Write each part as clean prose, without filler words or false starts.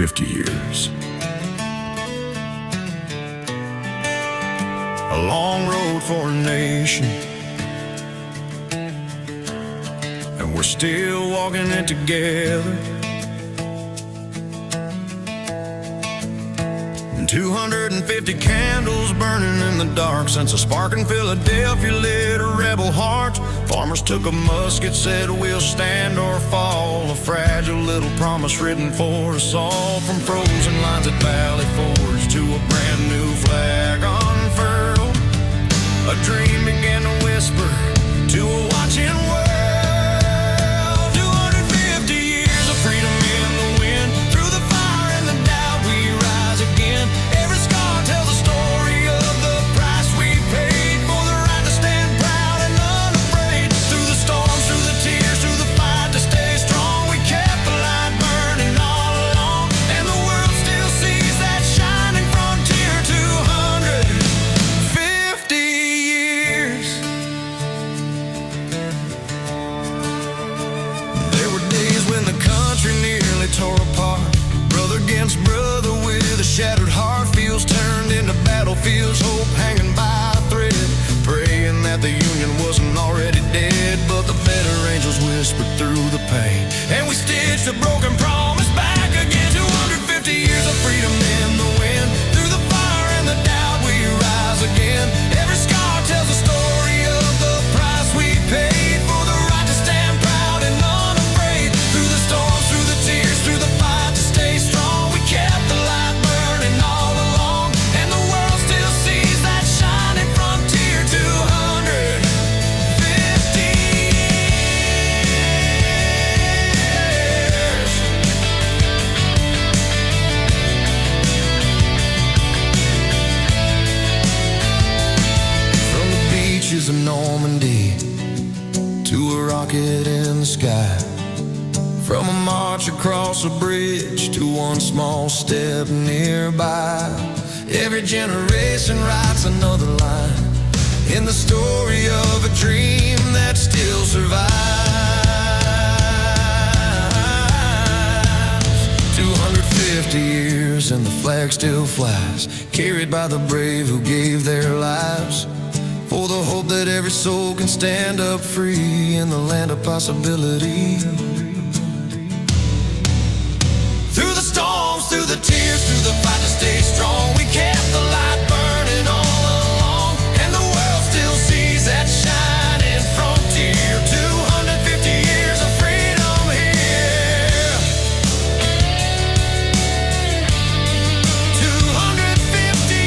250 years. A long road for a nation, and we're still walking it together. And 250 candles burning in the dark since a spark in Philadelphia lit a rebel heart. Farmers took a musket, said we'll stand or fall, a fragile little promise written for us all. From frozen lines at Valley Forge to a brand new flag unfurled, a dream began to whisper to a watching world. 250 years of freedom in the wind, through the fire and the doubt we rise again. Every scar tells a story of the price we paid for the right to stand proud and unafraid. Through the storms, through the tears, through the fight to stay strong, we kept the light burning all along, and the world still sees that shining frontier. 250 years. There were days when the country nearly tore apart, brother against brother with a shattered heart. Fields turned into battlefields, hope hanging by a thread, praying that the Union wasn't already dead. But the better angels whispered through the pain, and we stitched a broken promise back again. 250 years of freedom in the wind, through the fire and the doubt we rise again. Every scar tells a story of the price we paid for the right to stand proud and unafraid. Through the storms, through the tears, through the fight to stay strong, we kept the light burning all along, and the world still sees that shining frontier. 250 years. From the beaches of Normandy to a rocket in the sky, from a march across a bridge to one small step nearby, every generation writes another line in the story of a dream that still survives. 250 years and the flag still flies, carried by the brave who gave their lives for the hope that every soul can stand up free in the land of possibility. Through the storms, through the tears, through the fight to stay strong, we kept the light burning all along, and the world still sees that shining frontier. 250 years of freedom here. 250 years.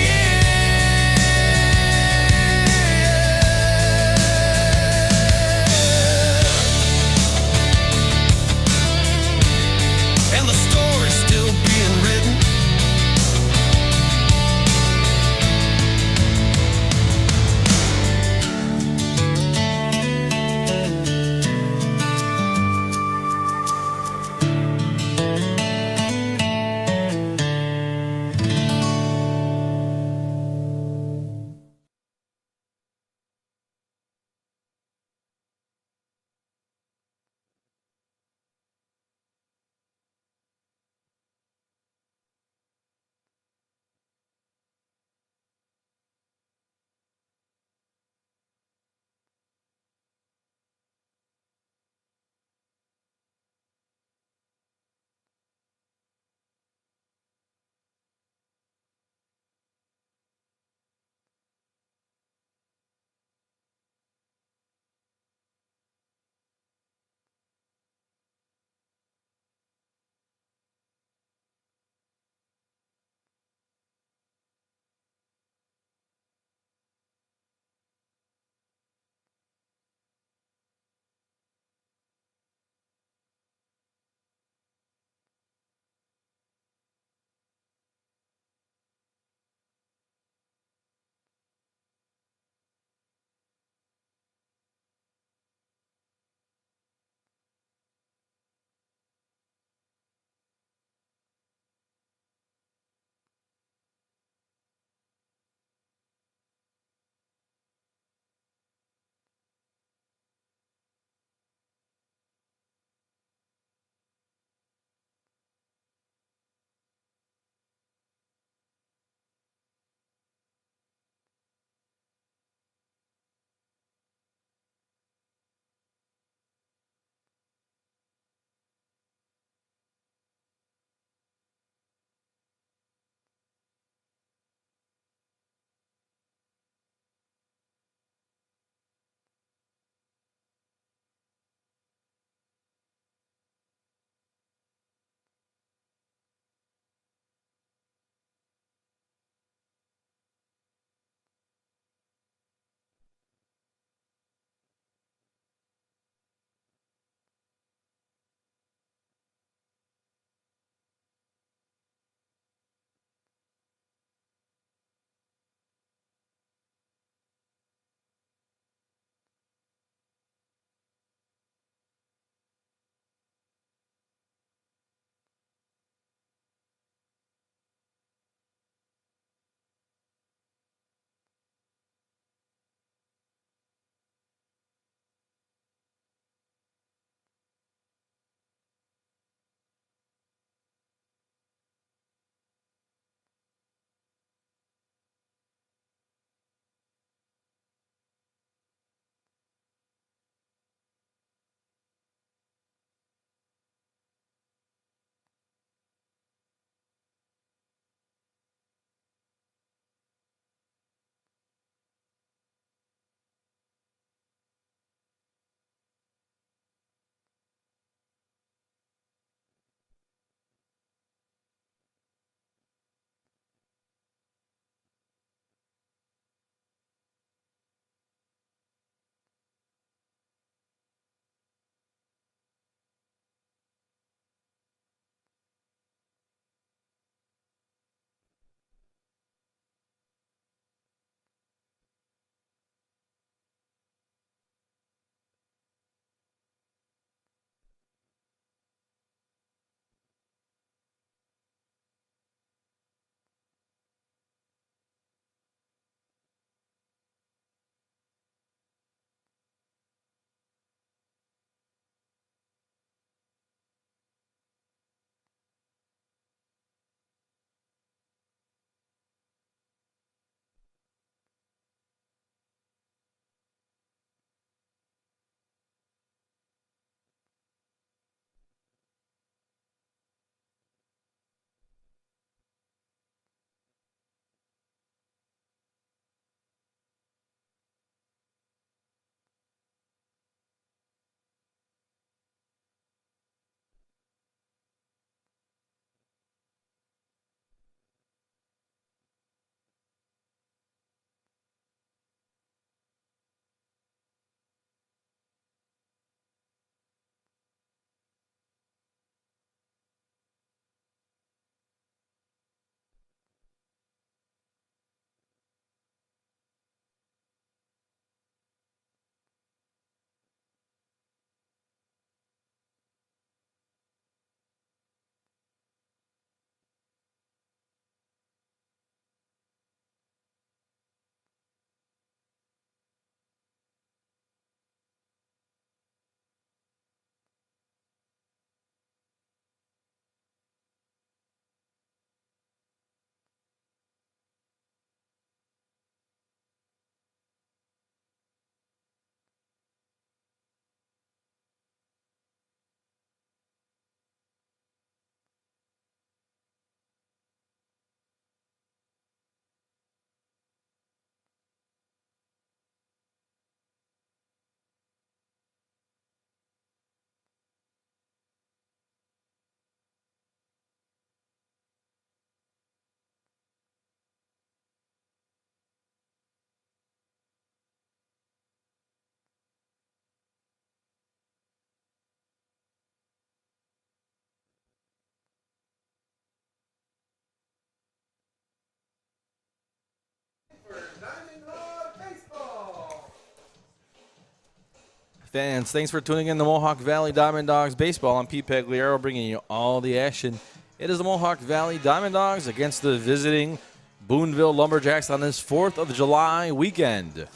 Fans, thanks for tuning in to Mohawk Valley DiamondDawgs baseball. I'm Pete Pagliaro bringing you all the action. It is the Mohawk Valley DiamondDawgs against the visiting Boonville Lumberjacks on this 4th of July weekend.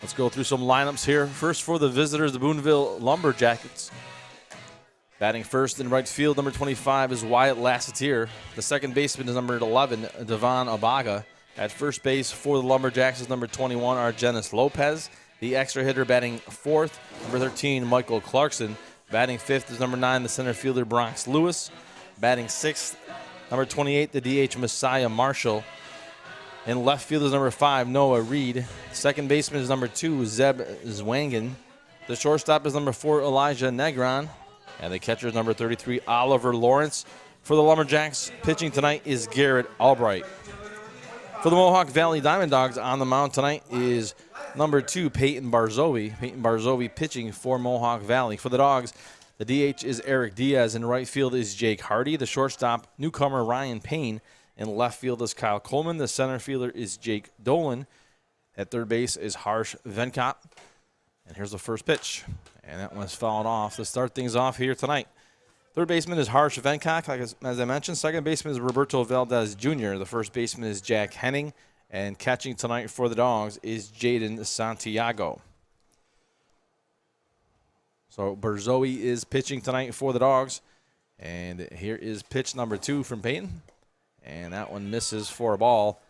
Let's go through some lineups here. First for the visitors, the Boonville Lumberjackets. Batting first in right field, number 25 is Wyatt Lassitier. The second baseman is number 11, Devon Abaga. At first base for the Lumberjacks is number 21, Argenis Lopez. The extra hitter batting fourth, number 13, Michael Clarkson. Batting fifth is number 9, the center fielder, Bronx Lewis. Batting sixth, number 28, the DH, Messiah Marshall. In left field is number 5, Noah Reed. Second baseman is number 2, Zeb Zwangen. The shortstop is number 4, Elijah Negron. And the catcher is number 33, Oliver Lawrence. For the Lumberjacks, pitching tonight is Garrett Albright. For the Mohawk Valley DiamondDawgs, on the mound tonight is number 2, Peyton Barzovi. Peyton Barzovi pitching for Mohawk Valley. For the Dogs, the DH is Eric Diaz. In right field is Jake Hardy. The shortstop, newcomer Ryan Payne. In left field is Kyle Coleman. The center fielder is Jake Dolan. At third base is Harsh Venkat. And here's the first pitch. And that one's fouled off to start things off here tonight. Third baseman is Harsh Venkat, as I mentioned. Second baseman is Roberto Valdez Jr. The first baseman is Jack Henning. And catching tonight for the Dogs is Jaden Santiago. So Barzowi is pitching tonight for the Dogs. And here is pitch number 2 from Peyton. And that one misses for a ball.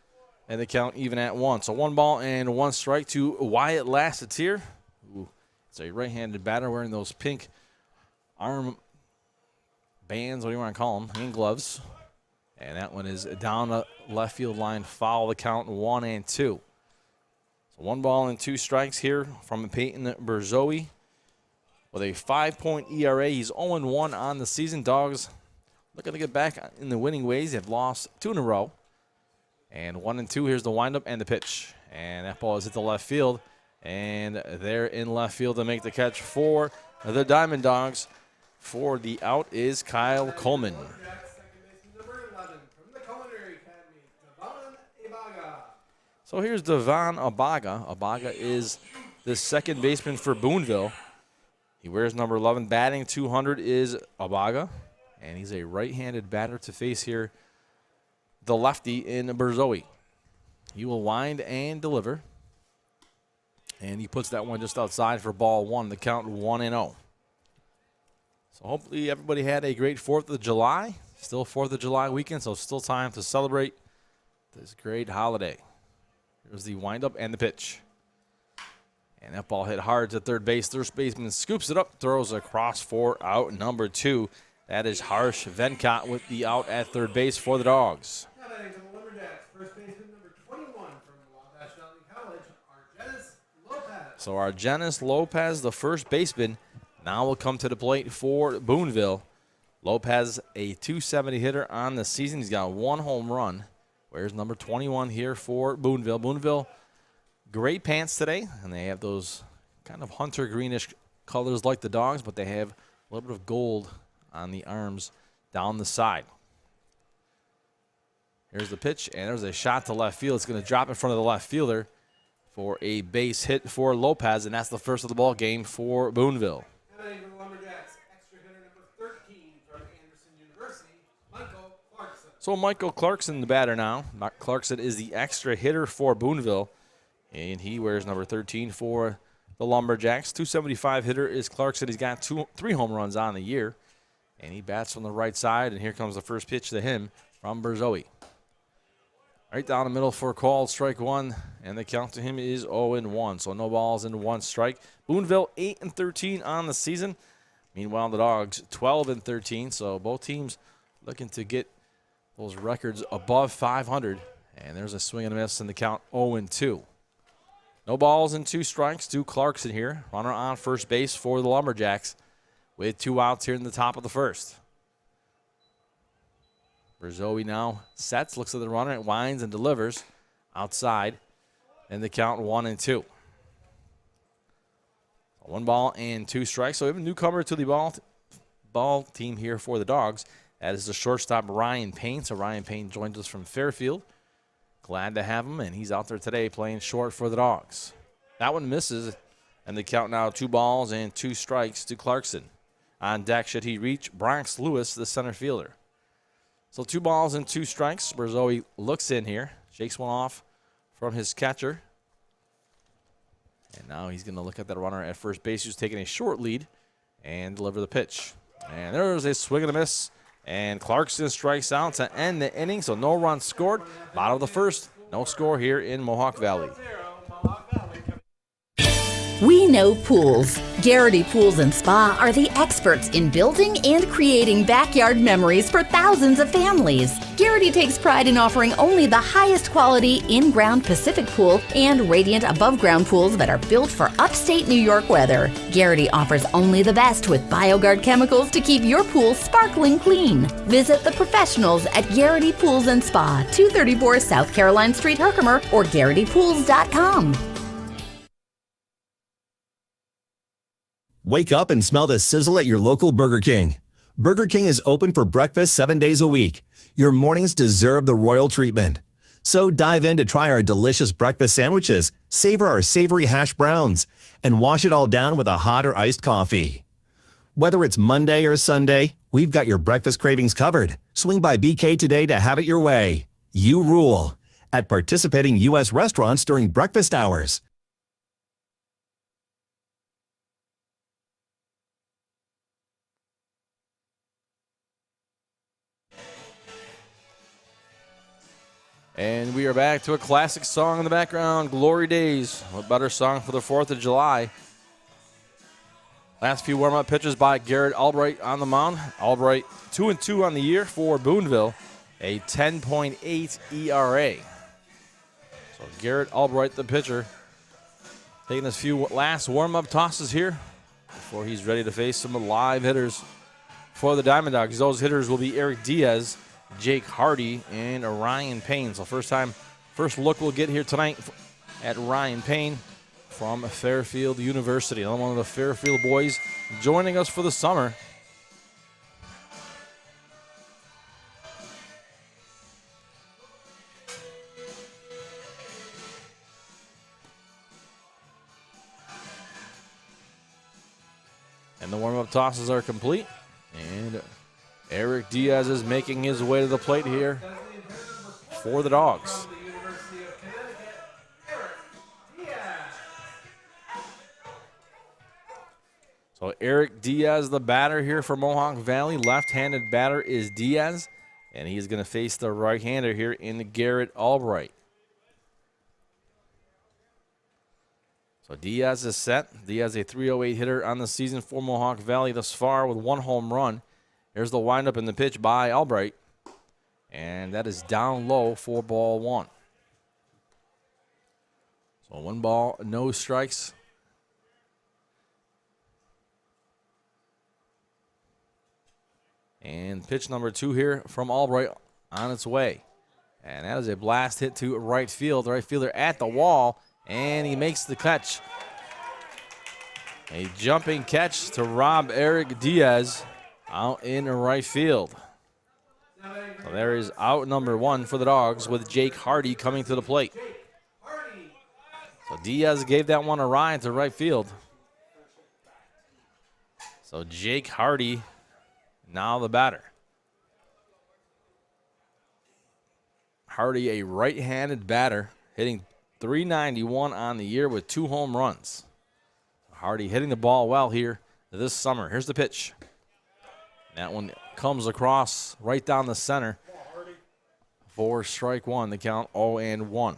And the count even at 1. So 1 ball and 1 strike to Wyatt Lassitier. Ooh, it's a right-handed batter wearing those pink arm bands, what do you want to call them, hand gloves. And that one is down the left field line, foul. The count 1 and 2. So 1 ball and 2 strikes here from Peyton Barzowi. With a 5.0 ERA, he's 0-1 on the season. Dogs looking to get back in the winning ways. They have lost 2 in a row. And 1 and 2, here's the windup and the pitch. And that ball is hit the left field. And they're in left field to make the catch for the DiamondDawgs. For the out is Kyle Coleman. So here's Devon Abaga. Abaga is the second baseman for Boonville. He wears number 11. Batting 200 is Abaga. And he's a right-handed batter to face here, the lefty in Barzowi. He will wind and deliver. And he puts that one just outside for ball 1. The count 1-0. So hopefully everybody had a great 4th of July. Still 4th of July weekend, so still time to celebrate this great holiday. Here's the windup and the pitch. And that ball hit hard to third base. Third baseman scoops it up, throws across for out number 2. That is Harsh Venkat with the out at third base for the Dogs. So Argenis Lopez, the first baseman, now will come to the plate for Boonville. Lopez, a .270 hitter on the season. He's got 1 home run. Where's number 21 here for Boonville? Boonville, gray pants today, and they have those kind of hunter greenish colors like the Dogs, but they have a little bit of gold on the arms down the side. Here's the pitch, and there's a shot to left field. It's going to drop in front of the left fielder for a base hit for Lopez, and that's the first of the ball game for Boonville. So Michael Clarkson, the batter now. Clarkson is the extra hitter for Boonville, and he wears number 13 for the Lumberjacks. .275 hitter is Clarkson. He's got 3 home runs on the year, and he bats from the right side, and here comes the first pitch to him from Barzowi. Right down the middle for a call, strike 1, and the count to him is 0-1. So no balls and 1 strike. Boonville 8-13 on the season. Meanwhile, the Dogs 12-13. So both teams looking to get those records above 500. And there's a swing and a miss, and the count 0-2. No balls and 2 strikes to Clarkson here. Runner on first base for the Lumberjacks with 2 outs here in the top of the first. Barzowi now sets, looks at the runner, and winds and delivers outside. And the count 1-2. 1 ball and 2 strikes. So we have a newcomer to the ball team here for the Dogs. That is the shortstop, Ryan Payne. So Ryan Payne joins us from Fairfield. Glad to have him, and he's out there today playing short for the Dogs. That one misses And the count now 2 balls and 2 strikes to Clarkson. On deck, should he reach, Bronx Lewis, the center fielder. So 2 balls and 2 strikes. Berzoe looks in here, shakes one off from his catcher. And now he's going to look at that runner at first base who's taking a short lead and deliver the pitch. And there's a swing and a miss. And Clarkson strikes out to end the inning, so no runs scored. Bottom of the first, no score here in Mohawk Valley. We know pools. Garrity Pools and Spa are the experts in building and creating backyard memories for thousands of families. Garrity takes pride in offering only the highest quality in-ground Pacific pool and radiant above-ground pools that are built for upstate New York weather. Garrity offers only the best with BioGuard chemicals to keep your pool sparkling clean. Visit the professionals at Garrity Pools and Spa, 234 South Caroline Street, Herkimer, or GarrityPools.com. Wake up and smell the sizzle at your local Burger King. Burger King is open for breakfast 7 days a week. Your mornings deserve the royal treatment. So dive in to try our delicious breakfast sandwiches, savor our savory hash browns, and wash it all down with a hot or iced coffee. Whether it's Monday or Sunday, we've got your breakfast cravings covered. Swing by BK today to have it your way. You rule at participating U.S. restaurants during breakfast hours. And we are back to a classic song in the background, Glory Days. What better song for the 4th of July? Last few warm-up pitches by Garrett Albright on the mound. Albright 2-2 on the year for Boonville, a 10.8 ERA. So Garrett Albright, the pitcher, taking his few last warm-up tosses here before he's ready to face some live hitters for the DiamondDawgs. Those hitters will be Eric Diaz, Jake Hardy, and Ryan Payne. So first look we'll get here tonight at Ryan Payne from Fairfield University. Another one of the Fairfield boys joining us for the summer. And the warm-up tosses are complete. And Eric Diaz is making his way to the plate here for the Dogs. So Eric Diaz, the batter here for Mohawk Valley. Left-handed batter is Diaz, and he's going to face the right-hander here in Garrett Albright. So Diaz is set. Diaz a .308 hitter on the season for Mohawk Valley thus far with 1 home run. Here's the windup and the pitch by Albright. And that is down low for ball 1. So 1 ball, no strikes. And pitch number 2 here from Albright on its way. And that is a blast hit to right field. The right fielder at the wall, and he makes the catch. A jumping catch to rob Eric Diaz out in right field. So there is out number 1 for the Dogs with Jake Hardy coming to the plate. So Diaz gave that one a ride to right field. So Jake Hardy now the batter. Hardy, a right-handed batter, hitting .391 on the year with 2 home runs. Hardy hitting the ball well here this summer. Here's the pitch. That one comes across right down the center for strike 1. The count 0-1.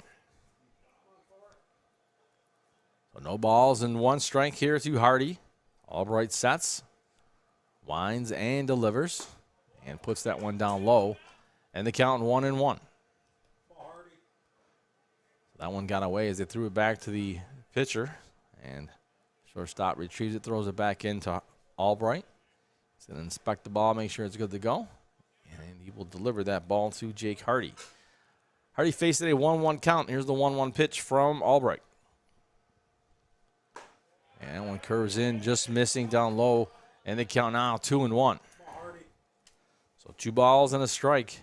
So no balls and 1 strike here to Hardy. Albright sets, winds and delivers, and puts that one down low. And the count 1-1. That one got away as they threw it back to the pitcher, and shortstop retrieves it, throws it back into Albright. He's going to inspect the ball, make sure it's good to go, and he will deliver that ball to Jake Hardy. Hardy faced a 1-1 count. Here's the 1-1 pitch from Albright. And that one curves in, just missing down low, and the count now 2-1. So 2 balls and a strike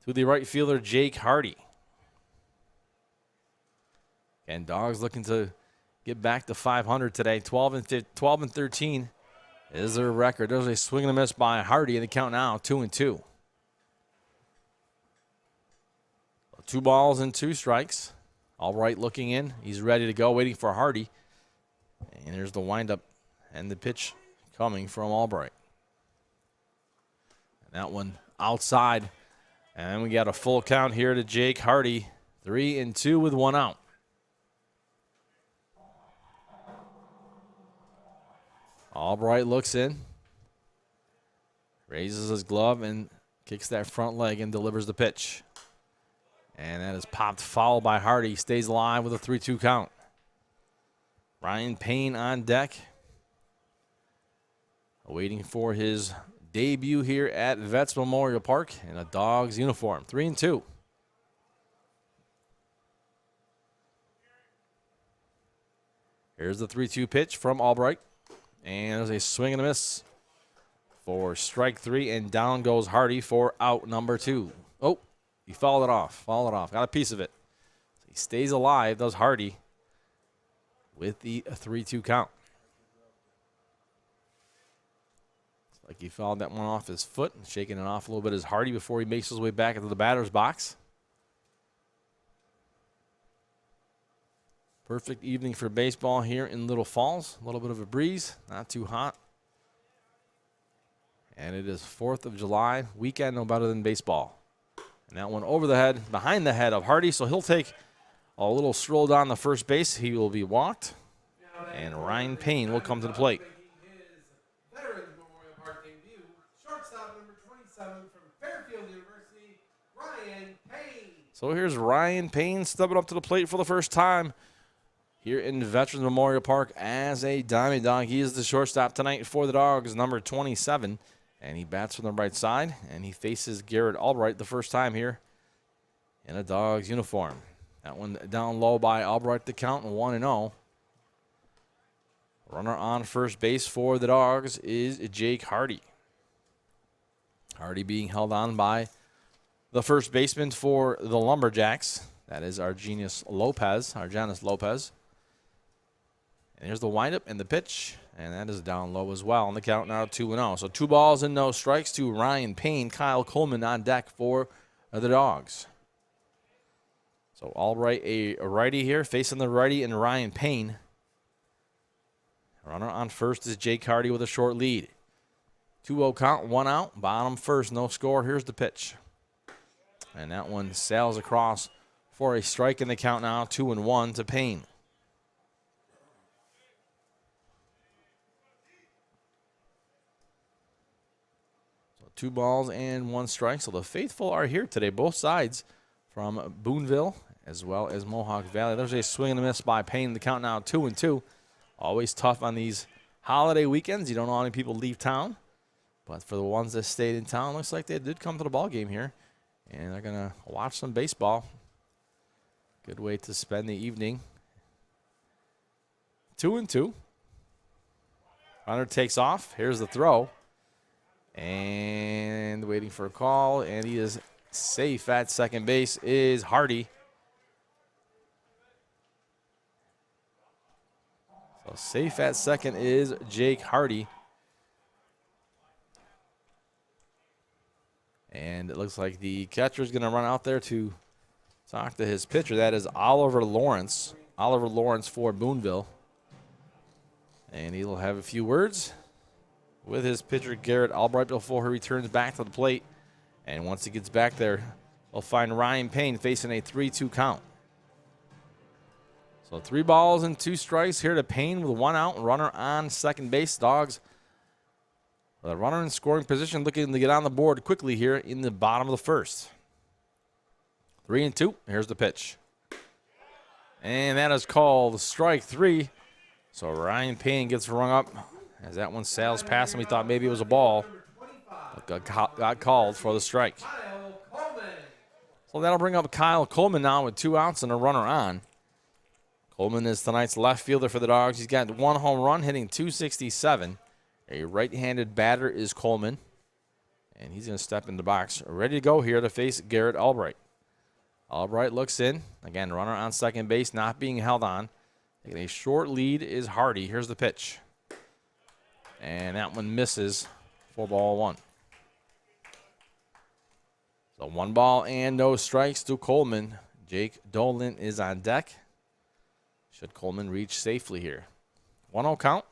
to the right fielder, Jake Hardy. And Dogs looking to get back to 500 today. 12 and 13 is their record. There's a swing and a miss by Hardy, and the count now 2-2. 2 balls and 2 strikes. Albright looking in. He's ready to go, waiting for Hardy. And there's the windup and the pitch coming from Albright. And that one outside. And we got a full count here to Jake Hardy. 3-2 with 1 out. Albright looks in. Raises his glove and kicks that front leg and delivers the pitch. And that is popped foul by Hardy. Stays alive with a 3-2 count. Ryan Payne on deck. Waiting for his debut here at Vets Memorial Park in a Dogs uniform. 3-2. Here's the 3-2 pitch from Albright. And there's a swing and a miss for strike 3. And down goes Hardy for out number 2. Oh, he fouled it off. Got a piece of it. So he stays alive, does Hardy, with the 3-2 count. Looks like he fouled that one off his foot and shaking it off a little bit as Hardy before he makes his way back into the batter's box. Perfect evening for baseball here in Little Falls. A little bit of a breeze, not too hot. And it is 4th of July weekend, no better than baseball. And that one over the head, behind the head of Hardy. So he'll take a little stroll down the first base. He will be walked. And Ryan Payne will come to the plate. Veterans Memorial Park debut, shortstop number 27 from Fairfield University, Ryan Payne. So here's Ryan Payne stepping up to the plate for the first time here in Veterans Memorial Park as a Diamond Dog. He is the shortstop tonight for the Dogs, number 27. And he bats from the right side, and he faces Garrett Albright the first time here in a Dogs uniform. That one down low by Albright, the count, 1-0. Runner on first base for the Dogs is Jake Hardy. Hardy being held on by the first baseman for the Lumberjacks. That is Argenis Lopez. And here's the windup and the pitch. And that is down low as well. On the count now 2-0. So 2 balls and no strikes to Ryan Payne. Kyle Coleman on deck for the Dogs. So Albright, a righty here, facing the righty and Ryan Payne. Runner on first is Jake Hardy with a short lead. 2-0 count, 1 out. Bottom first, no score. Here's the pitch. And that one sails across for a strike in the count now, 2-1 to Payne. So 2 balls and 1 strike. So the faithful are here today, both sides from Boonville as well as Mohawk Valley. There's a swing and a miss by Payne. The count now 2-2. Always tough on these holiday weekends. You don't know how many people leave town. But for the ones that stayed in town, looks like they did come to the ball game here. And they're going to watch some baseball. Good way to spend the evening. 2-2. Runner takes off. Here's the throw. And waiting for a call. And he is safe at second base is Hardy. So safe at second is Jake Hardy. And it looks like the catcher is going to run out there to talk to his pitcher. That is Oliver Lawrence. Oliver Lawrence for Boonville. And he'll have a few words with his pitcher, Garrett Albright, before he returns back to the plate. And once he gets back there, we'll find Ryan Payne facing a 3-2 count. So 3 balls and 2 strikes here to Payne with 1 out. Runner on second base. Dogs, the runner in scoring position, looking to get on the board quickly here in the bottom of the first. 3-2. Here's the pitch. And that is called strike 3. So Ryan Payne gets rung up as that one sails past him. We thought maybe it was a ball. But got called for the strike. So that'll bring up Kyle Coleman now with 2 outs and a runner on. Coleman is tonight's left fielder for the Dogs. He's got 1 home run, hitting .267. A right-handed batter is Coleman. And he's going to step in the box, ready to go here to face Garrett Albright. Albright looks in. Again, runner on second base, not being held on. Taking a short lead is Hardy. Here's the pitch. And that one misses for ball one. So 1 ball and no strikes to Coleman. Jake Dolan is on deck. Should Coleman reach safely here? 1-0 count.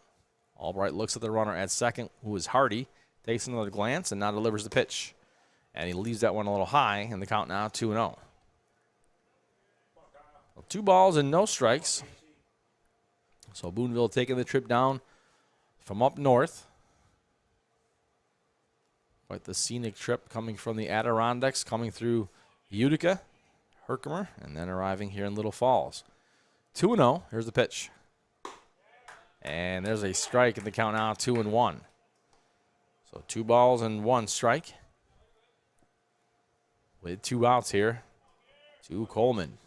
Albright looks at the runner at second, who is Hardy. Takes another glance and now delivers the pitch. And he leaves that one a little high, and the count now 2-0. 2 balls and no strikes. So Boonville taking the trip down from up north. Quite the scenic trip coming from the Adirondacks, coming through Utica, Herkimer, and then arriving here in Little Falls. 2-0. Here's the pitch. And there's a strike in the count now 2-1. So 2 balls and 1 strike. With 2 outs here to Coleman.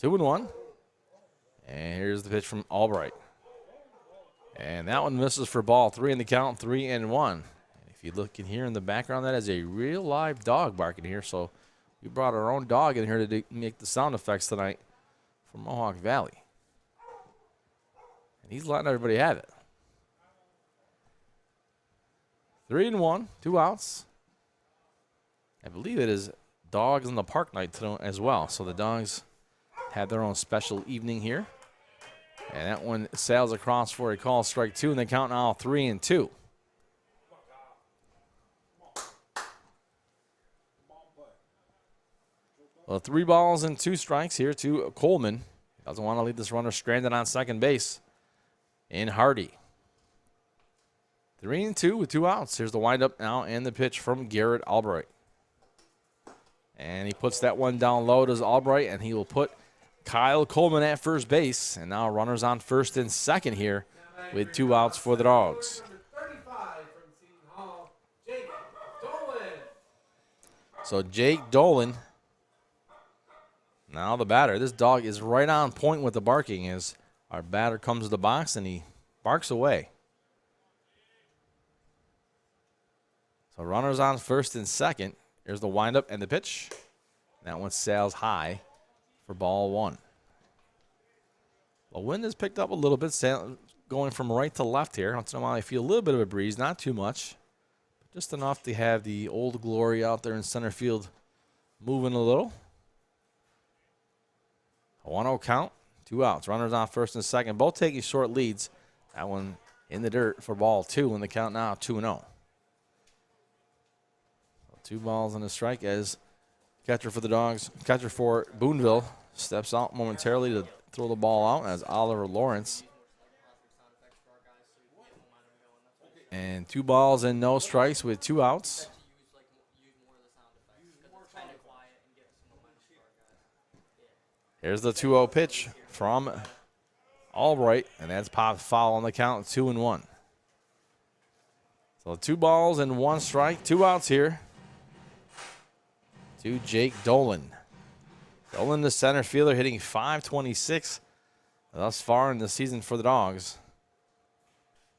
2-1. And here's the pitch from Albright. And that one misses for ball 3 in the count, 3-1. And if you look in here in the background, that is a real live dog barking here. So we brought our own dog in here to make the sound effects tonight from Mohawk Valley. And he's letting everybody have it. 3-1, 2 outs. I believe it is Dogs in the Park night tonight as well. So the Dogs had their own special evening here. And that one sails across for a call, strike 2, and they count now 3-2. Well, 3 balls and 2 strikes here to Coleman. Doesn't want to leave this runner stranded on second base in Hardy. 3-2 with 2 outs. Here's the windup now and the pitch from Garrett Albright. And he puts that one down low to Albright, and he will put Kyle Coleman at first base. And now runners on first and second here with 2 outs for the Dogs. Number 35 from Seton Hall, Jake Dolan. So Jake Dolan, now the batter. This dog is right on point with the barking as our batter comes to the box and he barks away. So runners on first and second. Here's the windup and the pitch. That one sails high for ball 1. The wind has picked up a little bit, going from right to left here. Once in a while, I feel a little bit of a breeze, not too much, but just enough to have the Old Glory out there in center field moving a little. A 1-0 count, 2 outs. Runners on first and second, both taking short leads. That one in the dirt for ball 2, and the count now 2-0. 2 balls and a strike as catcher for the Dogs, catcher for Boonville, steps out momentarily to throw the ball out as Oliver Lawrence. And 2 balls and no strikes with 2 outs. Here's the 2-0 pitch from Albright, and that's popped foul on the count, 2-1. So 2 balls and 1 strike, 2 outs here to Jake Dolan. Dolan, the center fielder, hitting .526 thus far in the season for the Dogs.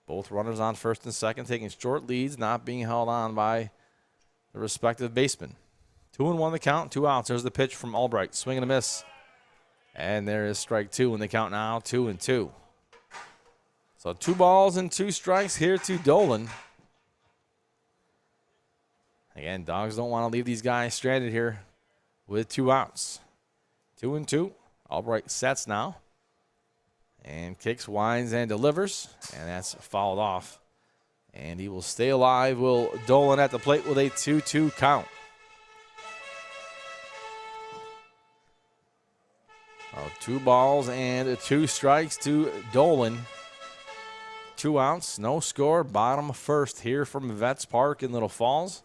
Both runners on first and second, taking short leads, not being held on by the respective basemen. 2-1 the count, 2 outs. There's the pitch from Albright. Swing and a miss. And there is strike 2 in the count now, 2-2. So 2 balls and 2 strikes here to Dolan. Again, Dogs don't want to leave these guys stranded here with 2 outs. 2-2. Albright sets now. And kicks, winds, and delivers. And that's fouled off. And he will stay alive. Will Dolan at the plate with a 2-2 count. Oh, 2 balls and 2 strikes to Dolan. 2 outs, no score. Bottom of first here from Vets Park in Little Falls.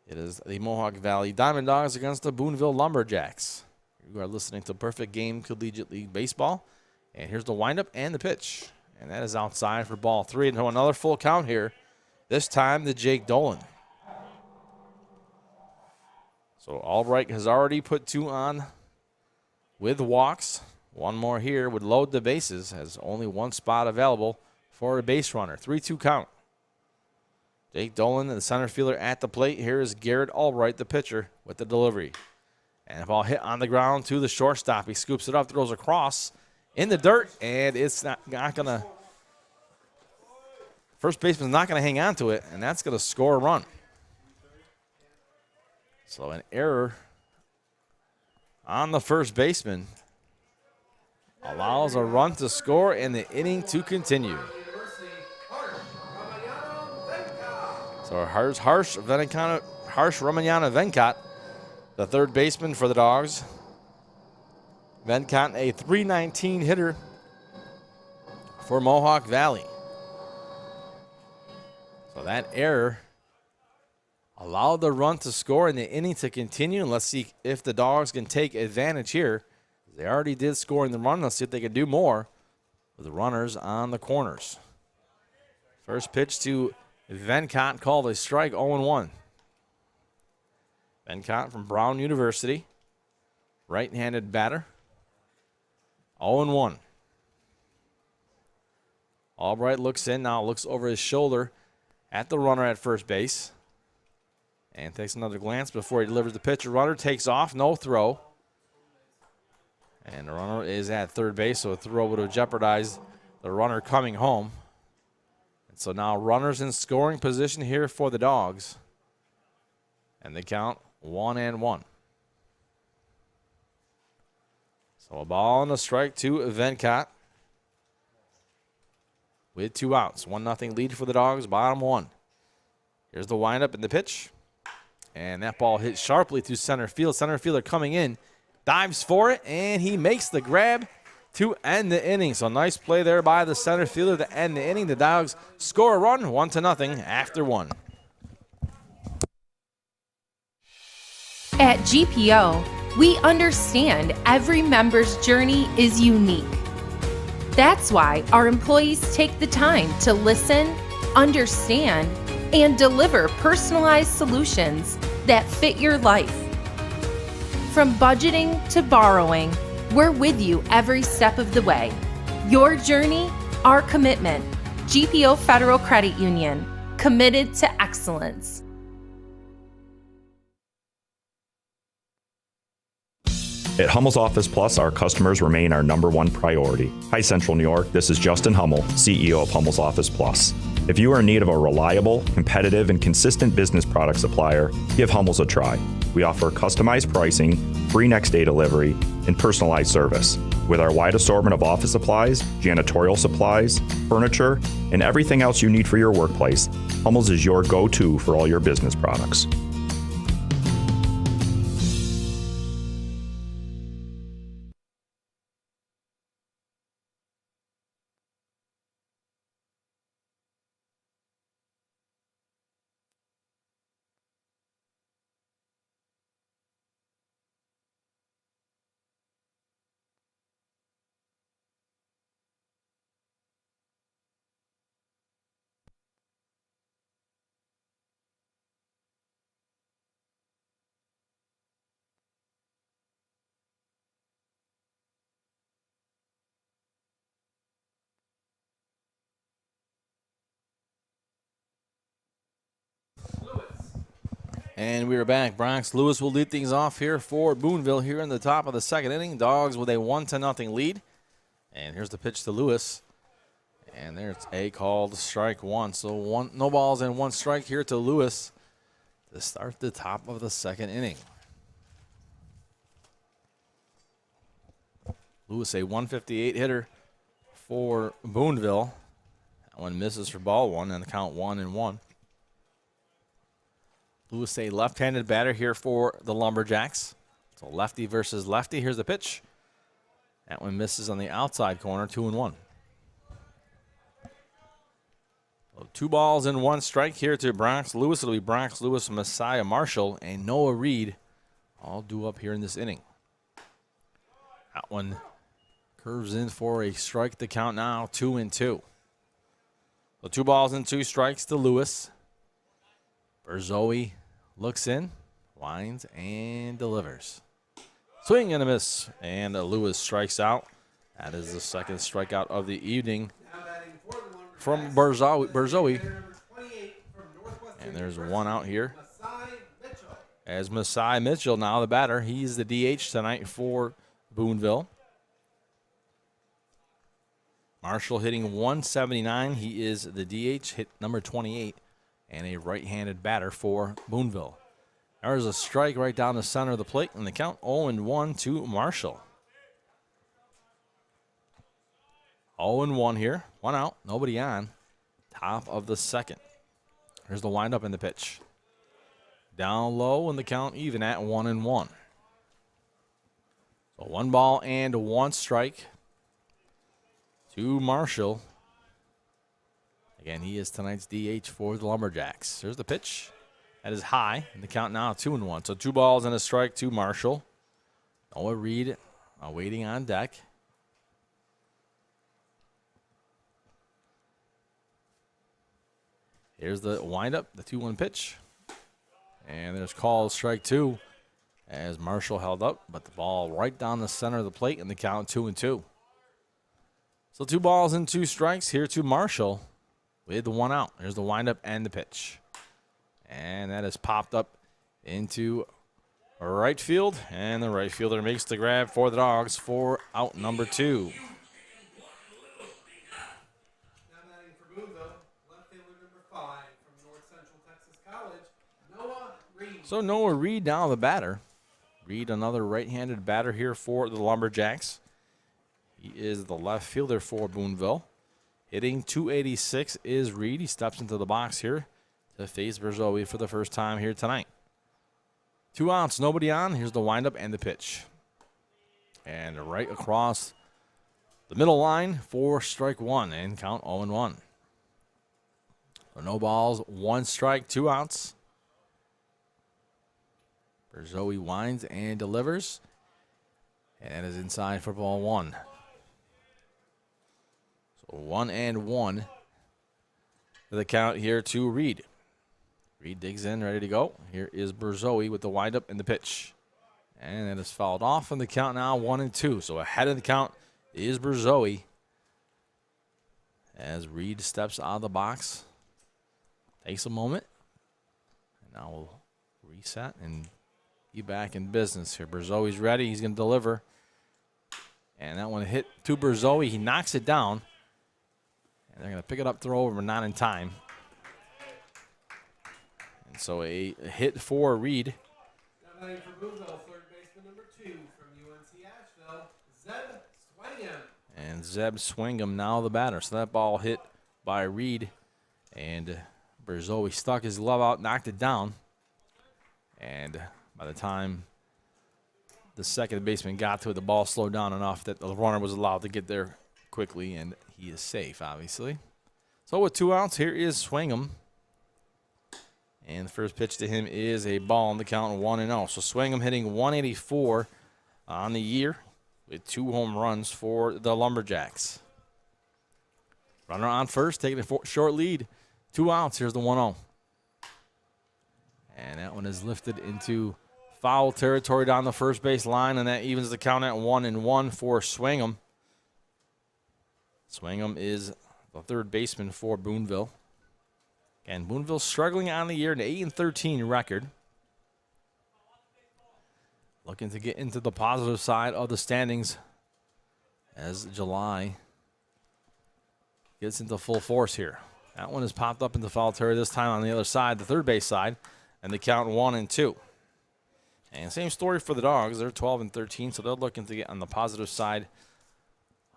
It is the Mohawk Valley DiamondDawgs against the Boonville Lumberjacks. You are listening to Perfect Game Collegiate League Baseball. And here's the windup and the pitch. And that is outside for ball 3. And another full count here. This time to Jake Dolan. So Albright has already put 2 on with walks. 1 more here would load the bases. Has only 1 spot available for a base runner. 3-2 count. Jake Dolan, the center fielder at the plate. Here is Garrett Albright, the pitcher, with the delivery. And the ball hit on the ground to the shortstop. He scoops it up, throws across in the dirt, and it's not going to. First baseman's not going to hang on to it, and that's going to score a run. So an error on the first baseman allows a run to score and the inning to continue. So Harsh Ramayana Venkat, the third baseman for the Dogs. Venkat, a .319 hitter for Mohawk Valley. So that error allowed the run to score and the inning to continue. And let's see if the Dogs can take advantage here. They already did score in the run. Let's see if they can do more with the runners on the corners. First pitch to Venkat, called a strike, 0-1. Venkat from Brown University, right-handed batter, 0-1. Albright looks in now, looks over his shoulder at the runner at first base, and takes another glance before he delivers the pitch. The runner takes off, no throw. And the runner is at third base, so a throw would have jeopardized the runner coming home. And so now runners in scoring position here for the Dogs. And they count 1-1. So a ball and a strike to Venkat with 2 outs. 1-0 lead for the Dogs, bottom 1. Here's the windup and the pitch. And that ball hits sharply to center field. Center fielder coming in, dives for it, and he makes the grab to end the inning. So nice play there by the center fielder to end the inning. The Dogs score a run, 1-0 after 1. At GPO, we understand every member's journey is unique. That's why our employees take the time to listen, understand, and deliver personalized solutions that fit your life. From budgeting to borrowing, we're with you every step of the way. Your journey, our commitment. GPO Federal Credit Union, committed to excellence. At Hummel's Office Plus, our customers remain our #1 priority. Hi, Central New York. This is Justin Hummel, CEO of Hummel's Office Plus. If you are in need of a reliable, competitive, and consistent business product supplier, give Hummel's a try. We offer customized pricing, free next-day delivery, and personalized service. With our wide assortment of office supplies, janitorial supplies, furniture, and everything else you need for your workplace, Hummel's is your go-to for all your business products. And we are back. Bronx Lewis will lead things off here for Boonville here in the top of the second inning. Dogs with a 1-0 lead. And here's the pitch to Lewis. And there's a called strike 1. So no balls and 1 strike here to Lewis to start the top of the second inning. Lewis, a 158 hitter for Boonville. That one misses for ball 1 and the count 1-1. Lewis, a left-handed batter here for the Lumberjacks. So lefty versus lefty. Here's the pitch. That one misses on the outside corner, 2-1. So 2 balls and 1 strike here to Bronx Lewis. It'll be Bronx Lewis, Messiah Marshall, and Noah Reed all due up here in this inning. That one curves in for a strike to count now, 2-2. So 2 balls and 2 strikes to Lewis. Berzoe looks in, winds, and delivers. Swing and a miss, and Lewis strikes out. That is the second strikeout of the evening from Berzoe. And there's 1 out here as Masai Mitchell, now the batter. He's the DH tonight for Boonville. Marshall hitting 179. He is the DH, hit number 28, and a right-handed batter for Boonville. There's a strike right down the center of the plate, and the count 0-1 to Marshall. 0-1 here. One out, nobody on. Top of the second. Here's the windup and the pitch. Down low, and the count even at 1-1. So 1 ball and 1 strike to Marshall. Again, he is tonight's DH for the Lumberjacks. Here's the pitch. That is high, and the count now 2-1. So 2 balls and a strike to Marshall. Noah Reed waiting on deck. Here's the windup, the 2-1 pitch. And there's called strike 2 as Marshall held up, but the ball right down the center of the plate, and the count 2-2. So 2 balls and 2 strikes here to Marshall with the 1 out. There's the windup and the pitch. And that is popped up into right field, and the right fielder makes the grab for the Dogs for out number 2. Now batting for Boonville, left fielder number 5 from North Central Texas College, Noah Reed. So Noah Reed now the batter. Reed, another right-handed batter here for the Lumberjacks. He is the left fielder for Boonville. Hitting 286 is Reed. He steps into the box here to face Berzoe for the first time here tonight. 2 outs, nobody on. Here's the windup and the pitch. And right across the middle line for strike 1 and count 0-1. So no balls, 1 strike, 2 outs. Berzoe winds and delivers. And is inside for ball 1. So 1-1 for the count here to Reed. Reed digs in, ready to go. Here is Berzoe with the windup and the pitch. And it is fouled off, and the count now 1-2. So ahead of the count is Berzoe as Reed steps out of the box. Takes a moment. And now we'll reset and be back in business here. Berzoe's ready. He's going to deliver. And that one hit to Berzoe. He knocks it down. And they're going to pick it up, throw over, but not in time. And so a hit for Reed. Now batting for Boonville, third baseman number 2 from UNC Asheville, Zeb Swingham. And Zeb Swingham now the batter. So that ball hit by Reed. And Berzoe stuck his glove out, knocked it down. And by the time the second baseman got to it, the ball slowed down enough that the runner was allowed to get there quickly, and he is safe, obviously. So with 2 outs, here is Swingham. And the first pitch to him is a ball on the count 1-0. So Swingham hitting 184 on the year with 2 home runs for the Lumberjacks. Runner on first, taking a short lead. 2 outs. Here's the 1-0. And that one is lifted into foul territory down the first base line, and that evens the count at 1-1 for Swingham. Swingham is the third baseman for Boonville. And Boonville struggling on the year, an 8-13 record. Looking to get into the positive side of the standings as July gets into full force here. That one has popped up into foul territory this time on the other side, the third base side, and the count 1-2. And same story for the Dogs. They're 12-13, so they're looking to get on the positive side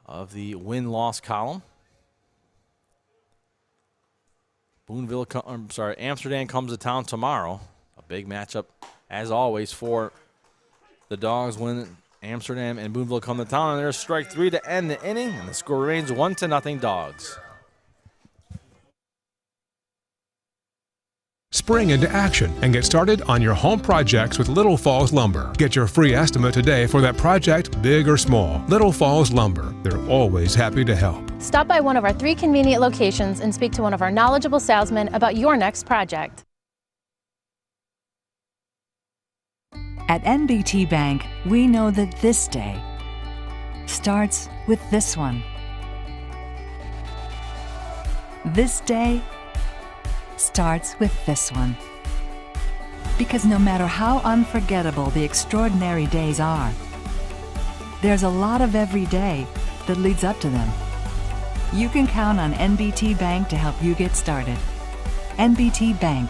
of the win-loss column. Amsterdam comes to town tomorrow. A big matchup, as always, for the Dogs when Amsterdam and Boonville come to town. And there's strike 3 to end the inning, and the score remains 1-0 Dogs. Spring into action and get started on your home projects with Little Falls Lumber. Get your free estimate today for that project, big or small. Little Falls Lumber. They're always happy to help. Stop by one of our 3 convenient locations and speak to one of our knowledgeable salesmen about your next project. At NBT Bank, we know that this day starts with this one. This day starts with this one. Because no matter how unforgettable the extraordinary days are, there's a lot of every day that leads up to them. You can count on NBT Bank to help you get started. NBT Bank,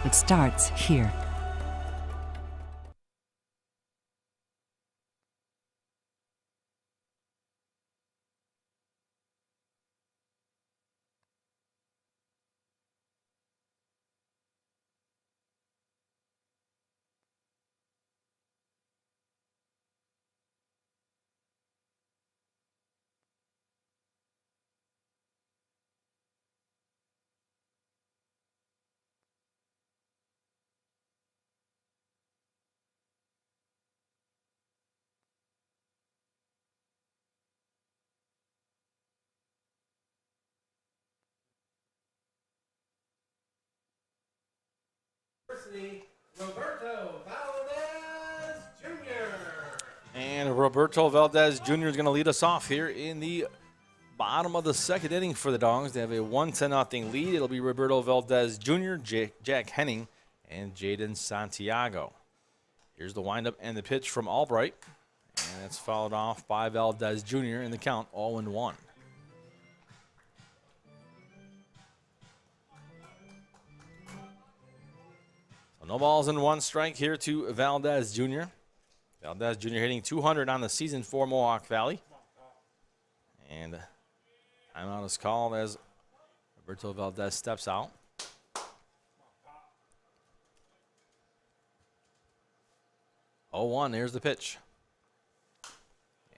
it starts here. University, Roberto Valdez Jr. And Roberto Valdez Jr. is going to lead us off here in the bottom of the second inning for the Dogs. They have a 1-0 lead. It'll be Roberto Valdez Jr., Jack Henning, and Jaden Santiago. Here's the windup and the pitch from Albright. And it's followed off by Valdez Jr. in the count, 0-1. So no balls and one strike here to Valdez Jr. Valdez Jr. hitting 200 on the season for Mohawk Valley. And timeout is called as Roberto Valdez steps out. Oh, 0-1, here's the pitch.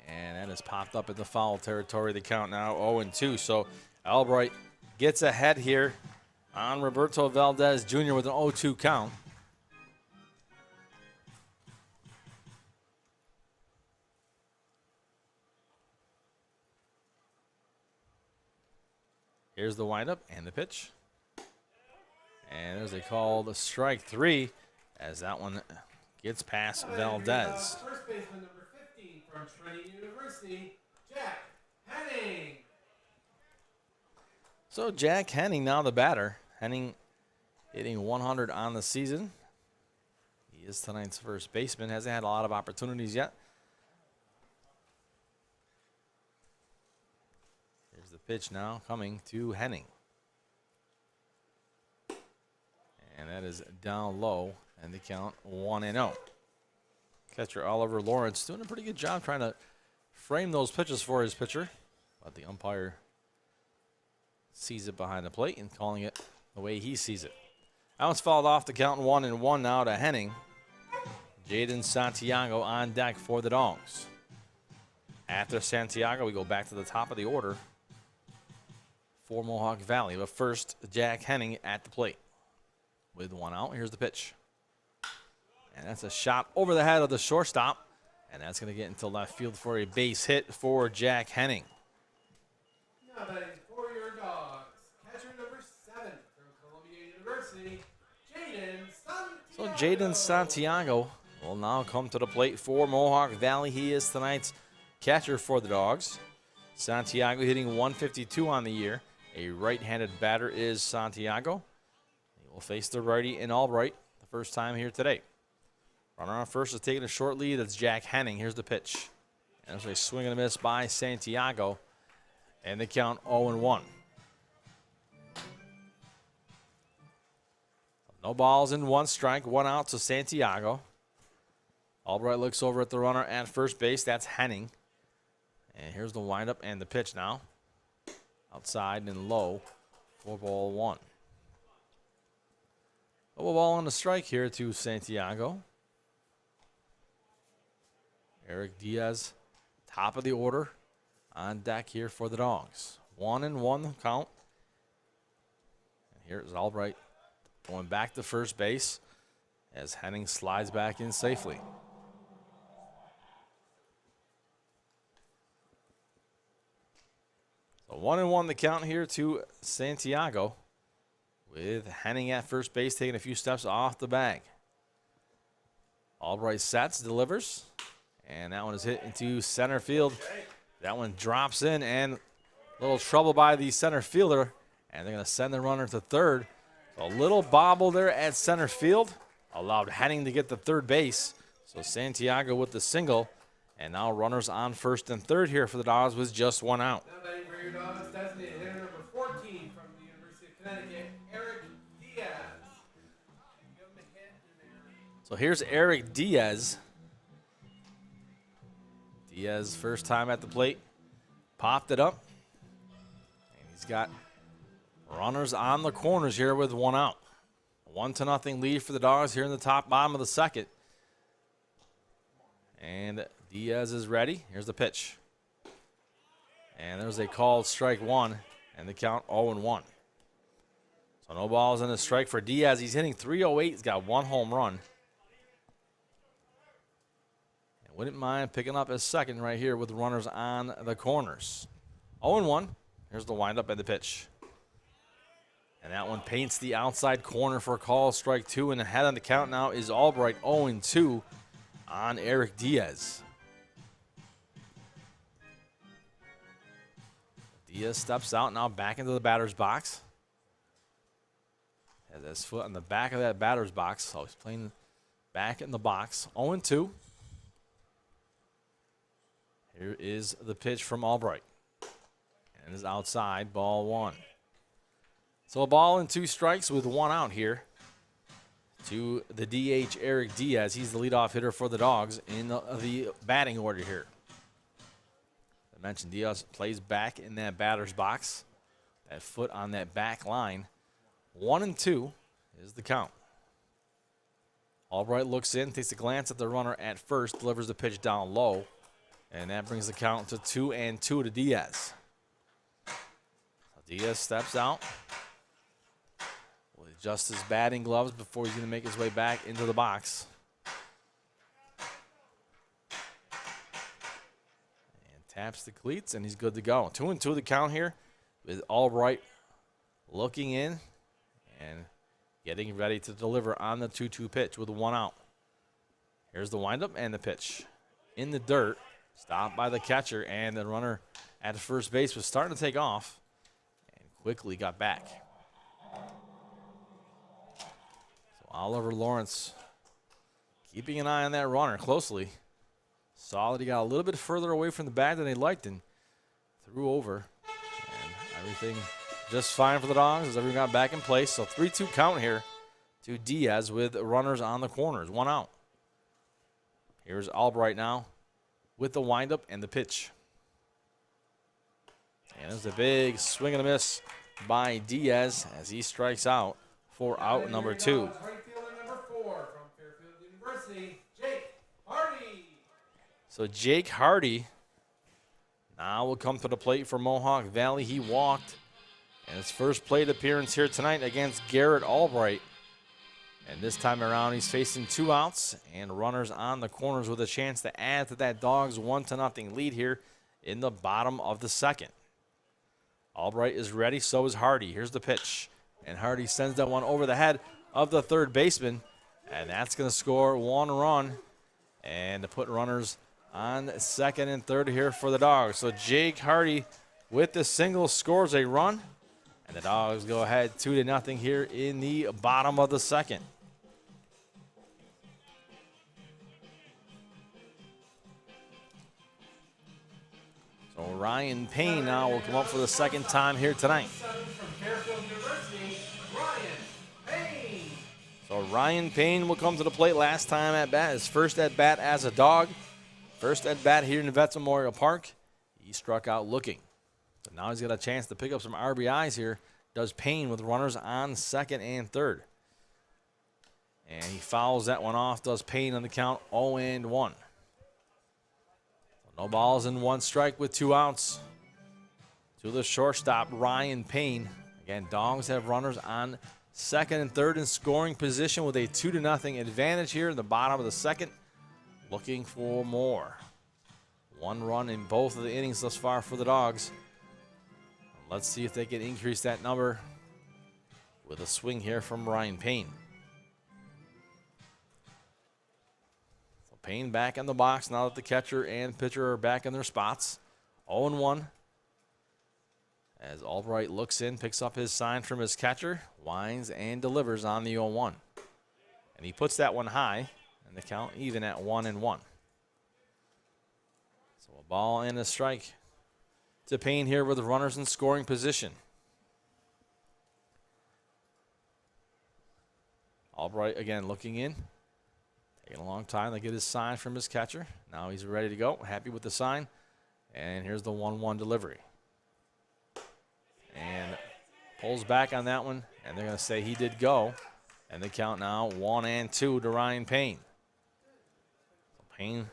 And that is popped up in the foul territory. The count now 0-2. So Albright gets ahead here on Roberto Valdez Jr. with an 0-2 count. Here's the windup and the pitch. And there's a call to strike three as that one gets past Valdez. First baseman number 15 from Trinity University, Jack Henning. So Jack Henning now the batter. Henning hitting 100 on the season. He is tonight's first baseman. Hasn't had a lot of opportunities yet. Here's the pitch now coming to Henning. And that is down low, and the count 1-0. Catcher Oliver Lawrence doing a pretty good job trying to frame those pitches for his pitcher, but the umpire sees it behind the plate and calling it the way he sees it. That one's fouled off, the count 1-1 now to Henning. Jaden Santiago on deck for the Dogs. After Santiago, we go back to the top of the order for Mohawk Valley, but first Jack Henning at the plate. With one out, here's the pitch. And that's a shot over the head of the shortstop. And that's going to get into left field for a base hit for Jack Henning. Now batting for your Dogs, catcher number 7 from Columbia University, Jaden Santiago. So Jaden Santiago will now come to the plate for Mohawk Valley. He is tonight's catcher for the Dogs. Santiago hitting 152 on the year. A right-handed batter is Santiago. Will face the righty in Albright the first time here today. Runner on first is taking a short lead. That's Jack Henning. Here's the pitch. And there's a swing and a miss by Santiago. And the count 0-1. No balls and one strike. One out to Santiago. Albright looks over at the runner at first base. That's Henning. And here's the windup and the pitch now. Outside and low. 4-1. Double ball on the strike here to Santiago. Eric Diaz, top of the order, on deck here for the Dogs. 1-1 count. And here's Albright going back to first base as Henning slides back in safely. So 1-1 the count here to Santiago, with Henning at first base taking a few steps off the bag. Albright sets, delivers, and that one is hit into center field. That one drops in, and a little trouble by the center fielder, and they're going to send the runner to third. So a little bobble there at center field. allowed Henning to get to third base. So Santiago with the single. And now runners on first and third here for the Dogs with just one out. Now batting for your Dogs, designated hitter number 14 from the University of Connecticut, Eric Diaz. Give him a hit in there. So here's Eric Diaz. Diaz, first time at the plate, popped it up. And he's got runners on the corners here with one out. 1-0 lead for the Dogs here in the top bottom of the second. And Diaz is ready. Here's the pitch. And there's a called strike one, and the count 0-1. So no balls in a strike for Diaz. He's hitting .308. He's got one home run. And wouldn't mind picking up his second right here with runners on the corners. 0-1. Here's the windup and the pitch. And that one paints the outside corner for a call, strike two, and ahead on the count now is Albright, 0-2 on Eric Diaz. Diaz steps out now back into the batter's box. Has his foot on the back of that batter's box, so he's playing back in the box. 0-2. Here is the pitch from Albright. And is outside, ball one. So a ball and two strikes with one out here to the DH, Eric Diaz. He's the leadoff hitter for the Dogs in the batting order here. I mentioned Diaz plays back in that batter's box. That foot on that back line. 1-2 is the count. Albright looks in, takes a glance at the runner at first, delivers the pitch down low, and that brings the count to 2-2 to Diaz. Diaz steps out. Will adjust his batting gloves before he's going to make his way back into the box. And taps the cleats, and he's good to go. 2-2 the count here with Albright looking in and getting ready to deliver on the 2-2 pitch with one out. Here's the windup and the pitch. In the dirt, stopped by the catcher, and the runner at first base was starting to take off and quickly got back. So Oliver Lawrence keeping an eye on that runner closely. Saw that he got a little bit further away from the bag than they liked and threw over. And everything just fine for the Dogs as everyone got back in place. So 3-2 count here to Diaz with runners on the corners. One out. Here's Albright now with the windup and the pitch. And there's a big swing and a miss by Diaz as he strikes out for out number two. Right fielder number 4 from Fairfield University, Jake Hardy. So Jake Hardy now will come to the plate for Mohawk Valley. He walked in his first plate appearance here tonight against Garrett Albright. And this time around, he's facing 2 outs and runners on the corners with a chance to add to that Dogs 1-0 lead here in the bottom of the second. Albright is ready, so is Hardy. Here's the pitch. And Hardy sends that one over the head of the third baseman. And that's going to score 1 run and to put runners on second and third here for the Dogs. So Jake Hardy with the single scores a run. And the Dogs go ahead 2-0 here in the bottom of the second. So Ryan Payne now will come up for the second time here tonight. From Fairfield University, Ryan Payne. So Ryan Payne will come to the plate last time at bat. His first at bat as a Dog. First at bat here in the Vets Memorial Park. He struck out looking. So now he's got a chance to pick up some RBIs here. Does Payne with runners on second and third. And he fouls that one off. Does Payne on the count 0-1. No balls and 1 strike with 2 outs. To the shortstop, Ryan Payne. Again, Dogs have runners on second and third in scoring position with a 2-0 advantage here in the bottom of the second. Looking for more. 1 run in both of the innings thus far for the Dogs. Let's see if they can increase that number with a swing here from Ryan Payne. So Payne back in the box now that the catcher and pitcher are back in their spots. 0-1. As Albright looks in, picks up his sign from his catcher, winds and delivers on the 0-1. And he puts that one high, and the count even at 1-1. So a ball and a strike to Payne here with runners in scoring position. Albright again looking in. Taking a long time to get his sign from his catcher. Now he's ready to go. Happy with the sign. And here's the 1-1 delivery. And pulls back on that one. And they're going to say he did go. And the count now 1-2 to Ryan Payne. So Payne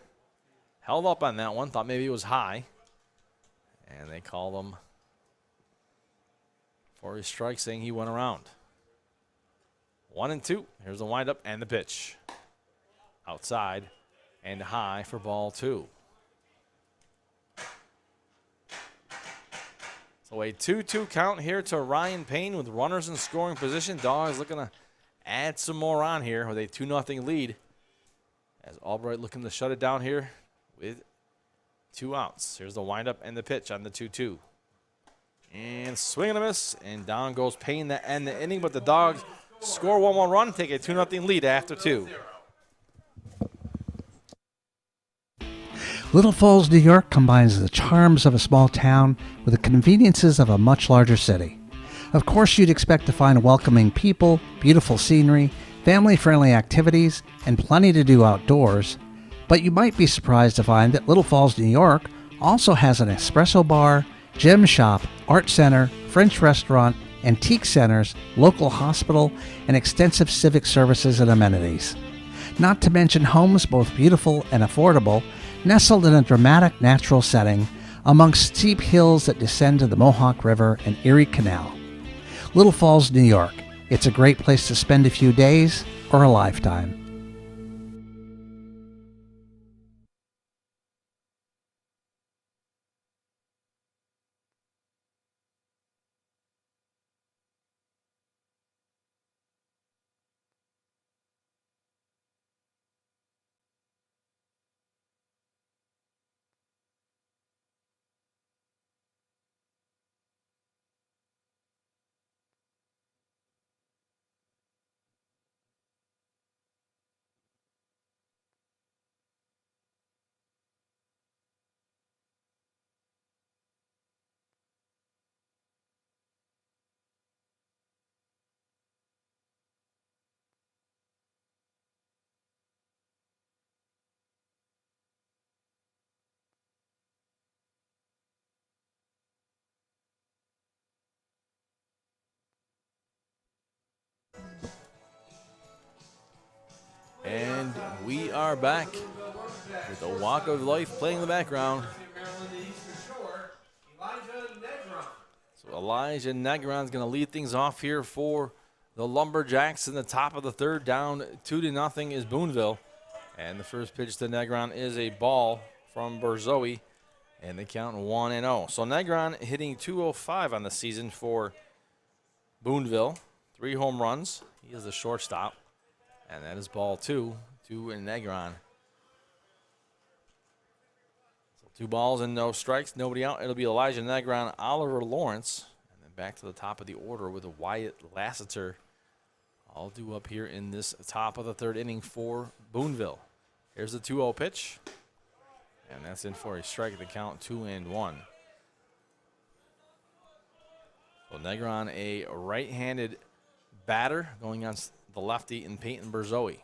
held up on that one. Thought maybe it was high. And they call him for his strike, saying he went around. 1-2. Here's the windup and the pitch. Outside and high for ball 2. So a 2-2 count here to Ryan Payne with runners in scoring position. Dogs looking to add some more on here with a 2-0 lead. As Albright looking to shut it down here with 2 outs. Here's the windup and the pitch on the 2-2. And swing and a miss. And down goes Payne to end the inning. But the Dogs score 1-1 run, take a 2-0 lead after 2. Little Falls, New York combines the charms of a small town with the conveniences of a much larger city. Of course, you'd expect to find welcoming people, beautiful scenery, family-friendly activities, and plenty to do outdoors. But you might be surprised to find that Little Falls, New York also has an espresso bar, gym shop, art center, French restaurant, antique centers, local hospital, and extensive civic services and amenities. Not to mention homes both beautiful and affordable, nestled in a dramatic natural setting amongst steep hills that descend to the Mohawk River and Erie Canal. Little Falls, New York. It's a great place to spend a few days or a lifetime. And we are back with the Walk of Life playing in the background. So Elijah Negron's going to lead things off here for the Lumberjacks in the top of the third. Down 2-0 is Boonville. And the first pitch to Negron is a ball from Berzoe. And they count 1-0. So Negron hitting .205 on the season for Boonville. 3 home runs. He is the shortstop. And that is ball 2 to Negron. So 2 balls and no strikes, nobody out. It'll be Elijah Negron, Oliver Lawrence, and then back to the top of the order with a Wyatt Lassiter. All due up here in this top of the third inning for Boonville. Here's the 2-0 pitch. And that's in for a strike at the count, 2-1. So Negron, a right-handed batter going on the lefty in Peyton Berzoe.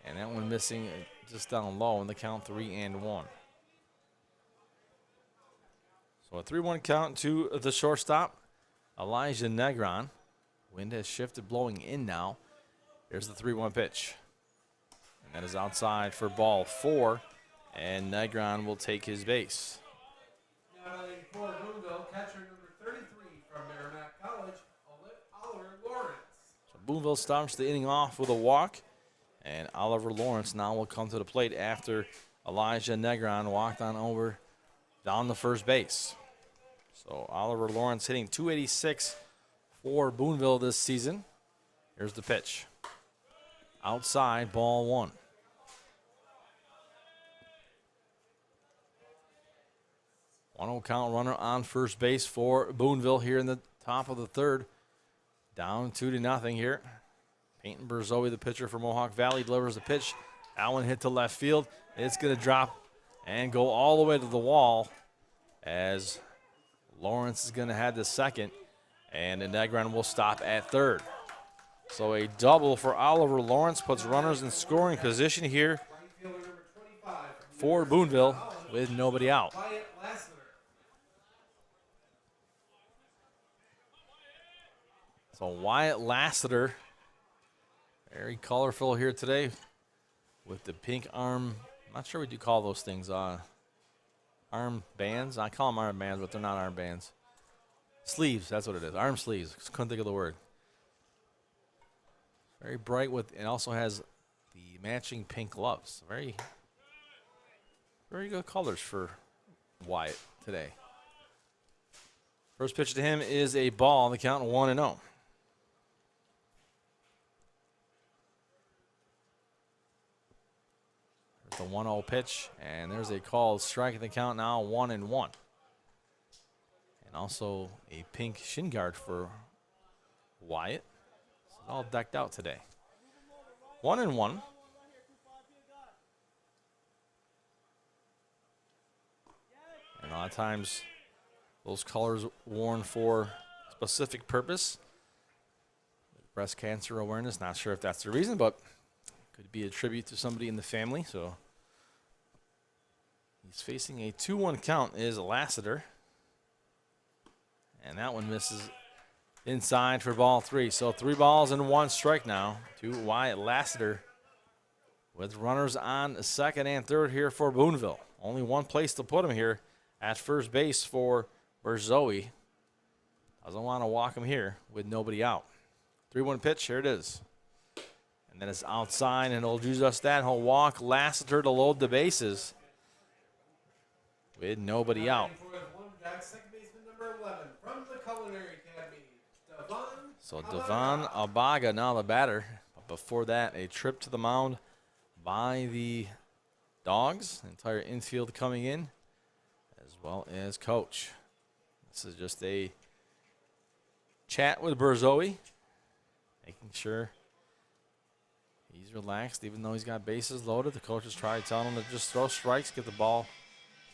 And that one missing just down low in the count, 3-1. So a 3-1 count to the shortstop, Elijah Negron. Wind has shifted, blowing in now. Here's the 3-1 pitch. And that is outside for ball 4. And Negron will take his base. Now for Boonville, catcher number 33 from Merrimack College, Oliver Lawrence. So Boonville starts the inning off with a walk. And Oliver Lawrence now will come to the plate after Elijah Negron walked on over down the first base. So Oliver Lawrence hitting .286 for Boonville this season. Here's the pitch. Outside, ball 1. 1-0 count, runner on first base for Boonville here in the top of the third. Down 2-0 here. Peyton Berzoe, the pitcher for Mohawk Valley, delivers the pitch. That one hit to left field. It's going to drop and go all the way to the wall as Lawrence is going to have the second, and the Negron will stop at third. So a double for Oliver Lawrence puts runners in scoring position here for Boonville with nobody out. So Wyatt Lassiter, very colorful here today with the pink arm. I'm not sure what you call those things. Arm bands. I call them arm bands, but they're not arm bands. Sleeves, that's what it is. Arm sleeves. Couldn't think of the word. Very bright with, and also has the matching pink gloves. Very, very good colors for Wyatt today. First pitch to him is a ball on the count 1-0. There's the 1-0 pitch, and there's a called strike in the count now 1-1. And also a pink shin guard for Wyatt. It's all decked out today. 1-1. And a lot of times those colors worn for specific purpose. Breast cancer awareness, not sure if that's the reason, but could be a tribute to somebody in the family. So he's facing a 2-1 count is Lassiter. And that one misses inside for ball 3. So 3 balls and 1 strike now to Wyatt Lassiter with runners on second and third here for Boonville. Only one place to put him here at first base for Berzoe. Doesn't want to walk him here with nobody out. 3-1 pitch, here it is. And then it's outside, and he'll do just that. He'll walk Lassiter to load the bases with nobody out. So Devon Abaga now the batter. But before that, a trip to the mound by the Dogs. Entire infield coming in, as well as coach. This is just a chat with Berzoe, making sure he's relaxed, even though he's got bases loaded. The coach is trying to tell him to just throw strikes, get the ball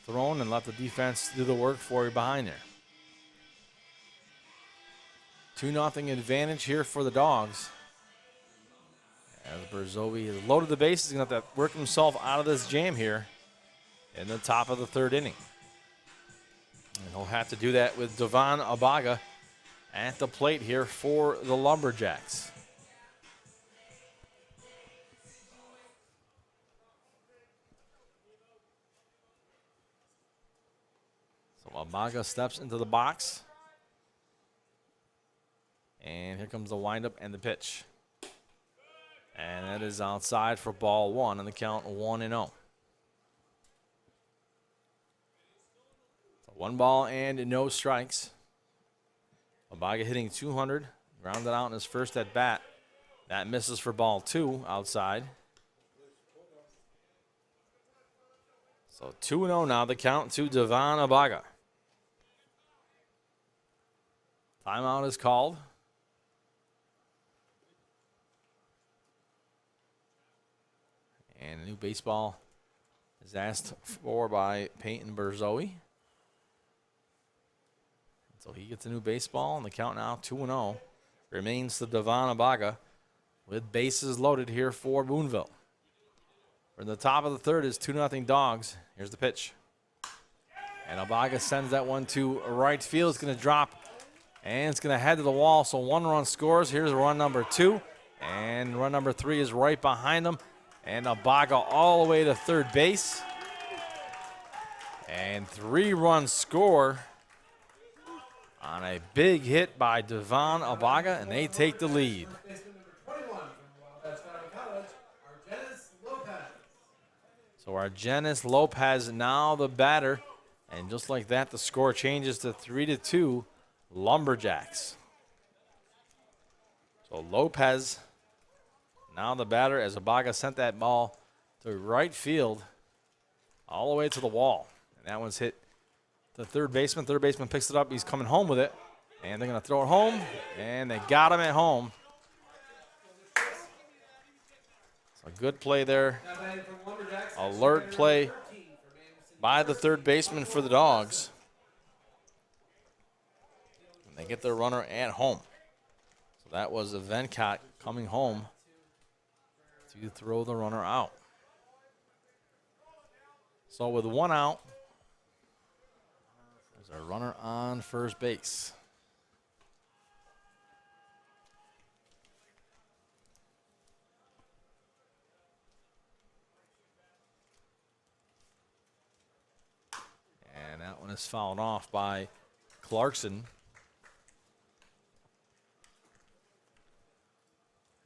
thrown, and let the defense do the work for you behind there. 2-0 advantage here for the Dogs. As Berzoe has loaded the bases, he's going to have to work himself out of this jam here in the top of the third inning. And he'll have to do that with Devon Abaga at the plate here for the Lumberjacks. So Abaga steps into the box. And here comes the windup and the pitch. And that is outside for ball 1 on the count 1-0. So 1 ball and no strikes. Abaga hitting 200, grounded out in his first at bat. That misses for ball 2 outside. So 2-0 now, the count to Devon Abaga. Timeout is called. And a new baseball is asked for by Peyton Berzoe. So he gets a new baseball, and the count now 2-0 remains to Devon Abaga with bases loaded here for Boonville. We're in the top of the third is 2-0 Dogs. Here's the pitch. And Abaga sends that one to right field. It's going to drop, and it's going to head to the wall. So 1 run scores. Here's run number 2, and run number 3 is right behind them. And Abaga all the way to third base. And 3 runs score on a big hit by Devon Abaga, and they take the lead. So Argenis Lopez now the batter. And just like that, the score changes to 3-2 Lumberjacks. So Lopez now the batter as Abaga sent that ball to right field all the way to the wall. And that one's hit the third baseman. Third baseman picks it up. He's coming home with it. And they're going to throw it home. And they got him at home. A good play there. Now batting for the Lumberjacks, Alert hitter play number 13 from Anderson by the University, third baseman for the Dogs. And they get their runner at home. So that was Venkat coming home to throw the runner out. So with one out, there's a runner on first base. And that one is fouled off by Clarkson.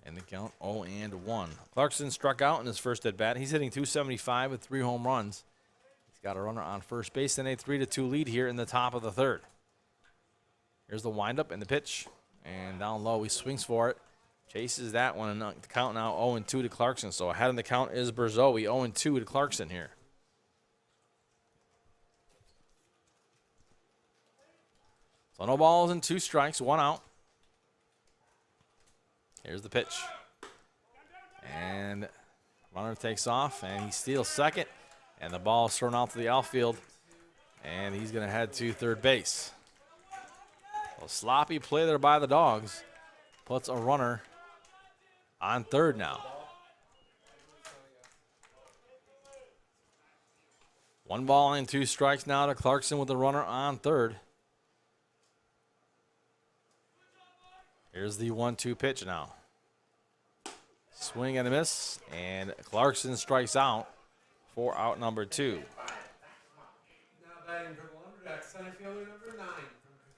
And the count 0-1. Clarkson struck out in his first at bat. He's hitting .275 with 3 home runs. He's got a runner on first base and a 3-2 lead here in the top of the third. Here's the windup and the pitch. And down low, he swings for it. Chases that one, and the count now 0-2 to Clarkson. So ahead in the count is Berzoe, 0-2 to Clarkson here. So no balls and 2 strikes, 1 out. Here's the pitch. And runner takes off, and he steals second. And the ball is thrown out to the outfield. And he's going to head to third base. A sloppy play there by the Dogs. Puts a runner on third now. 1 ball and 2 strikes now to Clarkson with the runner on third. Here's the 1-2 pitch now. Swing and a miss, and Clarkson strikes out for out number 2. Now batting for the Lumberjacks, center fielder number 9 from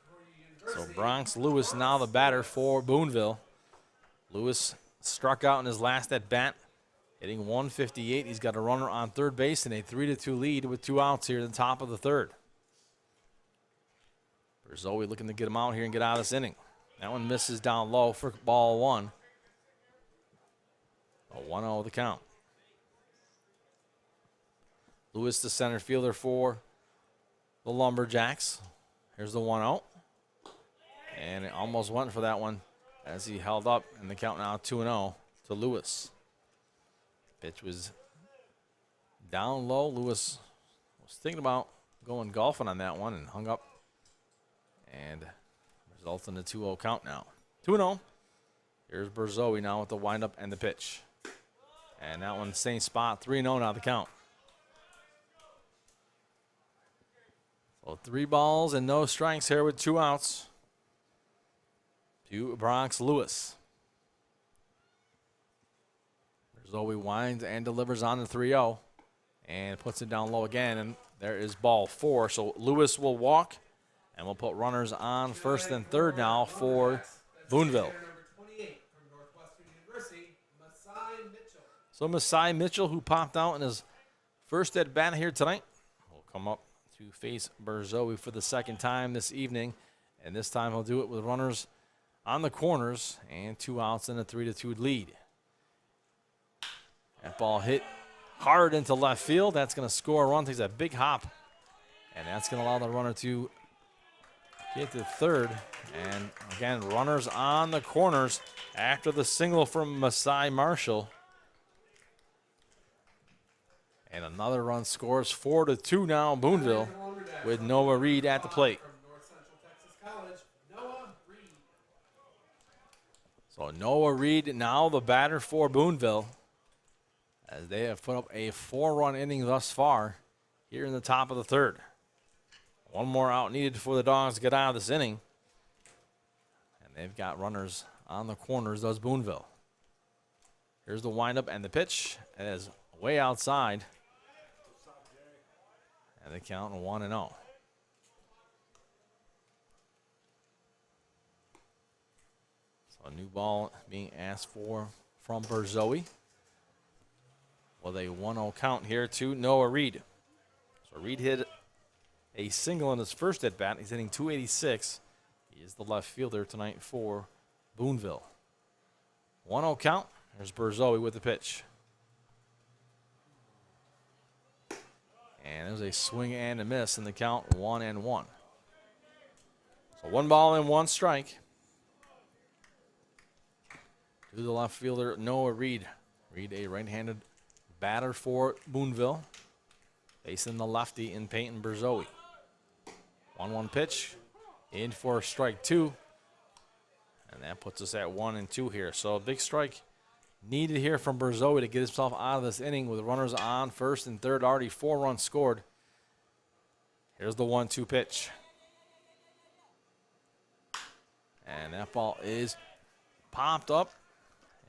Concordia So University. Bronx Lewis now the batter for Boonville. Lewis struck out in his last at bat, hitting .158. He's got a runner on third base and a 3-2 lead with 2 outs here in the top of the third. Berzoe looking to get him out here and get out of this inning. That one misses down low for ball 1. A 1-0 the count. Lewis, the center fielder for the Lumberjacks. Here's the 1-0. And it almost went for that one as he held up, and the count now 2-0 to Lewis. Pitch was down low. Lewis was thinking about going golfing on that one and hung up. And results in a 2-0 count now. 2-0. Here's Berzoe now with the windup and the pitch. And that one, same spot. 3-0 now the count. So 3 balls and no strikes here with 2 outs to Bronx Lewis. Berzoe winds and delivers on the 3-0 and puts it down low again. And there is ball 4. So Lewis will walk. And we'll put runners on first and third now for Boonville. So Masai Mitchell, who popped out in his first at bat here tonight, will come up to face Berzoe for the second time this evening. And this time he'll do it with runners on the corners and 2 outs and a 3-2 lead. That ball hit hard into left field. That's going to score a run. Takes a big hop. And that's going to allow the runner to get to third. And again, runners on the corners after the single from Masai Marshall. And another run scores 4-2 now Boonville with Noah Reed at the plate. So Noah Reed now the batter for Boonville, as they have put up a 4-run inning thus far here in the top of the third. 1 more out needed for the Dogs to get out of this inning. And they've got runners on the corners, does Boonville. Here's the windup and the pitch. It is way outside. And they count 1-0. So a new ball being asked for from Berzoe. With a 1-0 count here to Noah Reed. So Reed hit a single in his first at bat. He's hitting .286. He is the left fielder tonight for Boonville. 1-0 count. There's Berzoe with the pitch. And there's a swing and a miss in the count, 1-1. So 1 ball and 1 strike to the left fielder, Noah Reed. Reed, a right-handed batter for Boonville. Facing the lefty in Peyton Berzoe. 1-1 pitch. In for strike 2. And that puts us at 1-2 here. So a big strike needed here from Berzoe to get himself out of this inning with runners on first and third. Already 4 runs scored. Here's the 1-2 pitch. And that ball is popped up.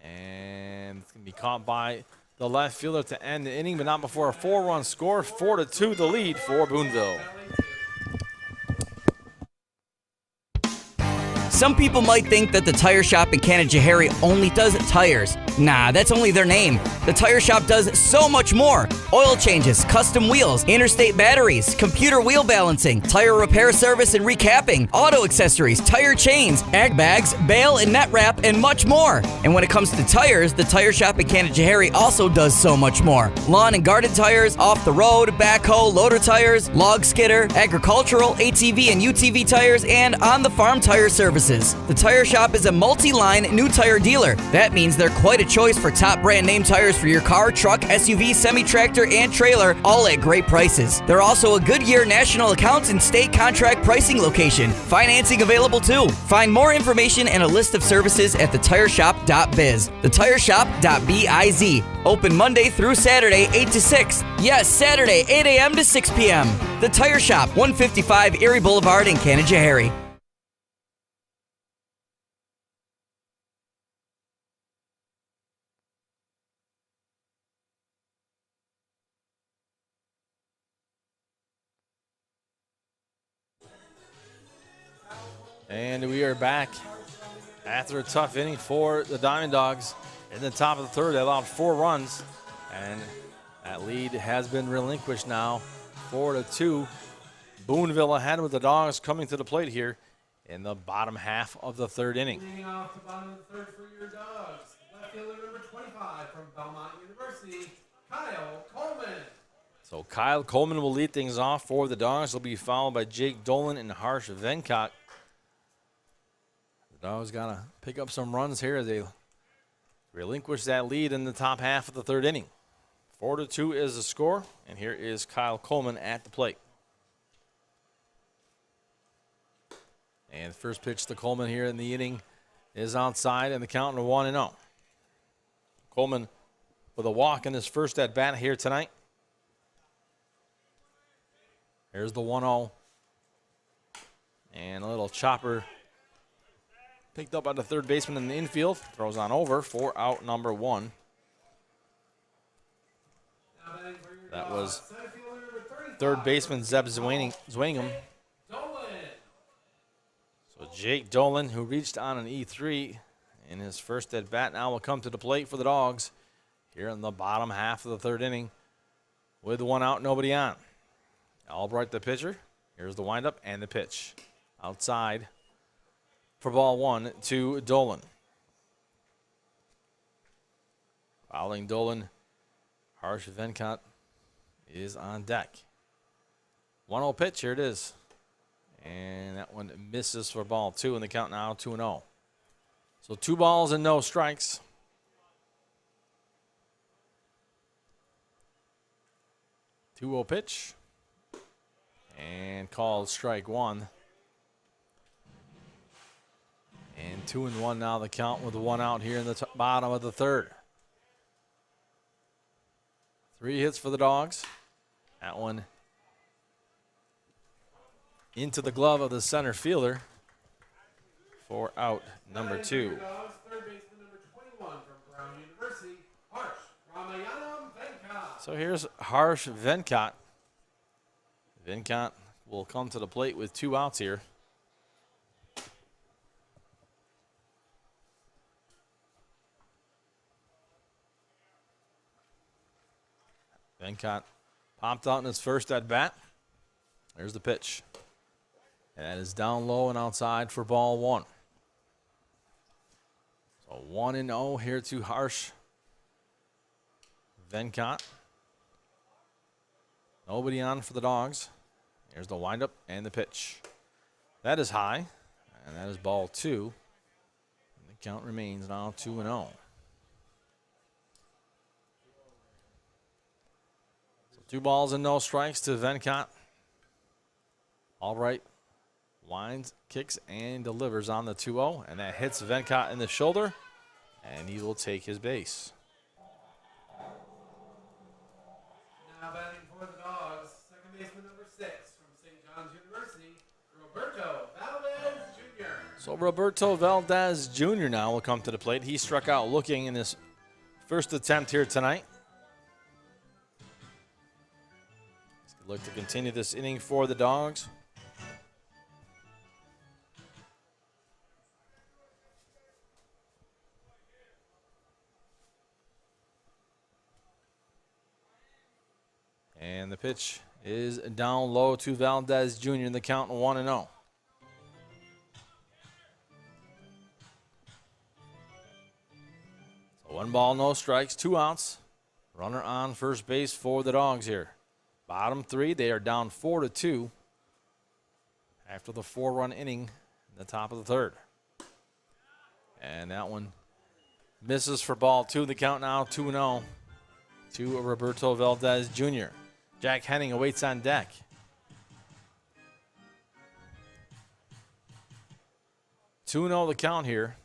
And it's going to be caught by the left fielder to end the inning, but not before a 4-run score. 4-2 the lead for Boonville. Some people might think that the tire shop in Canajoharie only does tires. Nah, that's only their name. The tire shop does so much more. Oil changes, custom wheels, interstate batteries, computer wheel balancing, tire repair service and recapping, auto accessories, tire chains, ag bags, bale and net wrap, and much more. And when it comes to tires, the tire shop in Canajoharie also does so much more. Lawn and garden tires, off the road, backhoe, loader tires, log skidder, agricultural, ATV and UTV tires, and on the farm tire services. The tire shop is a multi-line new tire dealer. That means they're quite a choice for top brand name tires for your car, truck, SUV, semi-tractor, and trailer, all at great prices. They're also a Goodyear national accounts and state contract pricing location. Financing available too. Find more information and a list of services at thetireshop.biz. Thetireshop.biz. Open Monday through Saturday, 8 to 6. Yes, Saturday, 8 a.m. to 6 p.m. The Tire Shop, 155 Erie Boulevard in Canajoharie. And we are back after a tough inning for the DiamondDawgs. In the top of the third, they allowed 4 runs, and that lead has been relinquished now, 4-2. Boonville ahead with the Dogs coming to the plate here in the bottom half of the third inning. Leading off the bottom of the third for your Dogs, left fielder number 25 from Belmont University, Kyle Coleman. So Kyle Coleman will lead things off for the Dogs. He'll be followed by Jake Dolan and Harsh Venkat. The Dogs got to pick up some runs here as they relinquish that lead in the top half of the third inning. 4-2 is the score, and here is Kyle Coleman at the plate. And first pitch to Coleman here in the inning is outside, and the count to 1-0. Coleman with a walk in his first at bat here tonight. Here's the 1-0. And a little chopper picked up by the third baseman in the infield. Throws on over for out number 1. That was third baseman Zeb Zwingham. So Jake Dolan, who reached on an E3 in his first at bat, now will come to the plate for the Dogs here in the bottom half of the third inning with 1 out, nobody on. Albright the pitcher. Here's the windup and the pitch. Outside for ball 1 to Dolan. Fouling Dolan, Harsh Venkat is on deck. 1-0 pitch, here it is. And that one misses for ball 2, and the count now 2-0. So 2 balls and no strikes. Two-0 pitch. And called strike 1. And 2-1 now the count with 1 out here in the bottom of the third. 3 hits for the Dogs. That one into the glove of the center fielder for out number 2. Third baseman number 21 from Brown University, Harsh Ramayanam Venkat. So here's Harsh Venkat. Venkat will come to the plate with 2 outs here. Venkat popped out in his first at bat. There's the pitch. And that is down low and outside for ball 1. So 1-0 here to Harsh Venkat. Nobody on for the Dogs. Here's the windup and the pitch. That is high, and that is ball 2. And the count remains now 2-0. 2 balls and no strikes to Venkot. Albright winds, kicks, and delivers on the 2-0, and that hits Venkot in the shoulder, and he will take his base. Now batting for the Dogs, second baseman number 6 from St. John's University, Roberto Valdez Jr. So Roberto Valdez Jr. now will come to the plate. He struck out looking in his first attempt here tonight. He's going to look to continue this inning for the Dogs. And the pitch is down low to Valdez Jr. in the count 1-0. So 1 ball, no strikes, 2 outs. Runner on first base for the Dogs here. Bottom 3, they are down 4-2 after the 4-run inning in the top of the 3rd. And that one misses for ball 2. The count now 2-0 to Roberto Valdez Jr. Jack Henning awaits on deck. Two-0 the count here.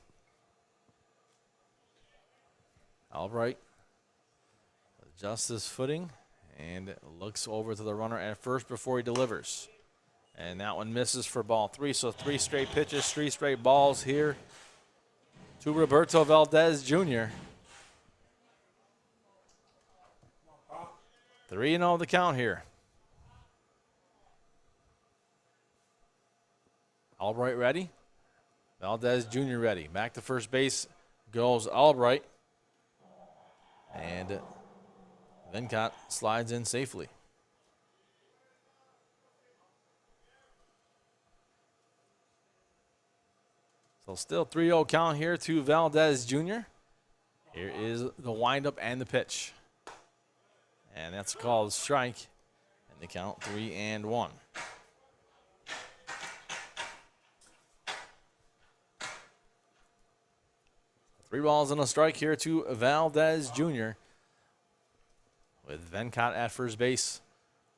Albright adjusts his footing and looks over to the runner at first before he delivers. And that one misses for ball 3. So 3 straight pitches, 3 straight balls here to Roberto Valdez Jr. 3-0 the count here. Albright ready. Valdez Jr. ready. Back to first base goes Albright. And Venkot slides in safely. So still 3-0 count here to Valdez Jr. Here is the windup and the pitch. And that's called strike. And the count 3-1. Three balls and a strike here to Valdez Jr. with Venkot at first base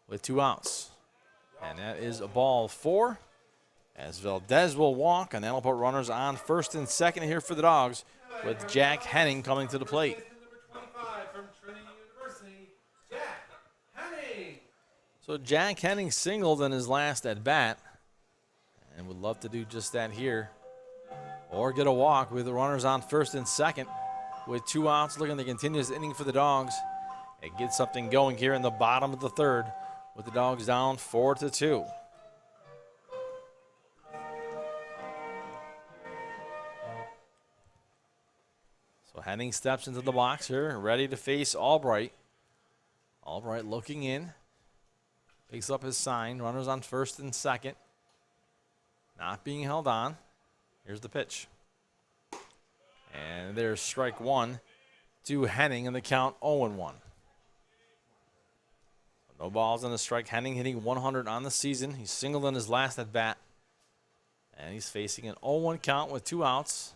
with 2 outs. And that is a ball 4 as Valdez will walk, and that'll put runners on first and second here for the Dogs with Jack Henning coming to the plate. So Jack Henning singled in his last at bat and would love to do just that here or get a walk with the runners on first and second with 2 outs, looking to continue this inning for the Dogs and get something going here in the bottom of the 3rd with the Dogs down 4-2. So Henning steps into the box here, ready to face Albright. Albright looking in. Picks up his sign. Runners on first and second. Not being held on. Here's the pitch. And there's strike 1 to Henning in the count 0-1. No balls and a strike. Henning hitting 100 on the season. He's singled in his last at bat. And he's facing an 0-1 count with 2 outs.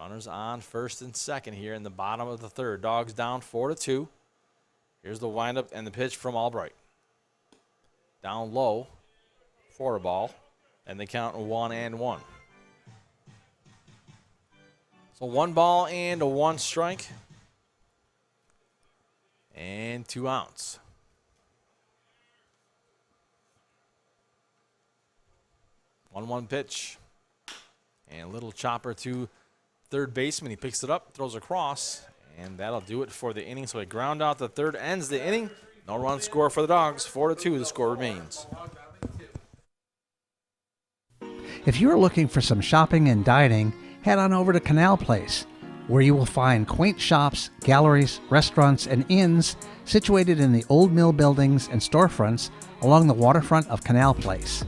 Runners on first and second here in the bottom of the 3rd. Dogs down 4-2. Here's the windup and the pitch from Albright. Down low for a ball, and they count 1-1. So 1 ball and a 1 strike, and 2 outs. 1-1 pitch, and a little chopper to third baseman. He picks it up, throws across, and that'll do it for the inning. So a ground out the 3rd ends the inning. No run score for the Dogs. 4-2, the score remains. If you are looking for some shopping and dining, head on over to Canal Place, where you will find quaint shops, galleries, restaurants, and inns situated in the old mill buildings and storefronts along the waterfront of Canal Place.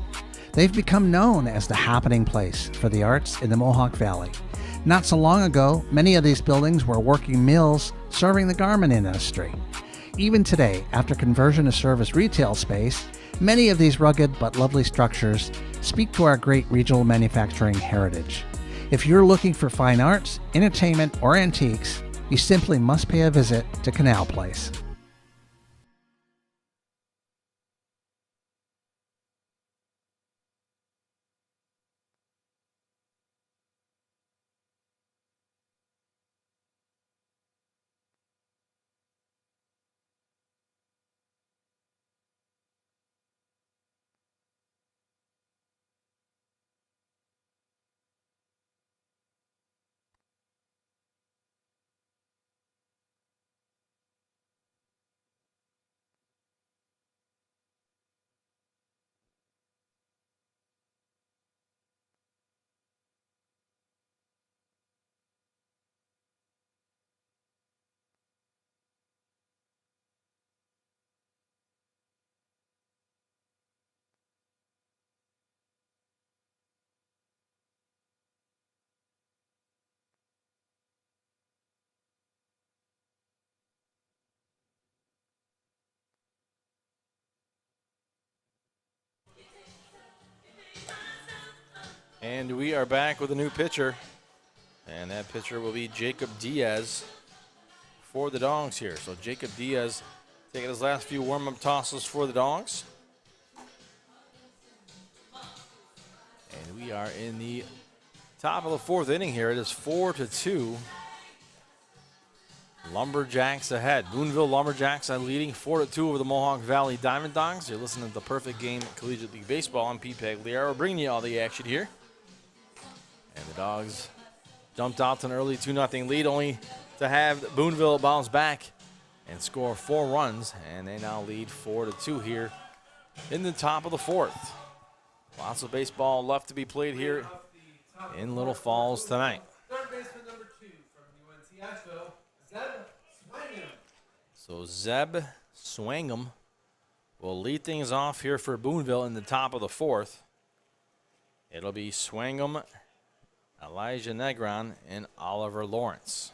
They've become known as the happening place for the arts in the Mohawk Valley. Not so long ago, many of these buildings were working mills serving the garment industry. Even today, after conversion to service retail space, many of these rugged but lovely structures speak to our great regional manufacturing heritage. If you're looking for fine arts, entertainment, or antiques, you simply must pay a visit to Canal Place. And we are back with a new pitcher. And that pitcher will be Jacob Diaz for the Dogs here. So Jacob Diaz taking his last few warm-up tosses for the Dogs. And we are in the top of the fourth inning here. It is 4-2. Lumberjacks ahead. Boonville Lumberjacks are leading 4-2 over the Mohawk Valley DiamondDawgs. You're listening to the Perfect Game Collegiate League Baseball. I'm Pete Pagliaro, bringing you all the action here. And the Dogs jumped out to an early 2-0 lead, only to have Boonville bounce back and score 4 runs. And they now lead 4-2 here in the top of the fourth. Lots of baseball left to be played here in Little Falls tonight. Third baseman number 2 from UNC Asheville, Zeb Swangam. So Zeb Swangam will lead things off here for Boonville in the top of the fourth. It'll be Swangam, Elijah Negron, and Oliver Lawrence.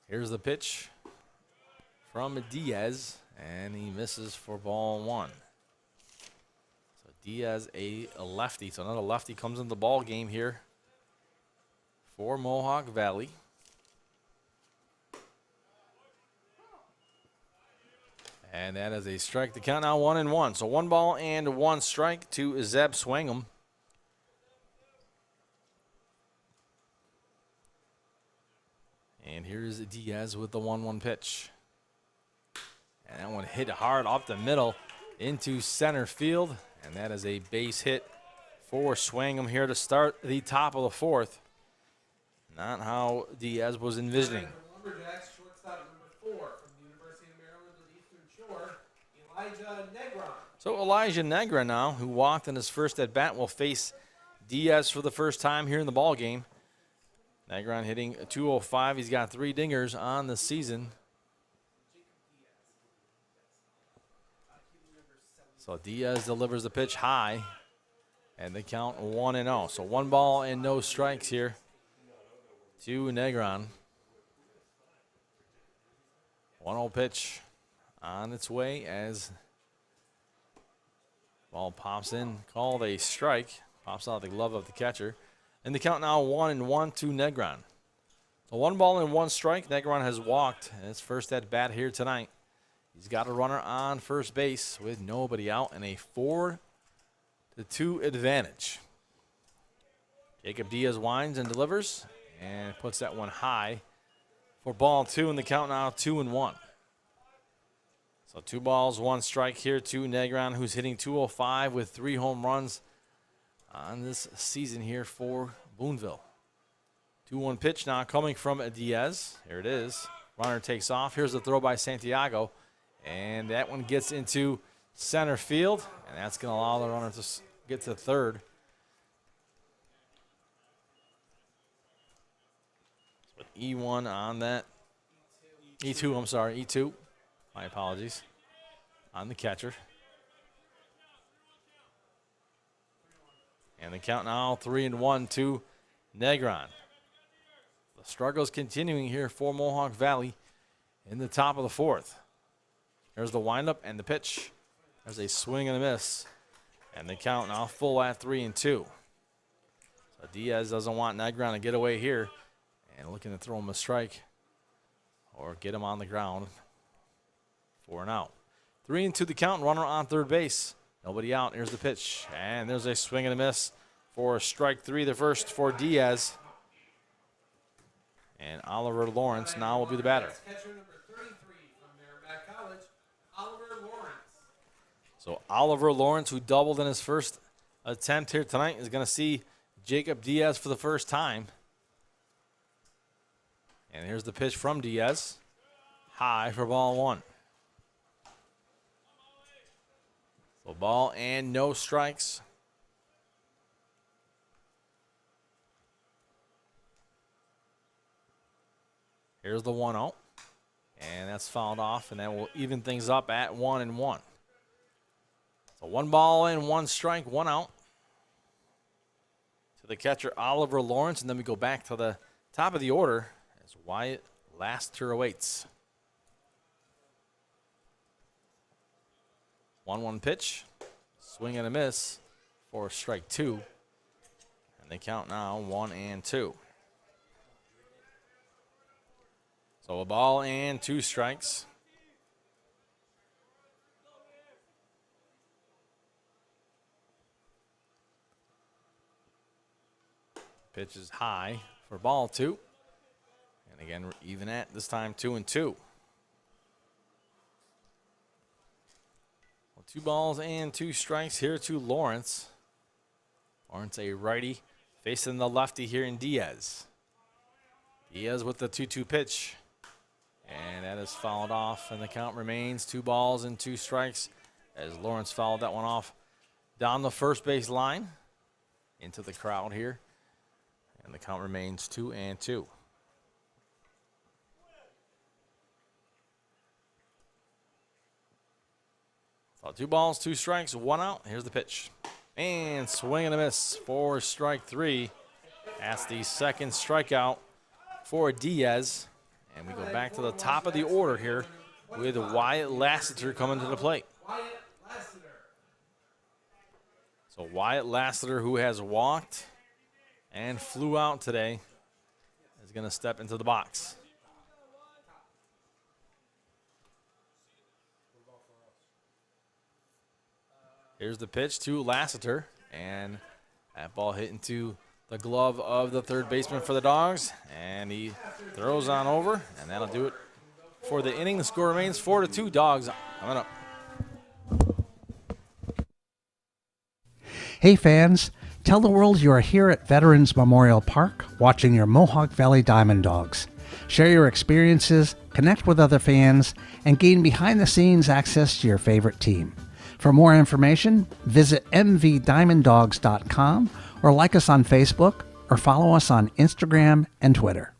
Here's the pitch from Diaz, and he misses for ball 1. So Diaz, a lefty, so another lefty comes in the ball game here for Mohawk Valley. And that is a strike. The count now 1-1. So 1 ball and 1 strike to Zeb Swangam. And here's Diaz with the 1-1 pitch. And that one hit hard up the middle into center field. And that is a base hit for Swangam here to start the top of the fourth. Not how Diaz was envisioning. Lumberjacks, shortstop number 4 from the University of Maryland at Eastern Shore, Elijah Negron. So Elijah Negron now, who walked in his first at bat, will face Diaz for the first time here in the ball game. Negron hitting a .205. He's got 3 dingers on the season. So Diaz delivers the pitch high, and they count 1-0. So 1 ball and no strikes here to Negron. 1-0 pitch on its way as ball pops in, called a strike. Pops out the glove of the catcher. And the count now 1-1 to Negron. So 1 ball and 1 strike. Negron has walked in his first at bat here tonight. He's got a runner on first base with nobody out and a 4-2 advantage. Jacob Diaz winds and delivers and puts that one high for ball 2, and the count now 2-1. So 2 balls, 1 strike here to Negron, who's hitting .205 with 3 home runs on this season here for Boonville. 2-1 pitch now coming from Diaz. Here it is. Runner takes off. Here's the throw by Santiago. And that one gets into center field. And that's going to allow the runner to get to third. With E1 on that. E2, I'm sorry. E2. My apologies. On the catcher. And the count now 3-1 to Negron. The struggles continuing here for Mohawk Valley in the top of the fourth. There's the windup and the pitch. There's a swing and a miss. And the count now full at 3-2. So Diaz doesn't want Negron to get away here. And looking to throw him a strike or get him on the ground for an out. 3-2 the count. Runner on third base. Nobody out. Here's the pitch. And there's a swing and a miss for strike 3, the first for Diaz. And Oliver Lawrence now will be the batter. Catcher number 33 from Merrimack College, Oliver Lawrence. So Oliver Lawrence, who doubled in his first attempt here tonight, is going to see Jacob Diaz for the first time. And here's the pitch from Diaz. High for ball 1. So ball and no strikes. Here's the 1-0. And that's fouled off, and that will even things up at 1-1. So 1 ball and 1 strike, 1 out. To the catcher, Oliver Lawrence, and then we go back to the top of the order as Wyatt Lassiter awaits. 1-1 pitch. Swing and a miss for strike 2. And they count now 1-2. So a ball and 2 strikes. Pitch is high for ball 2. And again, we're even at this time 2-2. Well, 2 balls and 2 strikes here to Lawrence. Lawrence, a righty, facing the lefty here in Diaz. Diaz with the 2-2 pitch. And that is fouled off, and the count remains 2 balls and 2 strikes as Lawrence fouled that one off down the first base line into the crowd here. And the count remains 2-2. So 2 balls, 2 strikes, 1 out. Here's the pitch. And swing and a miss for strike 3. That's the second strikeout for Diaz. And we go back to the top of the order here with Wyatt Lassiter coming to the plate. So Wyatt Lassiter, who has walked and flew out today, is going to step into the box. Here's the pitch to Lassiter, and that ball hit into the glove of the third baseman for the Dogs, and he throws on over, and that'll do it for the inning. The score remains 4-2. Dogs coming up. Hey fans, tell the world you are here at Veterans Memorial Park watching your Mohawk Valley DiamondDawgs. Share your experiences, connect with other fans, and gain behind-the-scenes access to your favorite team. For more information, visit mvdiamonddogs.com or like us on Facebook or follow us on Instagram and Twitter.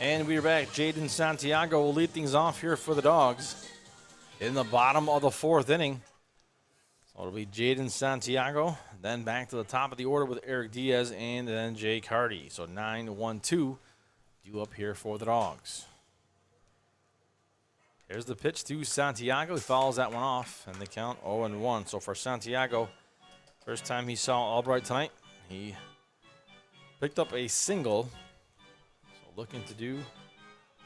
And we're back. Jaden Santiago will lead things off here for the Dogs in the bottom of the 4th inning. So it'll be Jaden Santiago, then back to the top of the order with Eric Diaz and then Jake Hardy. So 9-1-2 due up here for the Dogs. There's the pitch to Santiago. He fouls that one off, and they count 0-1. So for Santiago, first time he saw Albright tonight, he picked up a single. Looking to do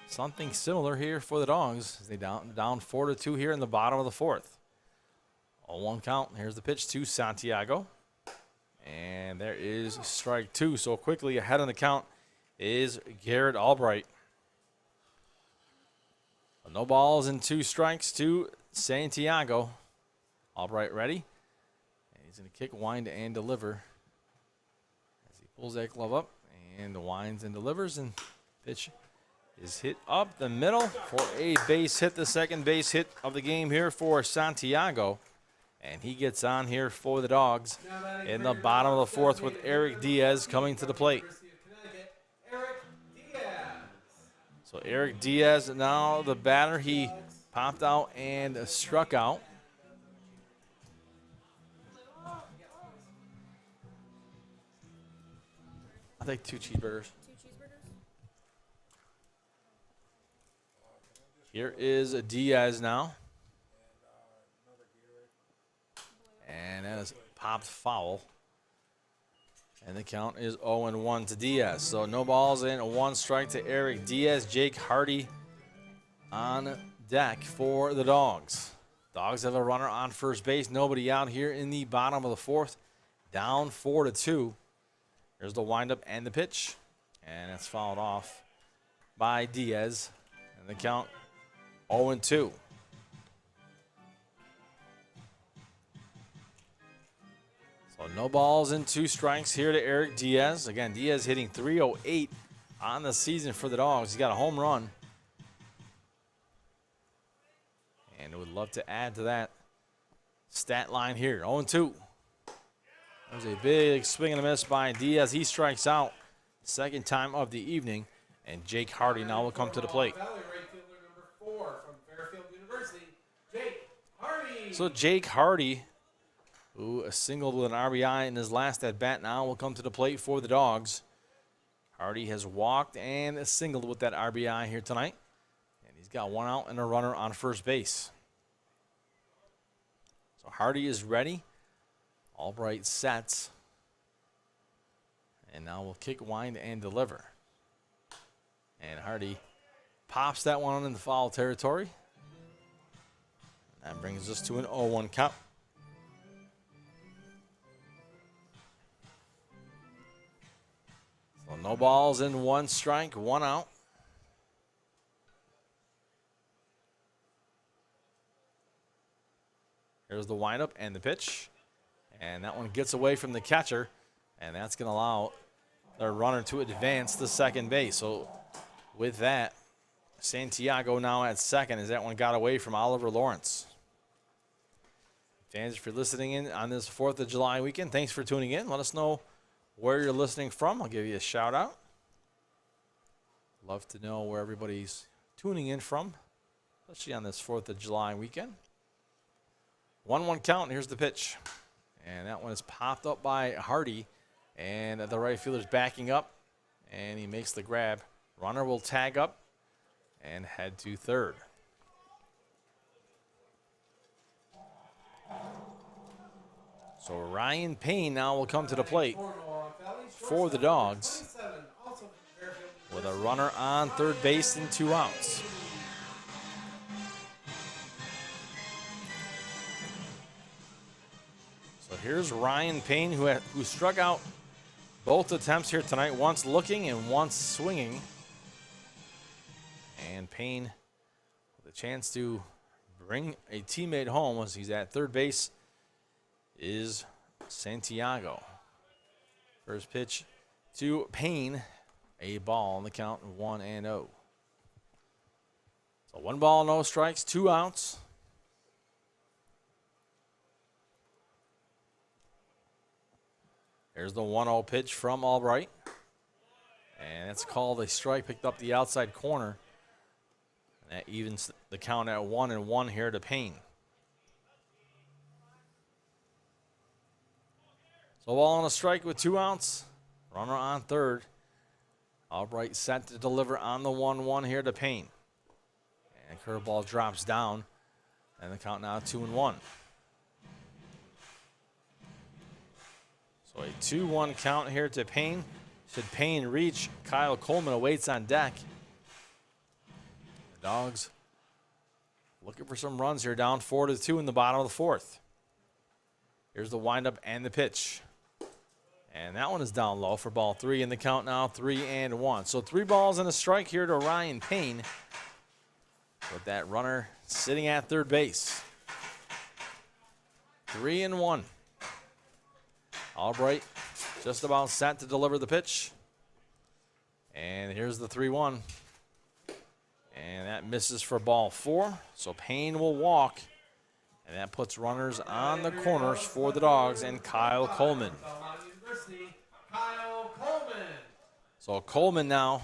something similar here for the Dogs as they down 4-2 here in the bottom of the 4th. 0-1 count. Here's the pitch to Santiago. And there is strike 2. So quickly ahead on the count is Garrett Albright. No balls and 2 strikes to Santiago. Albright ready. And he's going to kick, wind, and deliver as he pulls that glove up and winds and delivers, and pitch is hit up the middle for a base hit, the second base hit of the game here for Santiago. And he gets on here for the Dogs in the bottom of the 4th with Eric Diaz coming to the plate. So Eric Diaz, now the batter, he popped out and struck out. I'll take 2 cheeseburgers. Here is Diaz now. And that is popped foul. And the count is 0-1 to Diaz. So no balls in, 1 strike to Eric Diaz. Jake Hardy on deck for the Dogs. Dogs have a runner on first base. Nobody out here in the bottom of the 4th. Down 4-2. There's the windup and the pitch. And it's fouled off by Diaz. And the count 0-2. So no balls and 2 strikes here to Eric Diaz. Again, Diaz hitting .308 on the season for the Dogs. He's got a home run. And would love to add to that stat line here. 0-2. There's a big swing and a miss by Diaz. He strikes out. Second time of the evening. And Jake Hardy now will come to the plate. Valley right fielder number 4 from Fairfield University, Jake Hardy. So Jake Hardy, who singled with an RBI in his last at bat, now will come to the plate for the Dogs. Hardy has walked and singled with that RBI here tonight. And he's got 1 out and a runner on first base. So Hardy is ready. Albright sets. And now we'll kick, wind, and deliver. And Hardy pops that one in the foul territory. That brings us to an 0-1 count. So no balls and 1 strike, 1 out. Here's the windup and the pitch. And that one gets away from the catcher. And that's going to allow their runner to advance to second base. So with that, Santiago now at second as that one got away from Oliver Lawrence. Fans, if you're listening in on this 4th of July weekend, thanks for tuning in. Let us know where you're listening from. I'll give you a shout out. Love to know where everybody's tuning in from, especially on this 4th of July weekend. 1-1 count, and here's the pitch. And that one is popped up by Hardy, and the right fielder's backing up, and he makes the grab. Runner will tag up and head to third. So Ryan Payne now will come to the plate for the Dogs with a runner on third base and 2 outs. So here's Ryan Payne, who struck out both attempts here tonight, once looking and once swinging. And Payne with a chance to bring a teammate home as he's at third base is Santiago. First pitch to Payne, a ball on the count, 1-0. So 1 ball, no strikes, 2 outs. Here's the 1-0 pitch from Albright. And that's called a strike, picked up the outside corner. And that evens the count at 1-1 here to Payne. So ball on a strike with 2 outs. Runner on third. Albright set to deliver on the 1-1 here to Payne. And curveball drops down. And the count now 2-1. So a 2-1 count here to Payne. Should Payne reach, Kyle Coleman awaits on deck. The Dogs looking for some runs here, down 4-2 in the bottom of the 4th. Here's the windup and the pitch. And that one is down low for ball 3 in the count now, 3-1. So 3 balls and a strike here to Ryan Payne with that runner sitting at third base. 3-1. Albright just about set to deliver the pitch. And here's the 3-1. And that misses for ball 4. So Payne will walk. And that puts runners on the corners for the Dogs and Kyle Coleman. So Coleman now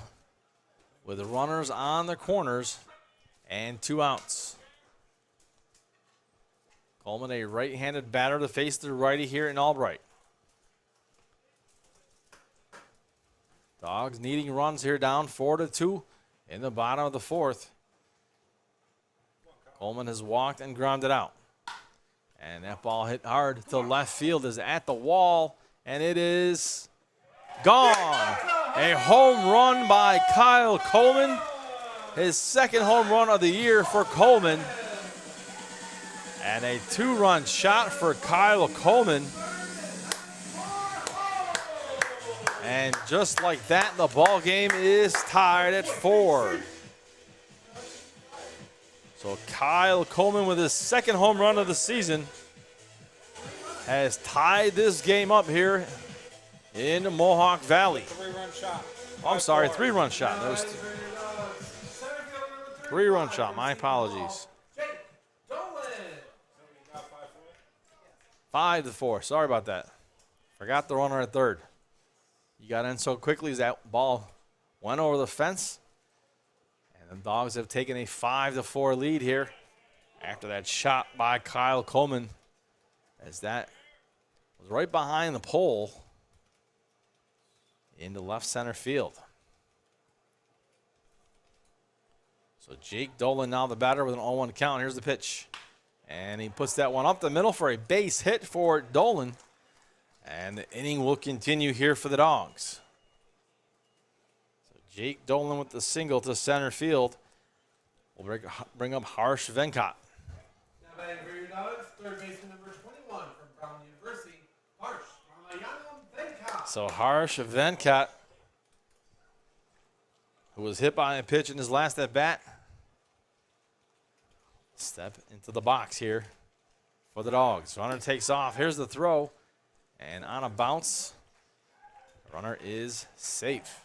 with the runners on the corners and 2 outs. Coleman, a right-handed batter to face the righty here in Albright. Dogs needing runs here, down 4-2 in the bottom of the 4th. Coleman has walked and grounded out. And that ball hit hard to left field, is at the wall, and it is gone. A home run by Kyle Coleman. His second home run of the year for Coleman. And a 2-run shot for Kyle Coleman. And just like that, the ball game is tied at 4. So Kyle Coleman, with his second home run of the season, has tied this game up here in Mohawk Valley. 3-run shot. Oh, I'm sorry, 3-run shot. That was 3-run shot. My apologies. 5-4. Sorry about that. Forgot the runner at third. You got in so quickly as that ball went over the fence. And the Dogs have taken a 5-4 lead here after that shot by Kyle Coleman, as that was right behind the pole into left center field. So Jake Dolan now the batter with an 0-1 count. Here's the pitch. And he puts that one up the middle for a base hit for Dolan. And the inning will continue here for the Dogs. So Jake Dolan with the single to center field will bring up Harsh Venkat. Now batting for your Dogs, third baseman number 21 from Brown University, Harsh Venkat. So Harsh Venkat, who was hit by a pitch in his last at bat, step into the box here for the Dogs. Runner takes off. Here's the throw. And on a bounce, the runner is safe.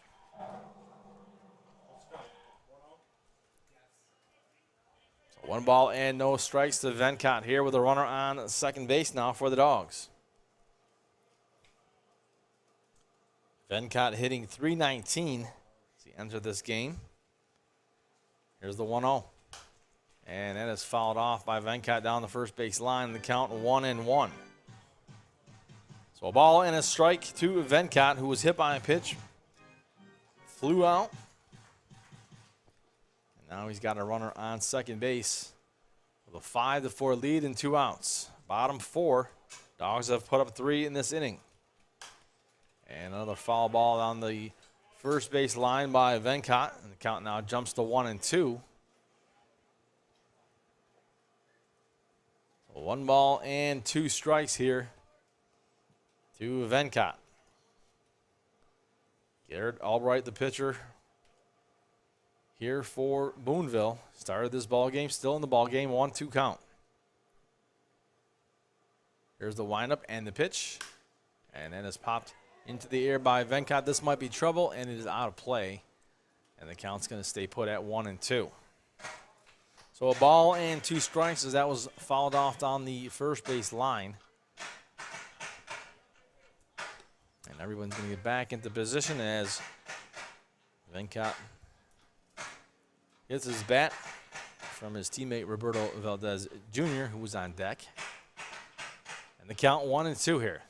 So 1 ball and no strikes to Venkat here with a runner on second base now for the Dogs. Venkat hitting .319 as he entered this game. Here's the 1-0. And that is fouled off by Venkat down the first base line. The count 1-1. So a ball and a strike to Venkat, who was hit by a pitch. Flew out. And now he's got a runner on second base with a 5-4 lead and 2 outs. Bottom 4. Dogs have put up 3 in this inning. And another foul ball on the first base line by Venkat. And the count now jumps to 1-2. So 1 ball and 2 strikes here to Venkat. Garrett Albright, the pitcher, here for Boonville. Started this ball game, still in the ball game, 1-2 count. Here's the windup and the pitch. And then it's popped into the air by Venkat. This might be trouble, and it is out of play. And the count's going to stay put at 1-2. So a ball and 2 strikes as that was fouled off down the first base line. And everyone's going to get back into position as Venkat gets his bat from his teammate Roberto Valdez Jr., who was on deck. And the count 1-2 here.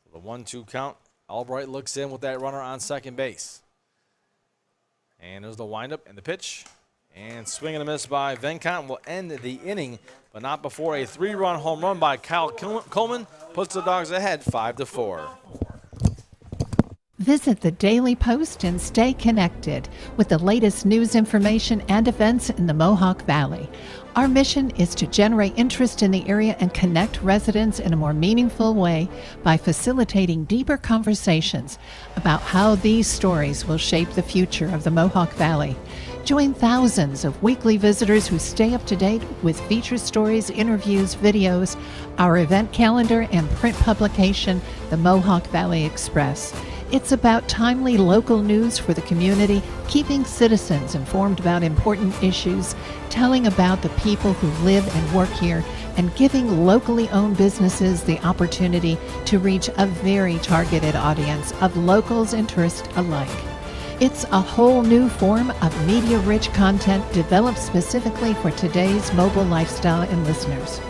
So the 1-2 count. Albright looks in with that runner on second base. And there's the windup and the pitch. And swing and a miss by Venkat will end the inning, but not before a 3-run home run by Kyle Coleman puts the Dogs ahead 5-4. Visit the Daily Post and stay connected with the latest news, information, and events in the Mohawk Valley. Our mission is to generate interest in the area and connect residents in a more meaningful way by facilitating deeper conversations about how these stories will shape the future of the Mohawk Valley. Join thousands of weekly visitors who stay up to date with feature stories, interviews, videos, our event calendar, and print publication, the Mohawk Valley Express. It's about timely local news for the community, keeping citizens informed about important issues, telling about the people who live and work here, and giving locally owned businesses the opportunity to reach a very targeted audience of locals and tourists alike. It's a whole new form of media-rich content developed specifically for today's mobile lifestyle and listeners.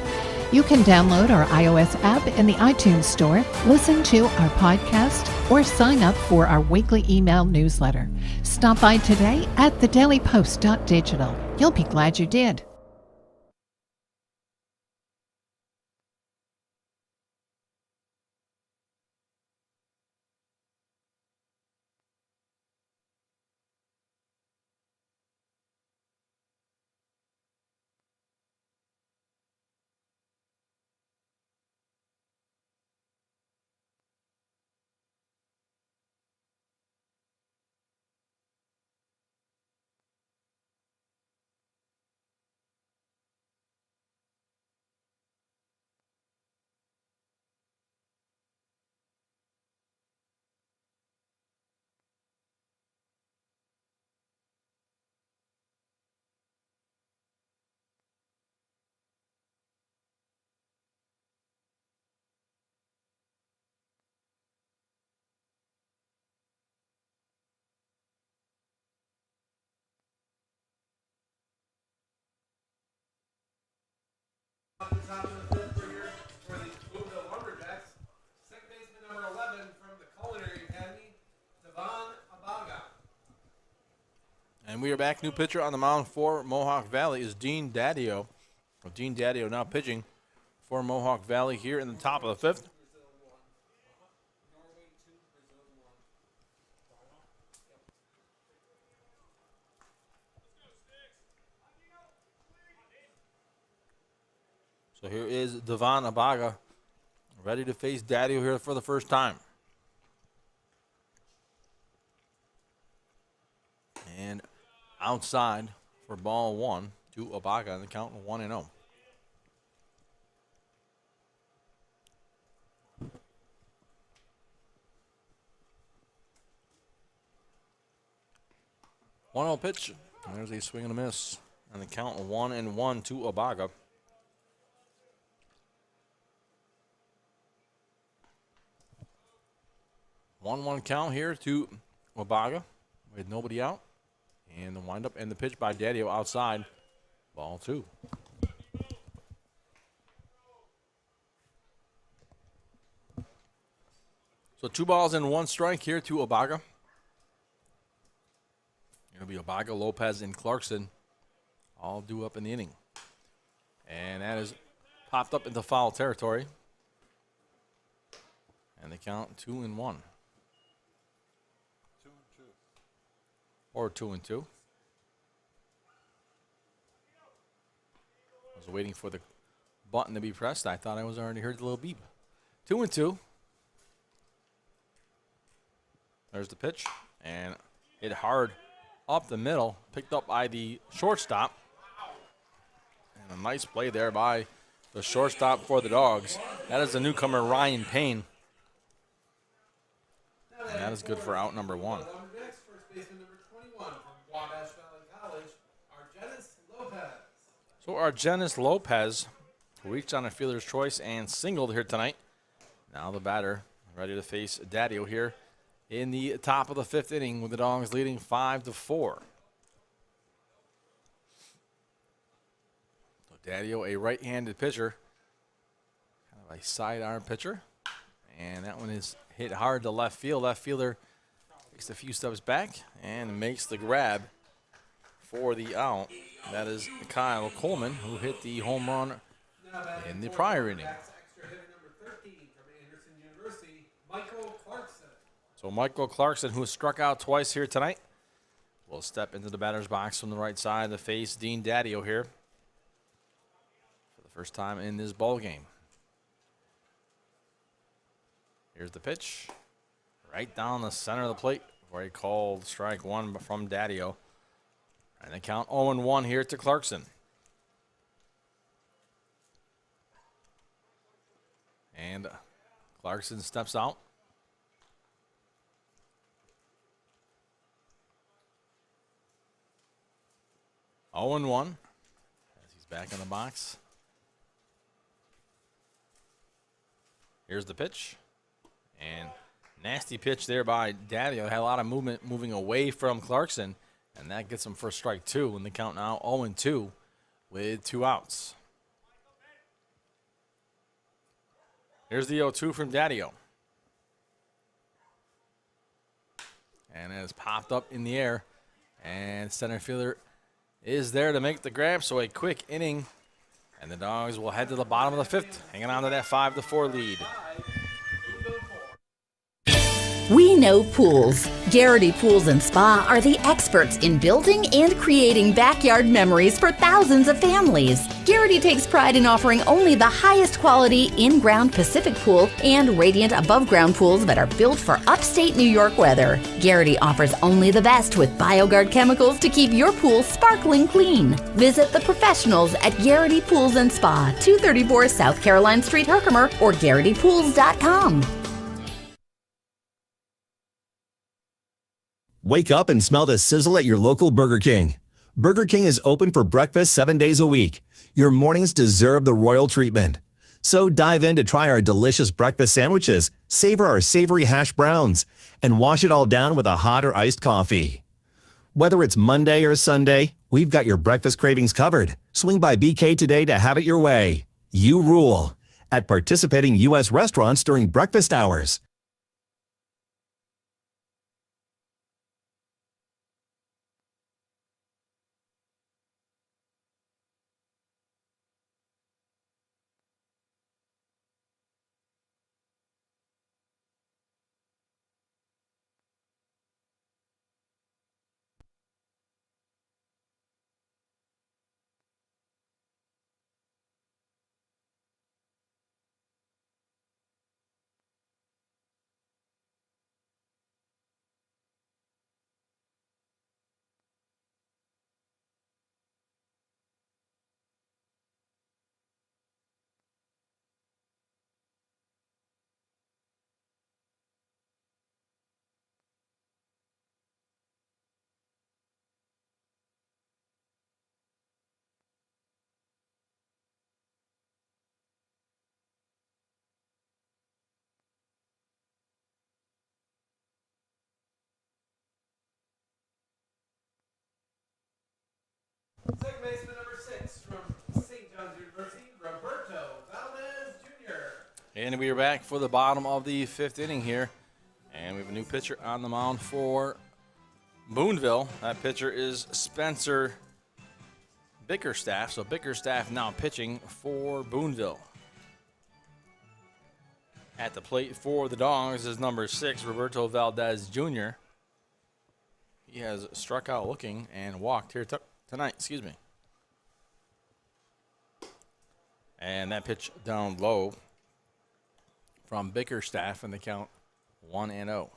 You can download our iOS app in the iTunes Store, listen to our podcast, or sign up for our weekly email newsletter. Stop by today at thedailypost.digital. You'll be glad you did. Top of the fifth for the Boonville Lumberjacks. Second baseman number 11 from the Culinary Academy, Devon Abaga. And we are back. New pitcher on the mound for Mohawk Valley is Dean Daddio. Well, Dean Daddio now pitching for Mohawk Valley here in the top of the fifth. So here is Devon Abaga ready to face Daddio here for the first time. And outside for ball one to Abaga on the count 1-0. One-0 pitch. And there's a swing and a miss. On the count 1-1 to Abaga. 1-1 count here to Abaga with nobody out. And the windup and the pitch by Daddio outside. Ball two. So 2 balls and 1 strike here to Abaga. It'll be Abaga, Lopez, and Clarkson all due up in the inning. And that is popped up into foul territory. And they count 2-1. Or 2-2. I was waiting for the button to be pressed. I thought I was already heard the little beep. 2-2. There's the pitch. And hit hard up the middle. Picked up by the shortstop. And a nice play there by the shortstop for the Dogs. That is the newcomer, Ryan Payne. And that is good for out number 1. So Argenis Lopez reached on a fielder's choice and singled here tonight. Now the batter ready to face Daddio here in the top of the 5th inning with the Dogs leading 5-4. So Daddio, a right-handed pitcher, kind of a sidearm pitcher. And that one is hit hard to left field. Left fielder takes a few steps back and makes the grab for the out. That is Kyle Coleman, who hit the home run in the prior inning. So Michael Clarkson, who has struck out twice here tonight, will step into the batter's box from the right side to face Dean Daddio here for the first time in this ball game. Here's the pitch. Right down the center of the plate where he called strike 1 from Daddio. And the count 0-1 here to Clarkson. And Clarkson steps out. Oh and 1 as he's back in the box. Here's the pitch. And nasty pitch there by Daddio. Had a lot of movement moving away from Clarkson. And that gets him for strike 2. And the count now 0-2 with 2 outs. Here's the 0-2 from Daddio. And it has popped up in the air. And center fielder is there to make the grab. So a quick inning. And the Dogs will head to the bottom of the 5th, hanging on to that 5-4 lead. We know pools. Garrity Pools and Spa are the experts in building and creating backyard memories for thousands of families. Garrity takes pride in offering only the highest quality in-ground Pacific pool and radiant above-ground pools that are built for upstate New York weather. Garrity offers only the best with BioGuard chemicals to keep your pool sparkling clean. Visit the professionals at Garrity Pools and Spa, 234 South Caroline Street, Herkimer, or GarrityPools.com. Wake up and smell the sizzle at your local Burger King. Burger King is open for breakfast 7 days a week. Your mornings deserve the royal treatment. So dive in to try our delicious breakfast sandwiches, savor our savory hash browns, and wash it all down with a hot or iced coffee. Whether it's Monday or Sunday, we've got your breakfast cravings covered. Swing by BK today to have it your way. You rule at participating U.S. restaurants during breakfast hours. Second baseman number 6 from St. John's University, Roberto Valdez Jr. And we are back for the bottom of the 5th inning here. And we have a new pitcher on the mound for Boonville. That pitcher is Spencer Bickerstaff. So Bickerstaff now pitching for Boonville. At the plate for the Dogs is number 6, Roberto Valdez Jr. He has struck out looking and walked here tonight. Excuse me. And that pitch down low from Bickerstaff, and the count 1-0.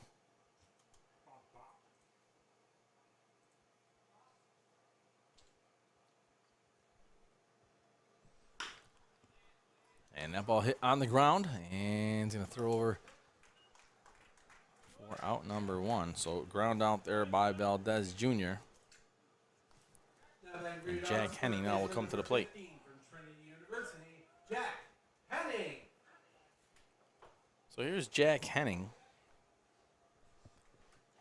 And that ball hit on the ground, and he's going to throw over for out number 1. So ground out there by Valdez Jr. And Jack Henning now will come to the plate. Jack Henning. So here's Jack Henning.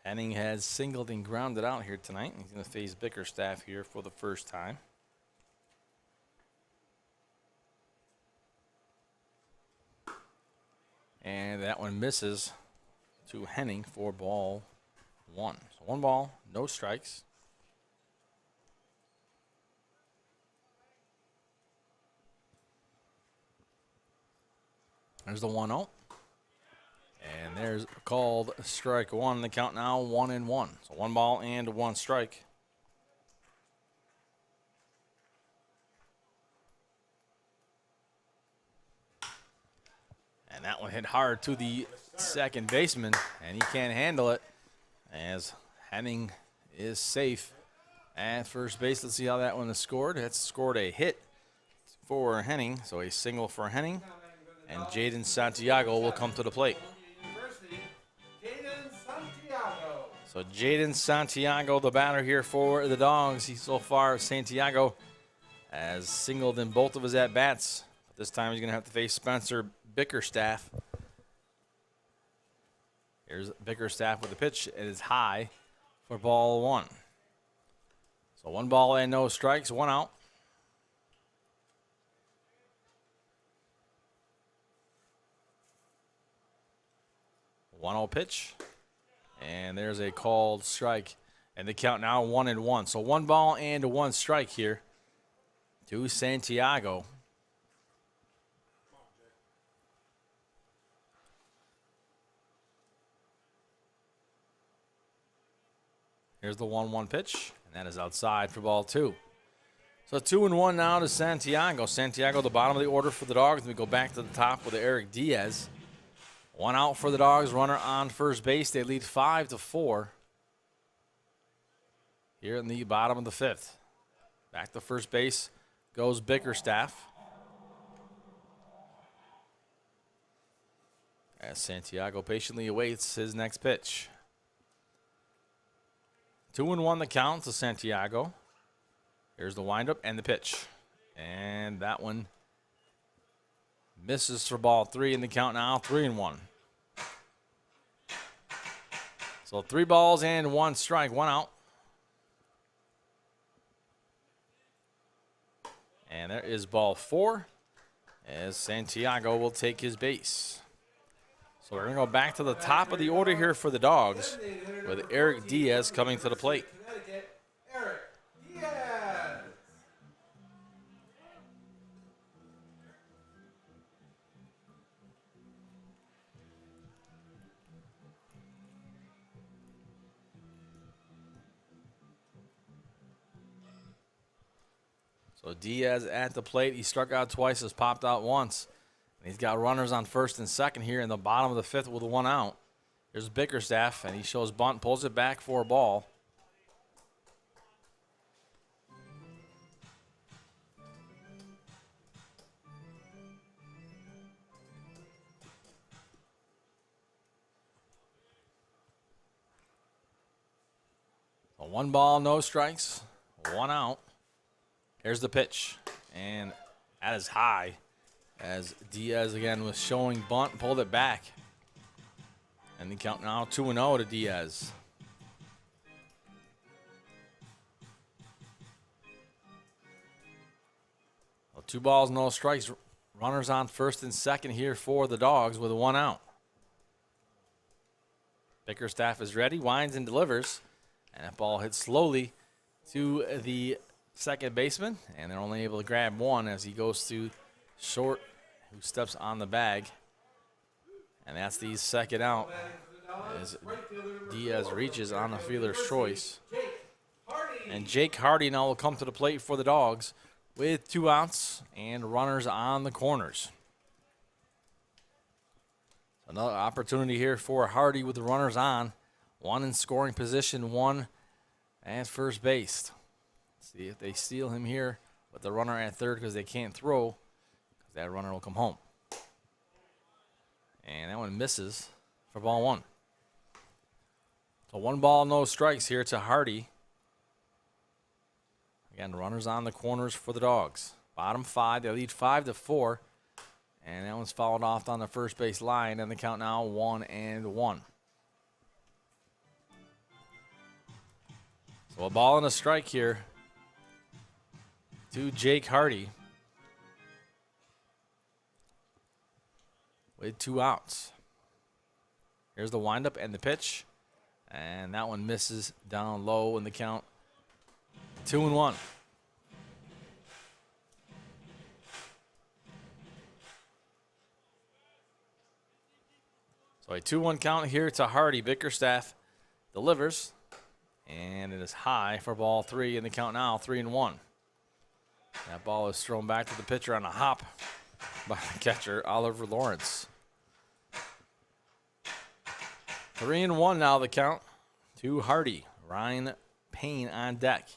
Henning has singled and grounded out here tonight. He's going to face Bickerstaff here for the first time. And that one misses to Henning for ball 1. So 1 ball, no strikes. There's the 1-0. And there's called strike 1. The count now 1-1. So 1 ball and 1 strike. And that one hit hard to the second baseman, and he can't handle it as Henning is safe at first base. Let's see how that one is scored. It's scored a hit for Henning, so a single for Henning. And Jaden Santiago will come to the plate. So Jaden Santiago, the batter here for the Dogs. He so far, Santiago, has singled in both of his at-bats. This time he's going to have to face Spencer Bickerstaff. Here's Bickerstaff with the pitch. It is high for ball 1. So 1 ball and no strikes, 1 out. 1-0 pitch. And there's a called strike. And the count now 1-1. So 1 ball and 1 strike here to Santiago. Here's the 1-1 pitch, and that is outside for ball 2. So 2-1 now to Santiago. Santiago, the bottom of the order for the Dogs. We go back to the top with Eric Diaz. 1 out for the Dogs, runner on first base. They lead 5-4 here in the bottom of the 5th. Back to first base goes Bickerstaff. As Santiago patiently awaits his next pitch. 2-1 the count to Santiago. Here's the windup and the pitch. And that one misses for ball 3 in the count now, 3-1. So 3 balls and 1 strike, 1 out. And there is ball 4 as Santiago will take his base. So we're going to go back to the top of the order here for the Dogs with Eric Diaz coming to the plate. Connecticut, Eric Diaz. So Diaz at the plate. He struck out twice, has popped out once. And he's got runners on first and second here in the bottom of the 5th with 1 out. Here's Bickerstaff, and he shows bunt, pulls it back for a ball. So 1 ball, no strikes, 1 out. Here's the pitch, and that is high. As Diaz again was showing bunt, pulled it back. And the count now 2-0 to Diaz. Well, 2 balls, no strikes. Runners on first and second here for the Dogs with 1 out. Bickerstaff is ready, winds and delivers. And that ball hits slowly to the second baseman. And they're only able to grab 1 as he goes through short, who steps on the bag. And that's the second out as Diaz reaches on the fielder's choice. And Jake Hardy now will come to the plate for the Dogs with 2 outs and runners on the corners. Another opportunity here for Hardy with the runners on. 1 in scoring position, 1 at first base. See if they steal him here with the runner at third because they can't throw. That runner will come home. And that one misses for ball 1. So 1 ball, no strikes here to Hardy. Again, runners on the corners for the Dogs. Bottom 5, they lead 5-4. And that one's fouled off on the first base line. And the count now 1-1. So a ball and a strike here to Jake Hardy. With 2 outs. Here's the windup and the pitch. And that one misses down low in the count. 2-1. So a 2-1 count here to Hardy. Bickerstaff delivers. And it is high for ball 3 in the count now, 3-1. That ball is thrown back to the pitcher on a hop by the catcher, Oliver Lawrence. 3-1 now the count to Hardy. Ryan Payne on deck.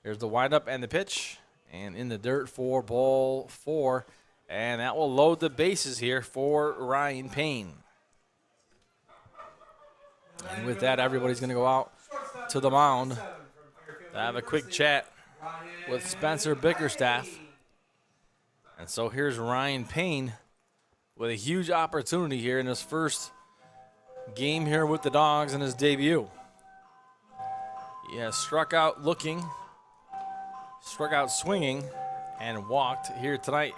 Here's the windup and the pitch. And in the dirt for ball 4. And that will load the bases here for Ryan Payne. And with that, everybody's going to go out to the mound to have a quick chat with Spencer Bickerstaff. And so here's Ryan Payne with a huge opportunity here in his first game here with the Dogs in his debut. He has struck out looking, struck out swinging, and walked here tonight.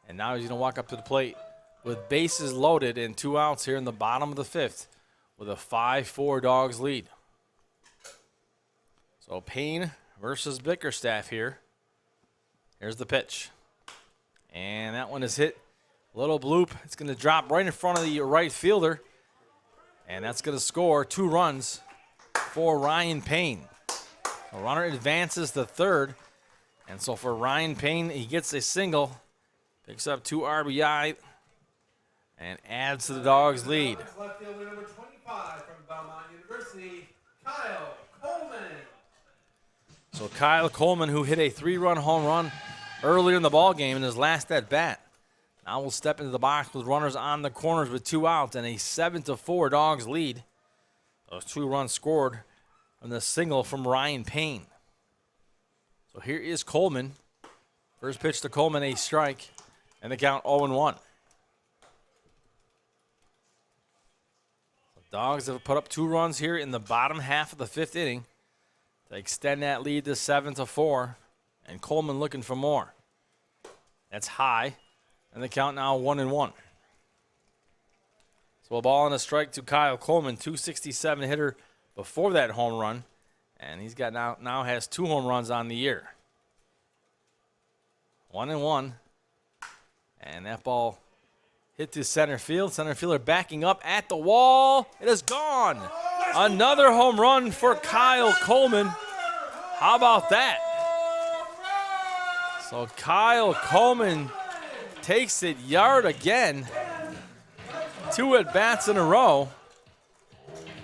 And now he's going to walk up to the plate with bases loaded and 2 outs here in the bottom of the 5th with a 5-4 Dogs lead. So Payne versus Bickerstaff here. Here's the pitch. And that one is hit. Little bloop. It's going to drop right in front of the right fielder. And that's going to score 2 runs for Ryan Payne. The runner advances to third. And so for Ryan Payne, he gets a single, picks up 2 RBI, and adds to the Dogs' lead. Left fielder number 25 from Belmont University, Kyle Coleman. So Kyle Coleman, who hit a 3-run home run earlier in the ballgame in his last at-bat, now will step into the box with runners on the corners with 2 outs and a 7-4 Dogs lead. Those 2 runs scored on the single from Ryan Payne. So here is Coleman. First pitch to Coleman, a strike, and the count 0-1. The Dogs have put up 2 runs here in the bottom half of the 5th inning to extend that lead to 7-4, and Coleman looking for more. That's high, and the count now 1-1. So a ball and a strike to Kyle Coleman, 267 hitter before that home run. And he's got now has 2 home runs on the year. 1-1. And that ball hit to center field. Center fielder backing up at the wall. It is gone. Another home run for Kyle Coleman. How about that? So Kyle Coleman takes it yard again. 2 at-bats in a row.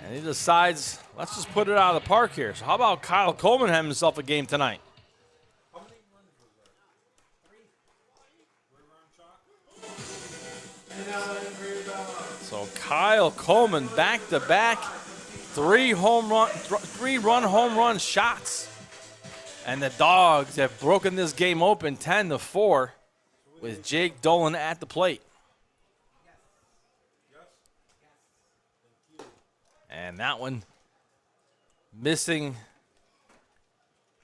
And he decides, let's just put it out of the park here. So how about Kyle Coleman having himself a game tonight? So Kyle Coleman back-to-back 3-run home run shots. And the Dogs have broken this game open 10-4 with Jake Dolan at the plate. And that one missing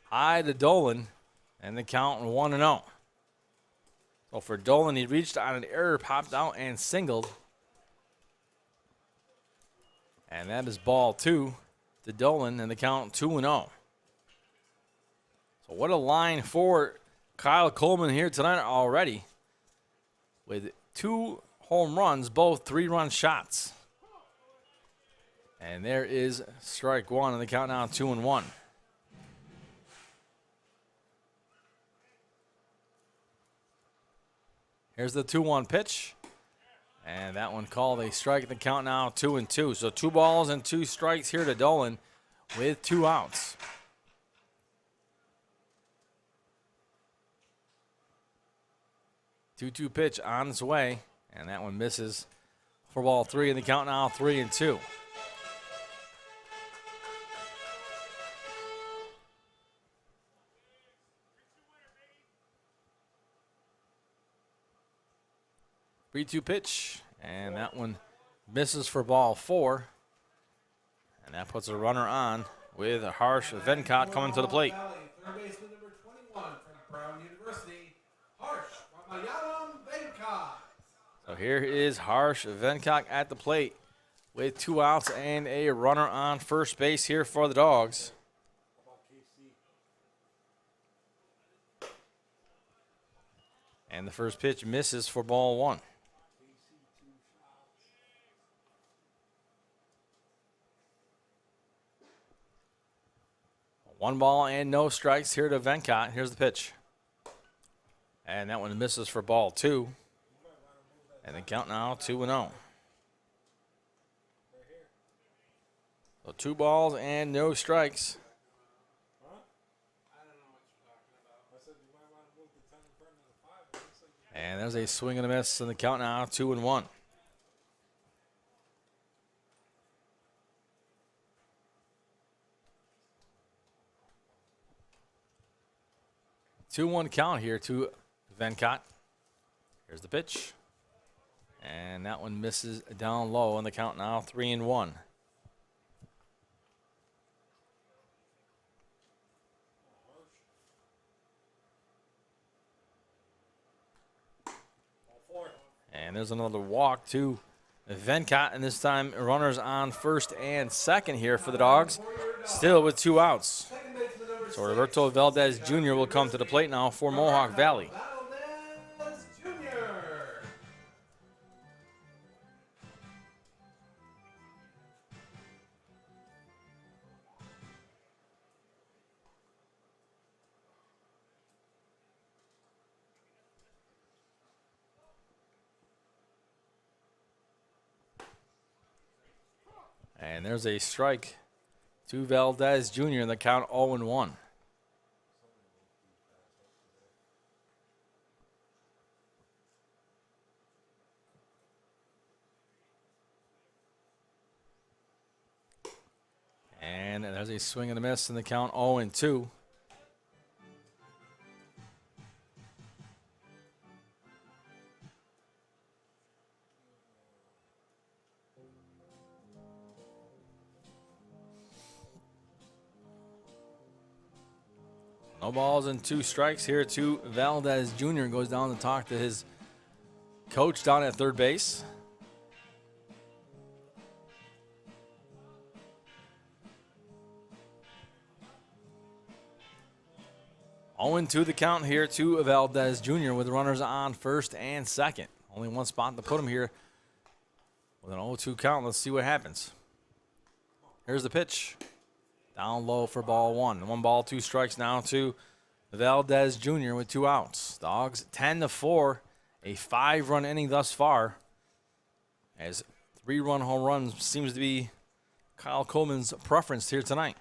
high to Dolan, and the count 1-0. So for Dolan, he reached on an error, popped out, and singled. And that is ball 2 to Dolan, and the count 2-0. So what a line for Kyle Coleman here tonight already with 2 home runs, both 3-run shots. And there is strike 1, and the count now 2-1. Here's the 2-1 pitch. And that one called a strike. The count now 2-2. So 2 balls and 2 strikes here to Dolan with 2 outs. Two-two pitch on its way. And that one misses for ball 3. And the count now 3-2. Three-two pitch, and that one misses for ball 4. And that puts a runner on with Harsh Venkat coming to the plate. Third baseman number 21 from Brown University, Harsh Venkat. So here is Harsh Venkat at the plate with 2 outs and a runner on first base here for the Dogs. And the first pitch misses for ball 1. One ball and no strikes here to Venkat. Here's the pitch. And that one misses for ball 2. And the count now 2-0. So 2 balls and no strikes. And there's a swing and a miss, and the count now 2-1. 2-1 count here to Venkat. Here's the pitch. And that one misses down low, and the count now 3-1. And And there's another walk to Vencott, and this time runners on first and second here for the Dogs, still with 2 outs. So Roberto Valdez Jr. will come to the plate now for Mohawk Valley. Valdez Jr. And there's a strike to Valdez Jr. in the count 0-1. And there's a swing and a miss in the count 0-2. No balls and 2 strikes here to Valdez Jr. Goes down to talk to his coach down at third base. To the count here to Valdez Jr. with runners on first and second. Only one spot to put him here with an 0-2 count. Let's see what happens. Here's the pitch. Down low for ball 1. 1 ball, 2 strikes now to Valdez Jr. with 2 outs. Dogs 10-4, a 5-run inning thus far. As 3-run home run seems to be Kyle Coleman's preference here tonight.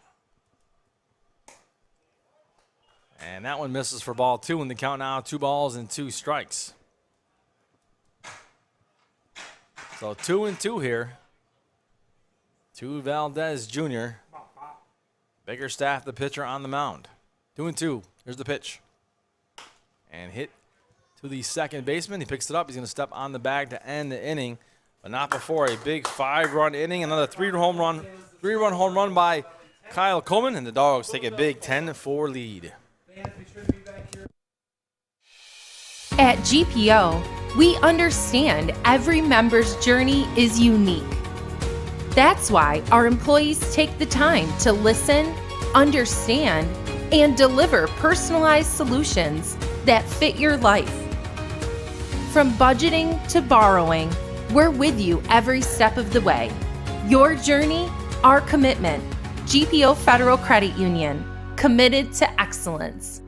And that one misses for ball 2 in the count now, 2 balls and 2 strikes. So 2-2 here to Valdez Jr. Biggerstaff, the pitcher, on the mound. 2-2. Here's the pitch. And hit to the second baseman. He picks it up. He's going to step on the bag to end the inning, but not before a big 5-run inning. Another 3-run home run by Kyle Coleman, and the Dogs take a big 10-4 lead. At GPO, we understand every member's journey is unique. That's why our employees take the time to listen, understand, and deliver personalized solutions that fit your life. From budgeting to borrowing, we're with you every step of the way. Your journey, our commitment. GPO Federal Credit Union, committed to excellence.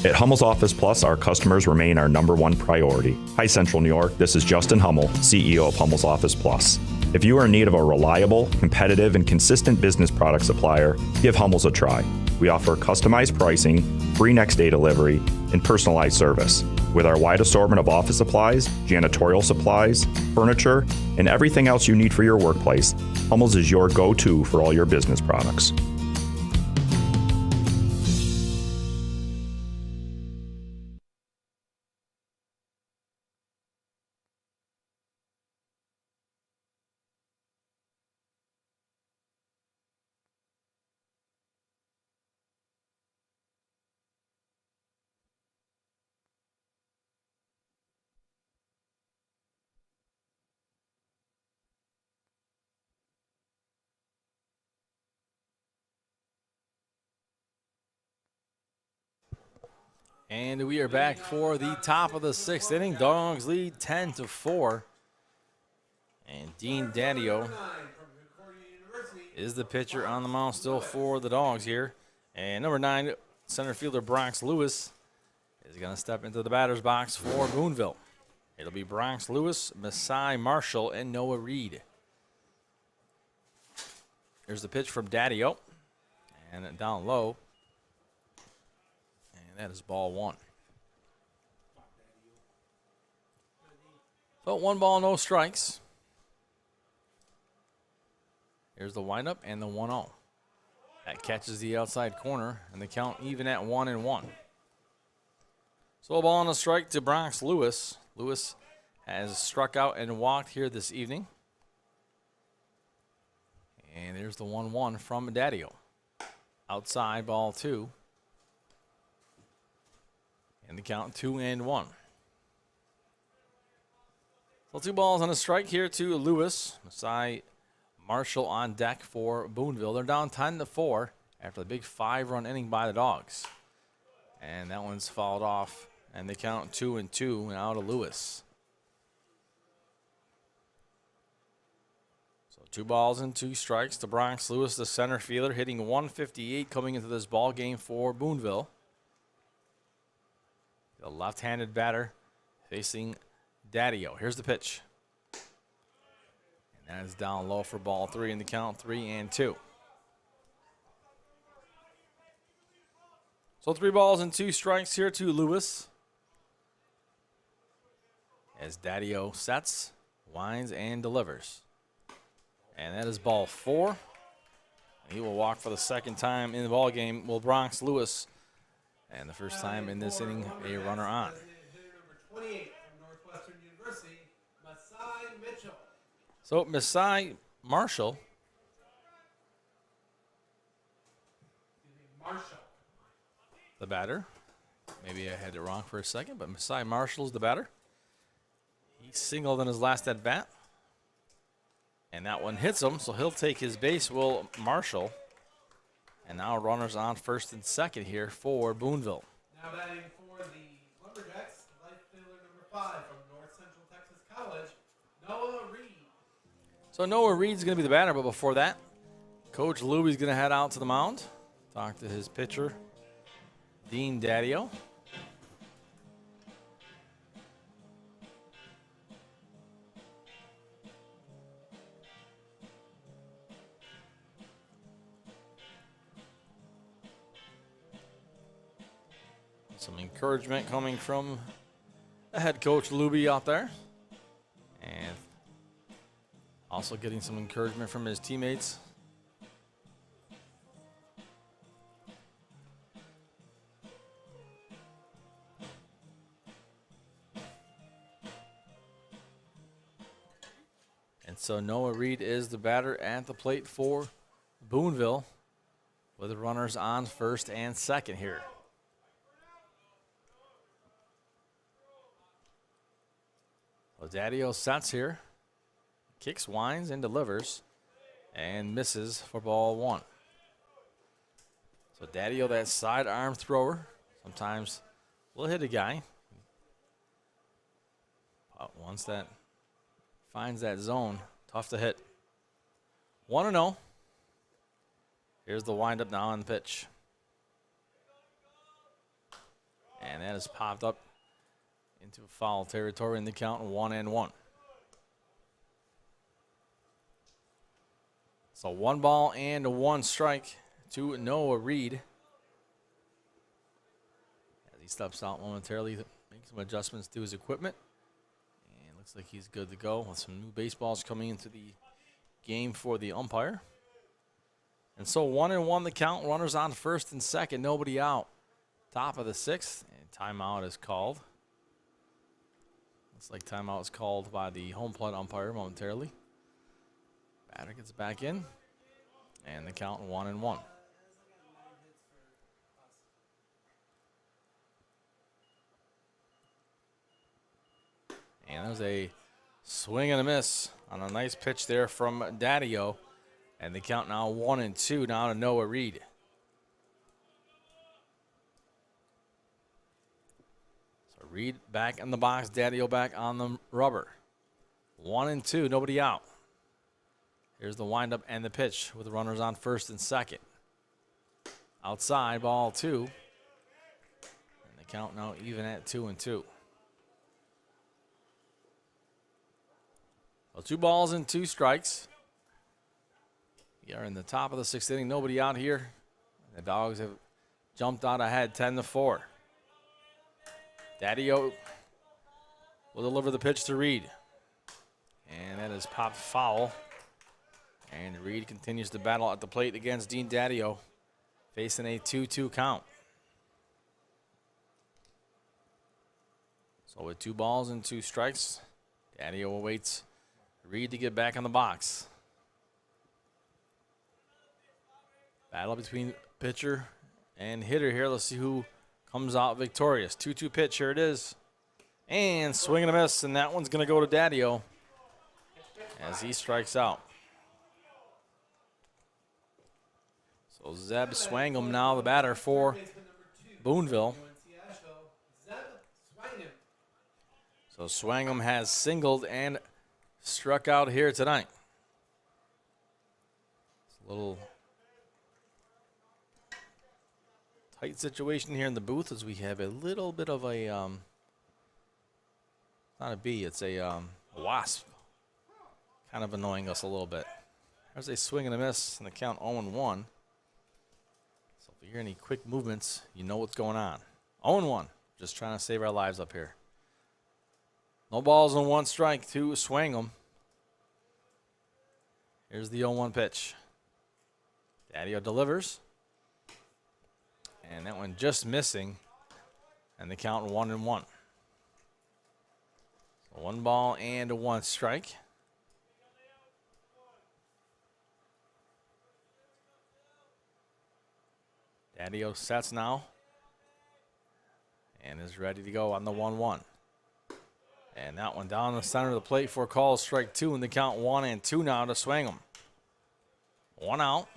At Hummel's Office Plus, our customers remain our #1 priority. Hi, Central New York. This is Justin Hummel, CEO of Hummel's Office Plus. If you are in need of a reliable, competitive, and consistent business product supplier, give Hummel's a try. We offer customized pricing, free next-day delivery, and personalized service. With our wide assortment of office supplies, janitorial supplies, furniture, and everything else you need for your workplace, Hummel's is your go-to for all your business products. And we are back for the top of the 6th inning. Dogs lead 10-4. And Dean Daddio is the pitcher on the mound still for the Dogs here. And number 9, center fielder Bronx Lewis is going to step into the batter's box for Boonville. It'll be Bronx Lewis, Masai Marshall, and Noah Reed. Here's the pitch from Daddio. And down low. That is ball 1. So 1 ball, no strikes. Here's the windup and the 1-0. That catches the outside corner, and the count even at 1-1. So a ball and a strike to Bronx Lewis. Lewis has struck out and walked here this evening. And there's the 1-1 from Daddio. Outside, ball 2. And the count 2-1. So 2 balls on a strike here to Lewis. Masai Marshall on deck for Boonville. They're down 10-4 after the big 5-run inning by the Dogs. And that one's fouled off. And they count 2-2 and out of Lewis. So 2 balls and 2 strikes to Bronx Lewis, the center fielder, hitting 158 coming into this ball game for Boonville. The left-handed batter facing Daddio. Here's the pitch. And that is down low for ball 3 in the count, 3-2. So 3 balls and 2 strikes here to Lewis. As Daddio sets, winds, and delivers. And that is ball 4. He will walk for the second time in the ball game. Will Bronx Lewis. And the first time in this inning, a runner on. Hitter number 28 from Northwestern University, Masai Mitchell. So Masai Marshall. Marshall. The batter. Maybe I had it wrong for a second, but Masai Marshall's the batter. He singled in his last at bat. And that one hits him, so he'll take his base, Will Marshall. And now runners on first and second here for Boonville. Now batting for the Lumberjacks, light fielder number 5 from North Central Texas College, Noah Reed. So Noah Reed's going to be the batter, but before that, Coach Luby's going to head out to the mound, talk to his pitcher, Dean Daddio. Some encouragement coming from the head coach Luby out there. And also getting some encouragement from his teammates. And so Noah Reed is the batter at the plate for Boonville with the runners on first and second here. Daddio sets here, kicks, winds, and delivers, and misses for ball 1. So Daddio, that sidearm thrower, sometimes will hit a guy. But once that finds that zone, tough to hit. 1-0. Here's the windup now on the pitch. And that is popped up into foul territory in the count, 1-1. So 1 ball and 1 strike to Noah Reed. As he steps out momentarily to make some adjustments to his equipment. And looks like he's good to go with some new baseballs coming into the game for the umpire. And so 1-1 the count, runners on first and second, nobody out. Top of the 6th, and timeout is called. Looks like timeout is called by the home plate umpire momentarily. Batter gets back in, and the count 1-1. And there's a swing and a miss on a nice pitch there from Daddio, and the count now 1-2 now to Noah Reed. Reed back in the box, Daddio back on the rubber. 1-2, nobody out. Here's the windup and the pitch with the runners on first and second. Outside, ball 2. And the count now even at 2-2. So 2 balls and 2 strikes. We are in the top of the 6th inning, nobody out here. The Dogs have jumped out ahead 10-4. Daddio will deliver the pitch to Reed. And that is popped foul. And Reed continues to battle at the plate against Dean Daddio, facing a 2-2 count. So with 2 balls and 2 strikes, Daddio awaits Reed to get back on the box. Battle between pitcher and hitter here. Let's see who comes out victorious. 2-2 pitch, here it is. And swing and a miss, and that one's going to go to Daddio as he strikes out. So Zeb Swangum now the batter for Boonville. So Swangum has singled and struck out here tonight. It's a little tight situation here in the booth as we have a little bit of a, not a bee, it's a wasp kind of annoying us a little bit. There's a swing and a miss and the count 0-1. So if you hear any quick movements, you know what's going on. 0-1, just trying to save our lives up here. No balls and 1 strike to Swangum. Here's the 0-1 pitch. Daddio delivers. And that one just missing. And the count 1-1. So 1 ball and 1 strike. Daddio sets now. And is ready to go on the 1-1. And that one down the center of the plate for a call, strike 2, and the count 1-2 now to Swangum. 1 out.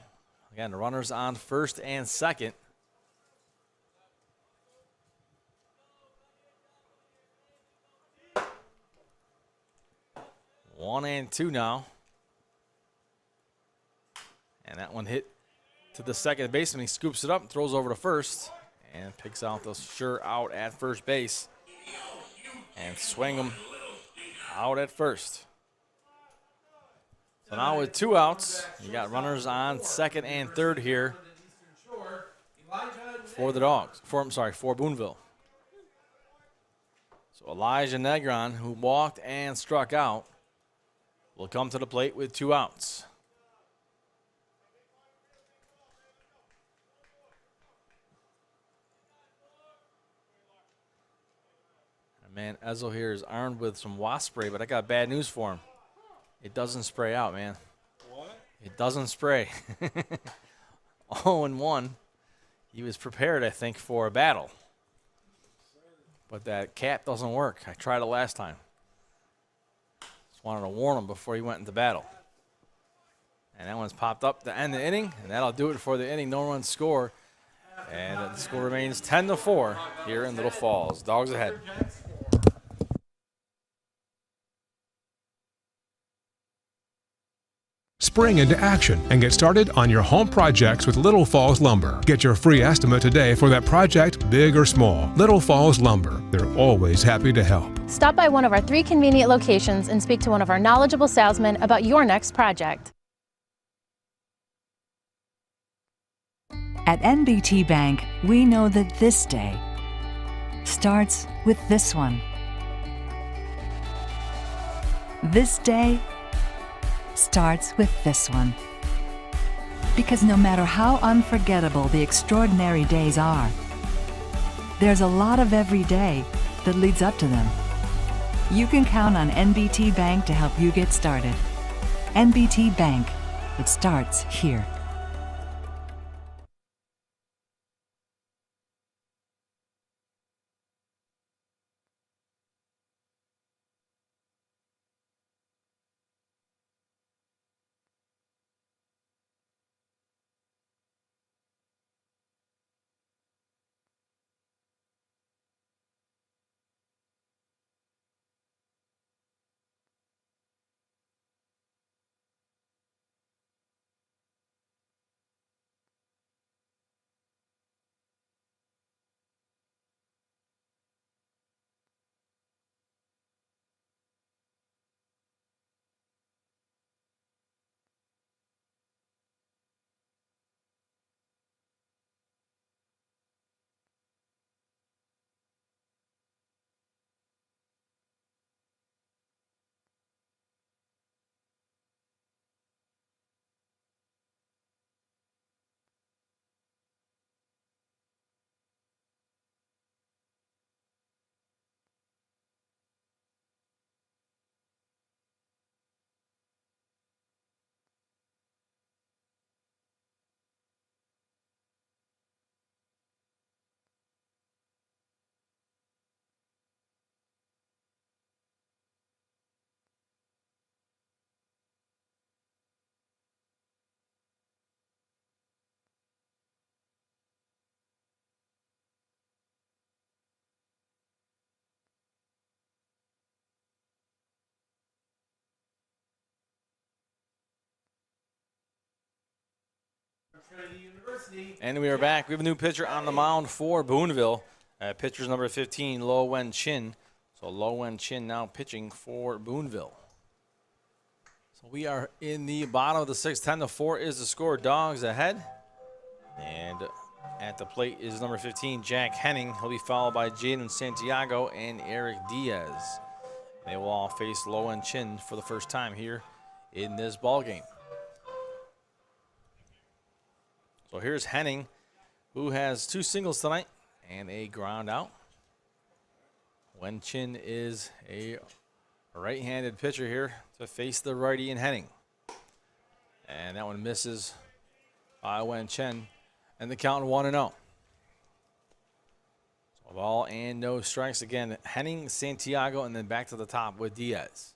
Again, the runners on first and second. One and two now. And that one hit to the second baseman. He scoops it up, throws over to first, and picks out the sure out at first base. And Swangum out at first. So now with 2 outs, you got runners on second and third here for the Dogs. For Boonville. So Elijah Negron, who walked and struck out, will come to the plate with 2 outs. Man, Ezel here is armed with some wasp spray, but I got bad news for him. It doesn't spray out, man. What? It doesn't spray. 0-1. He was prepared, I think, for a battle. But that cap doesn't work. I tried it last time. Just wanted to warn him before he went into battle. And that one's popped up to end the inning, and that'll do it for the inning. No run score. And the score remains 10-4 here in Little Falls. Dogs ahead. Spring into action and get started on your home projects with Little Falls Lumber. Get your free estimate today for that project, big or small. Little Falls Lumber. They're always happy to help. Stop by one of our 3 convenient locations and speak to one of our knowledgeable salesmen about your next project. At NBT Bank, we know that this day starts with this one. This day starts with this one. Because no matter how unforgettable the extraordinary days are, there's a lot of every day that leads up to them. You can count on NBT Bank to help you get started. NBT Bank, it starts here. Trinity University. And we are back. We have a new pitcher on the mound for Boonville. Pitcher's number 15, Lo Wen Chin. So Lo Wen Chin now pitching for Boonville. So we are in the bottom of the sixth. 10-4 is the score. Dogs ahead. And at the plate is number 15, Jack Henning. He'll be followed by Jaden Santiago and Eric Diaz. They will all face Lo Wen Chin for the first time here in this ball game. So here's Henning, who has 2 singles tonight and a ground out. Wen Chin is a right-handed pitcher here to face the righty in Henning. And that one misses by Wen Chin. And the count 1-0. So ball and no strikes again. Henning, Santiago, and then back to the top with Diaz.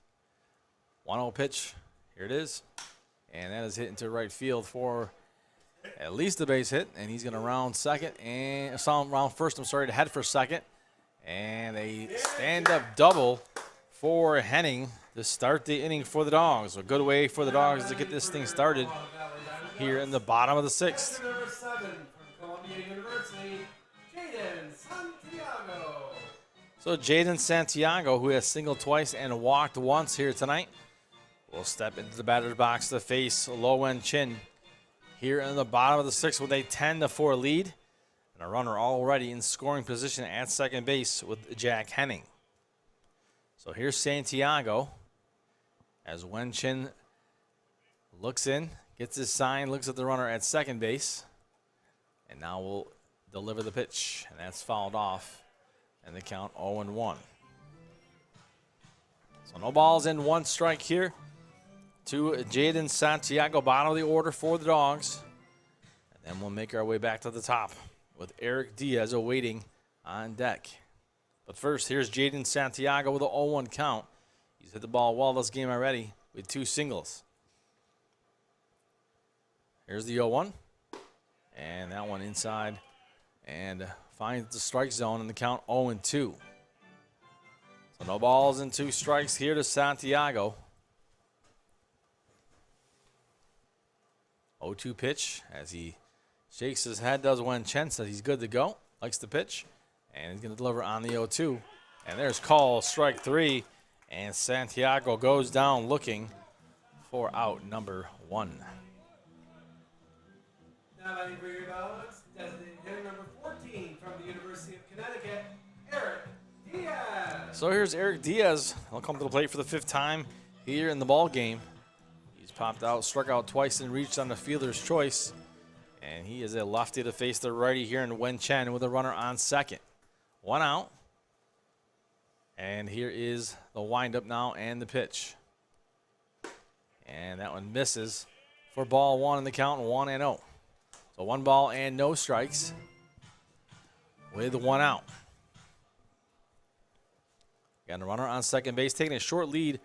1-0 pitch. Here it is. And that is hit into right field for at least a base hit. And he's going to round second and round first. I'm sorry, to head for second. And a stand-up double for Henning to start the inning for the Dogs. A good way for the Dogs to get this thing started here in the bottom of the sixth. Number 7 from Columbia University, Jaden Santiago. So Jaden Santiago, who has singled twice and walked once here tonight, will step into the batter's box to face Lo Wen Chin here in the bottom of the sixth with a 10-4 lead. And a runner already in scoring position at second base with Jack Henning. So here's Santiago as Wen Chin looks in, gets his sign, looks at the runner at second base, and now will deliver the pitch, and that's fouled off, and the count 0-1. So no balls and 1 strike here to Jaden Santiago, bottom of the order for the Dogs. And then we'll make our way back to the top with Eric Diaz awaiting on deck. But first, here's Jaden Santiago with an 0-1 count. He's hit the ball well this game already with 2 singles. Here's the 0-1. And that one inside and finds the strike zone in the count 0-2. So no balls and 2 strikes here to Santiago. 0-2 pitch as he shakes his head, does Wen Chen, says he's good to go, likes the pitch, and he's going to deliver on the 0-2. And there's call, strike 3, and Santiago goes down looking for out number 1. Now batting for your Dogs, designated hitter number 14 from the University of Connecticut, Eric Diaz. So here's Eric Diaz. He'll come to the plate for the 5th time here in the ball game. He's popped out, struck out twice, and reached on the fielder's choice. And he is a lefty to face the righty here in Wen Chen with a runner on second. 1 out. And here is the windup now and the pitch. And that one misses for ball 1 in the count, 1-0. So 1 ball and no strikes with 1 out. Got a runner on second base, taking a short lead.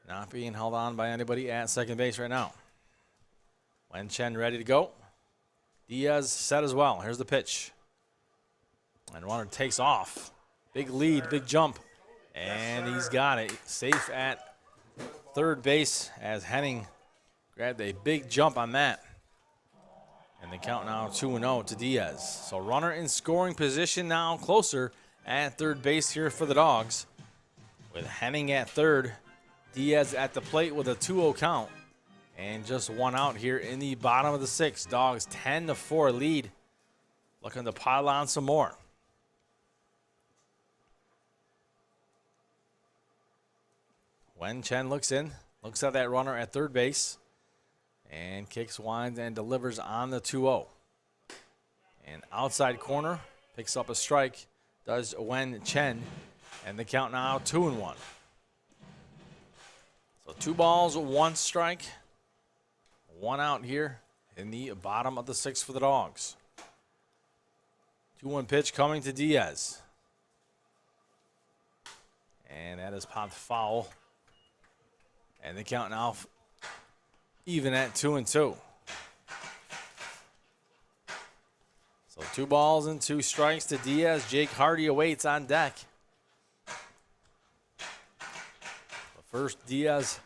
Not being held on by anybody at second base right now. Wen Chen ready to go. Diaz set as well. Here's the pitch. And runner takes off. Big lead, big jump. And he's got it. Safe at third base as Henning grabbed a big jump on that. And the count now 2-0 to Diaz. So runner in scoring position now closer at third base here for the Dogs. With Henning at third, Diaz at the plate with a 2-0 count. And just 1 out here in the bottom of the 6th. Dogs 10-4 lead. Looking to pile on some more. Wen Chen looks in, looks at that runner at third base, and kicks, winds, and delivers on the 2-0. And outside corner, picks up a strike, does Wen Chen, and the count now 2-1. So 2 balls, 1 strike, 1 out here in the bottom of the 6th for the Dogs. 2-1 pitch coming to Diaz. And that is popped foul. And the count now even at 2-2. So 2 balls and 2 strikes to Diaz. Jake Hardy awaits on deck. But first, Diaz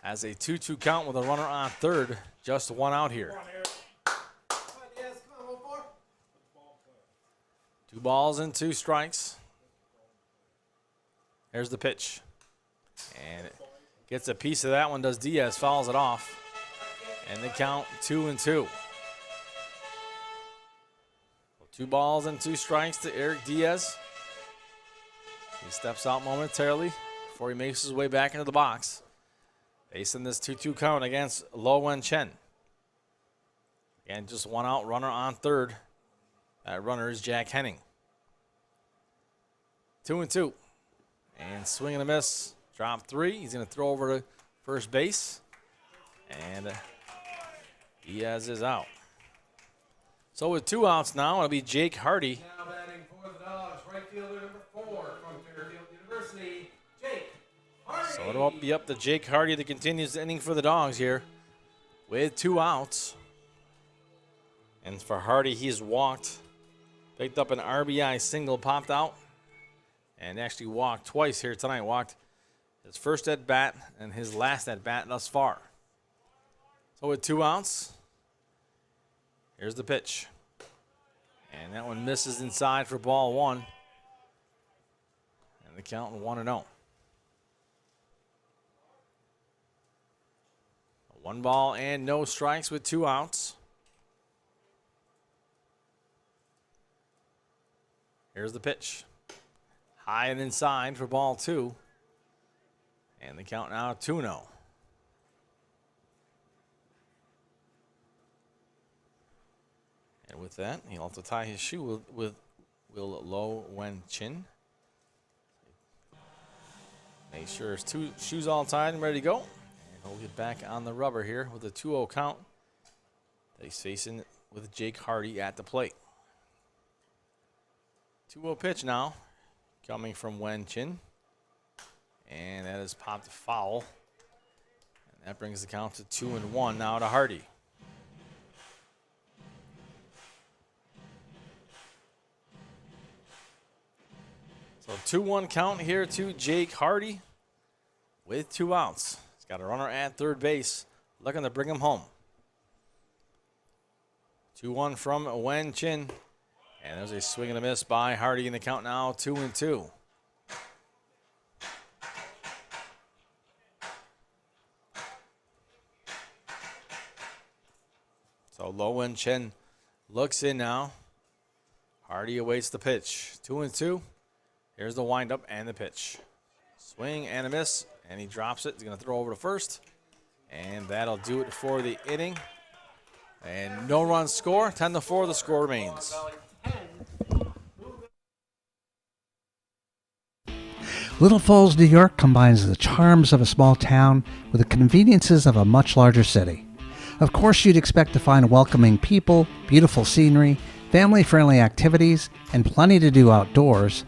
has a 2-2 count with a runner on third. Just 1 out here. 2 balls and 2 strikes. There's the pitch. And gets a piece of that one, does Diaz, fouls it off. And the count 2-2. 2 balls and 2 strikes to Eric Diaz. He steps out momentarily before he makes his way back into the box. Facing this 2-2 count against Lo Wen Chen. And just 1 out, runner on third. That runner is Jack Henning. 2-2. And swing and a miss. Drop 3. He's going to throw over to first base. And Diaz is out. So with 2 outs now, it'll be Jake Hardy. Now batting for the Dogs, right fielder number 4 from Fairfield University, Jake Hardy. So it'll be up to Jake Hardy that continues the inning for the Dogs here with 2 outs. And for Hardy, he's walked, picked up an RBI single, popped out, and actually walked twice here tonight. Walked his first at bat and his last at bat thus far. So with 2 outs, here's the pitch. And that one misses inside for ball 1. And the count 1-0. 1 ball and no strikes with 2 outs. Here's the pitch. High and inside for ball 2. And the count now 2-0. And with that, he'll have to tie his shoe with Will Lo Wen Chin. Make sure his 2 shoes all tied and ready to go. And he'll get back on the rubber here with a 2-0 count that he's facing with Jake Hardy at the plate. 2-0 pitch now coming from Wen Chin. And that is popped foul. And that brings the count to 2-1 now to Hardy. So 2-1 count here to Jake Hardy with 2 outs. He's got a runner at third base looking to bring him home. 2-1 from Wen Chin. And there's a swing and a miss by Hardy in the count now 2-2. So Lo Wen Chen looks in now. Hardy awaits the pitch. 2-2. Here's the windup and the pitch. Swing and a miss, and he drops it. He's going to throw over to first, and that'll do it for the inning. And no run score. 10-4, the score remains. Little Falls, New York combines the charms of a small town with the conveniences of a much larger city. Of course, you'd expect to find welcoming people, beautiful scenery, family-friendly activities, and plenty to do outdoors.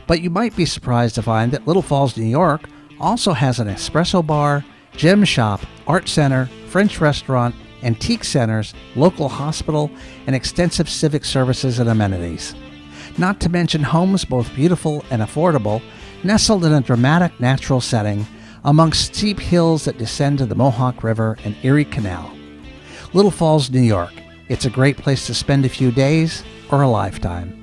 But you might be surprised to find that Little Falls, New York also has an espresso bar, gym shop, art center, French restaurant, antique centers, local hospital, and extensive civic services and amenities. Not to mention homes both beautiful and affordable, nestled in a dramatic natural setting amongst steep hills that descend to the Mohawk River and Erie Canal. Little Falls, New York. It's a great place to spend a few days or a lifetime.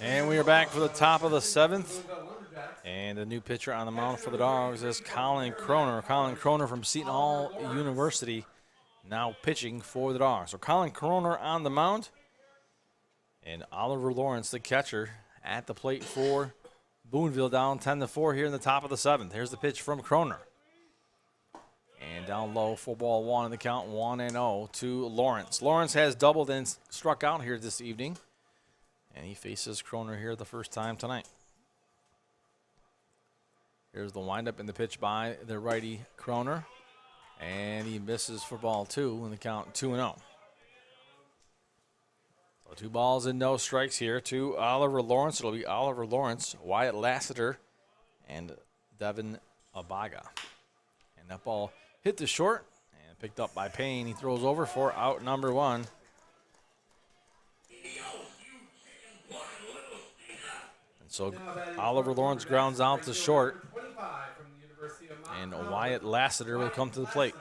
And we are back for the top of the 7th. And a new pitcher on the mound for the Dogs is Colin Croner. Colin Croner from Seton Hall University now pitching for the Dogs. So Colin Croner on the mound. And Oliver Lawrence, the catcher, at the plate for Boonville, down 10-4 here in the top of the 7th. Here's the pitch from Croner. And down low for ball 1 in the count, 1-0 to Lawrence. Lawrence has doubled and struck out here this evening. And he faces Croner here the first time tonight. Here's the windup in the pitch by the righty Croner. And he misses for ball 2 in the count, 2-0. So 2 balls and no strikes here to Oliver Lawrence. It'll be Oliver Lawrence, Wyatt Lassiter, and Devin Abaga. And that ball hit the short and picked up by Payne. He throws over for out number 1. And so Oliver Lawrence grounds out to short. And Wyatt Lassiter will come to the plate.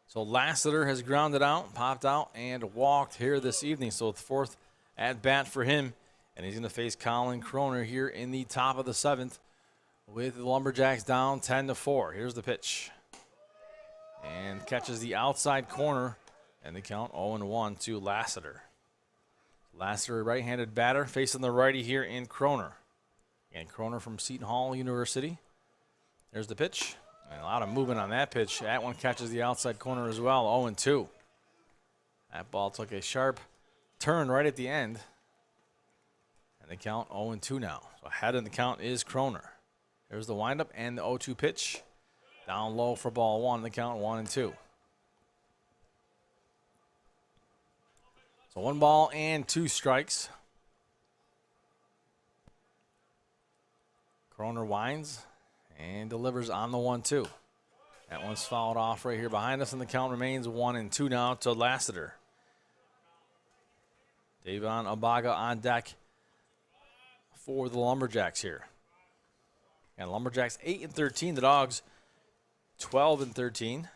So Lassiter has grounded out, popped out, and walked here this evening. So the 4th at bat for him. And he's going to face Colin Croner here in the top of the 7th with the Lumberjacks down 10-4. Here's the pitch. And catches the outside corner. And the count 0-1 to Lassiter. Lassiter, right-handed batter, facing the righty here in Croner. And Croner from Seton Hall University. There's the pitch. And a lot of movement on that pitch. That one catches the outside corner as well, 0-2. That ball took a sharp turn right at the end. And the count 0-2 now. So ahead in the count is Croner. There's the windup and the 0-2 pitch. Down low for ball 1, the count 1-2. So 1 ball and 2 strikes. Croner winds and delivers on the 1-2. That one's fouled off right here behind us, and the count remains 1-2 now to Lassiter. Davon Abaga on deck for the Lumberjacks here. And Lumberjacks 8-13, the Dogs 12-13.